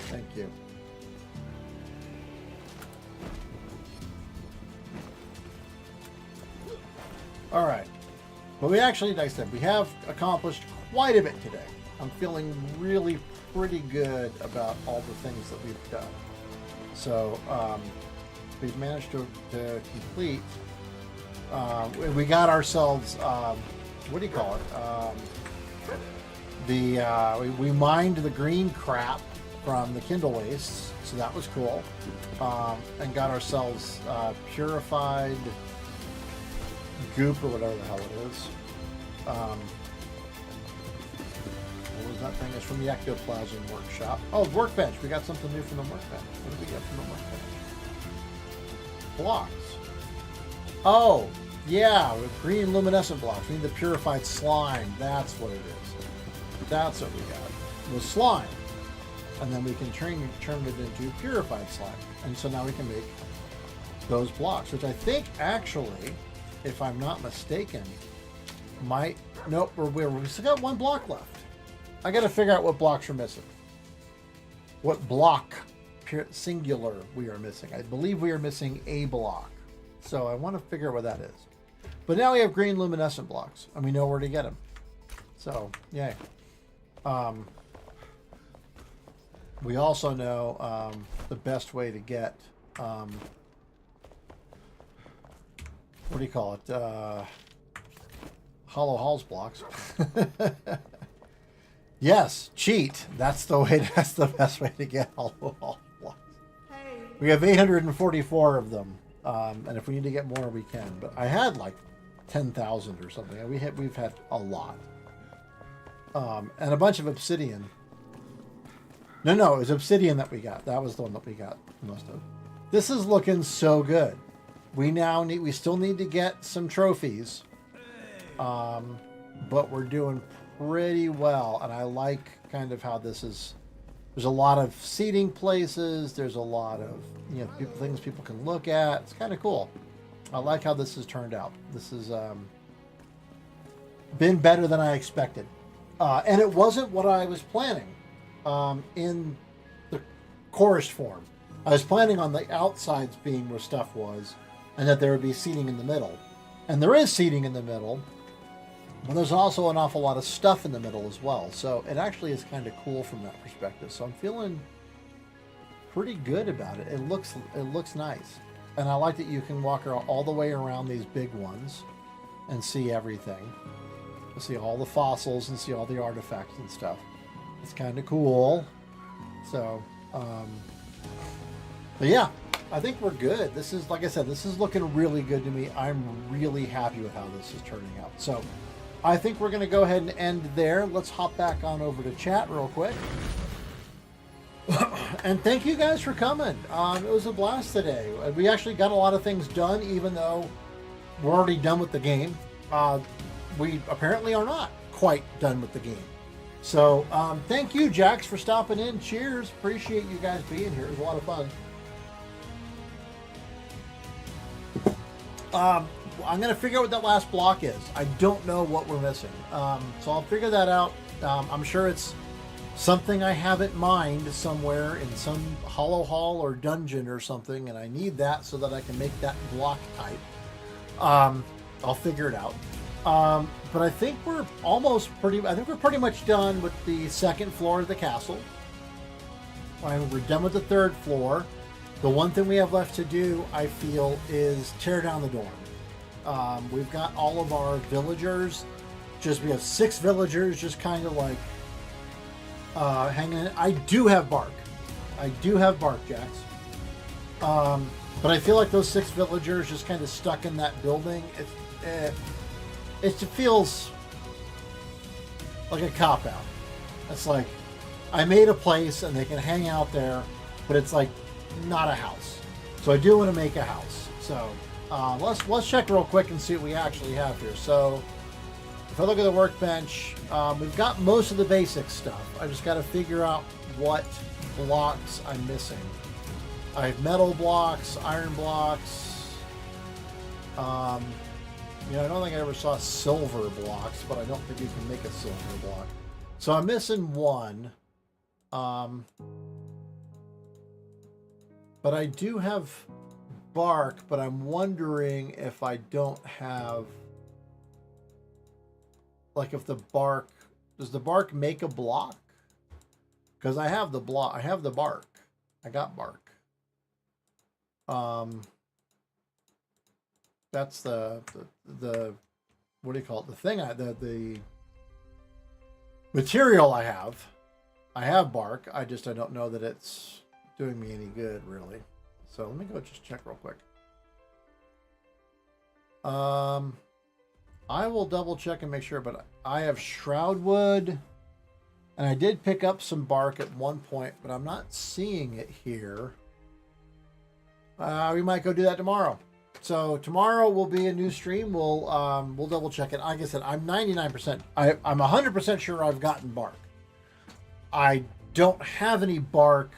S1: Thank you. All right. But we actually, like I said, we have accomplished quite a bit today. I'm feeling really pretty good about all the things that we've done. So we've managed to complete. We got ourselves, what do you call it? We mined the green crap from the Kindle wastes, so that was cool. And got ourselves purified goop or whatever the hell it is. What was that thing? It's from the Ectoplasm workshop. Oh, workbench. We got something new from the workbench. What did we get from the workbench? Blocks. Oh, yeah, with green luminescent blocks. We need the purified slime. That's what it is. That's what we got. Was slime. And then we can turn it into purified slime. And so now we can make those blocks, which I think actually, if I'm not mistaken, nope, we still got one block left. I got to figure out what blocks are missing. What block, singular, we are missing. I believe we are missing a block. So I want to figure out what that is. But now we have green luminescent blocks, and we know where to get them. So, yay. We also know the best way to get, what do you call it? Hollow Halls blocks. Yes, cheat. That's the best way to get Hollow Halls blocks. Hey. We have 844 of them. And if we need to get more, we can. But I had like 10,000 or something. We've had a lot. And a bunch of obsidian. No, it was obsidian that we got. That was the one that we got most of. This is looking so good. We still need to get some trophies. but we're doing pretty well, and I like kind of how this is. There's a lot of seating places. There's a lot of things people can look at. It's kind of cool. I like how this has turned out. This has been better than I expected, and it wasn't what I was planning in the chorus form. I was planning on the outsides being where stuff was, and that there would be seating in the middle, and there is seating in the middle. But there's also an awful lot of stuff in the middle as well. So it actually is kind of cool from that perspective. So I'm feeling pretty good about it. It looks nice. And I like that you can walk all the way around these big ones and see everything. You see all the fossils and see all the artifacts and stuff. It's kind of cool. So, but yeah, I think we're good. This is, like I said, this is looking really good to me. I'm really happy with how this is turning out. So I think we're going to go ahead and end there. Let's hop back on over to chat real quick. And thank you guys for coming. It was a blast today. We actually got a lot of things done, even though we're already done with the game. We apparently are not quite done with the game. So thank you, Jax, for stopping in. Cheers. Appreciate you guys being here. It was a lot of fun. I'm going to figure out what that last block is. I don't know what we're missing. So I'll figure that out. I'm sure it's something I have in mind somewhere in some hollow hall or dungeon or something, and I need that so that I can make that block type. I'll figure it out. But I think we're pretty much done with the second floor of the castle. We're done with the third floor. The one thing we have left to do, I feel, is tear down the dorm. We've got all of our villagers. We have 6 villagers just kind of like hanging in. I do have bark, Jax. But I feel like those 6 villagers just kind of stuck in that building. It feels like a cop-out. It's like, I made a place and they can hang out there, but it's like not a house. So I do want to make a house. So let's check real quick and see what we actually have here. So if I look at the workbench, we've got most of the basic stuff. I just got to figure out what blocks I'm missing. I have metal blocks, iron blocks. I don't think I ever saw silver blocks, but I don't think you can make a silver block. So I'm missing one. But I do have bark, but I'm wondering if I don't have, like, if the bark, does the bark make a block? Because I have the block, I have the bark. I got bark. That's the what do you call it? The thing the material I have. I have bark. I don't know that it's doing me any good, really. So let me go just check real quick. I will double check and make sure, but I have shroud wood, and I did pick up some bark at one point, but I'm not seeing it here. We might go do that tomorrow. So tomorrow will be a new stream. We'll double check it. Like I said, I'm 99%. I'm 100% sure I've gotten bark. I don't have any bark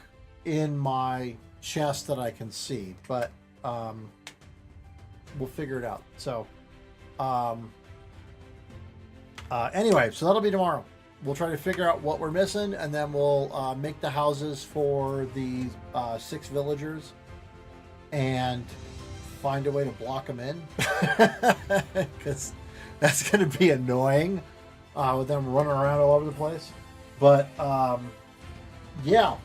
S1: in my chest that I can see, but we'll figure it out. So anyway, so that'll be tomorrow. We'll try to figure out what we're missing, and then we'll make the houses for the 6 villagers and find a way to block them in, because that's going to be annoying with them running around all over the place. But yeah,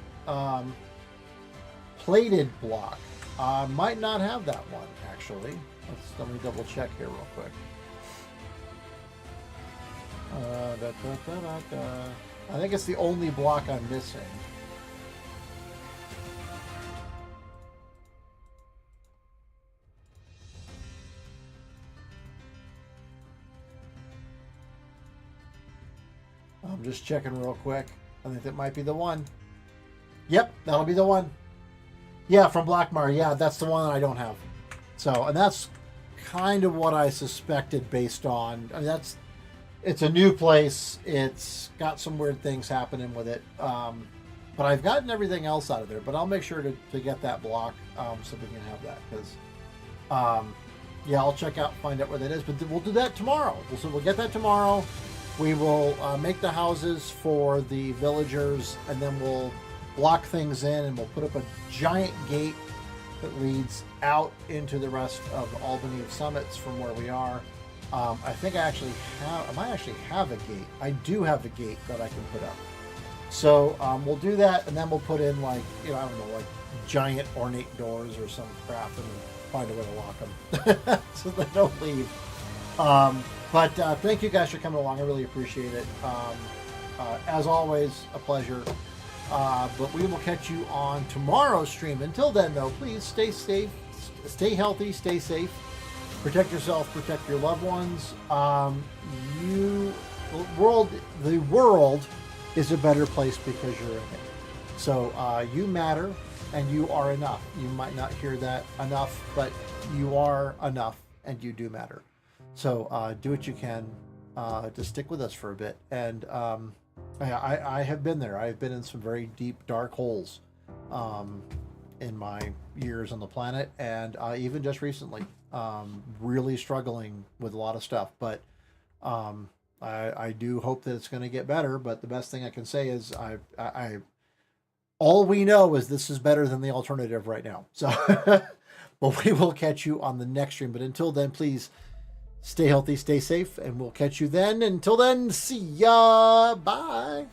S1: plated block. I might not have that one, actually. Let me double check here real quick. I think it's the only block I'm missing. I'm just checking real quick. I think that might be the one. Yep, that'll be the one. Yeah, from Blackmar. Yeah, that's the one that I don't have. So, and that's kind of what I suspected based on. I mean, it's a new place. It's got some weird things happening with it. But I've gotten everything else out of there. But I'll make sure to get that block so we can have that. Because, yeah, I'll check out, find out where that is. But we'll do that tomorrow. So we'll get that tomorrow. We will make the houses for the villagers. And then we'll block things in. And we'll put up a giant gate that leads out into the rest of Albany Summits from where we are. I think I might actually have a gate. I do have a gate that I can put up. So we'll do that, and then we'll put in like, I don't know, like giant ornate doors or some crap, and find a way to lock them so they don't leave. But thank you guys for coming along. I really appreciate it. As always, a pleasure. But we will catch you on tomorrow's stream. Until then, though, please stay safe, stay healthy, stay safe, protect yourself, protect your loved ones. The world is a better place because you're in it. So you matter, and you are enough. You might not hear that enough, but you are enough, and you do matter. So do what you can to stick with us for a bit. And I have been there. I've been in some very deep, dark holes in my years on the planet, and even just recently, really struggling with a lot of stuff. But I do hope that it's going to get better. But the best thing I can say is all we know is this is better than the alternative right now. So, but we will catch you on the next stream. But until then, please stay healthy, stay safe, and we'll catch you then. Until then, see ya. Bye.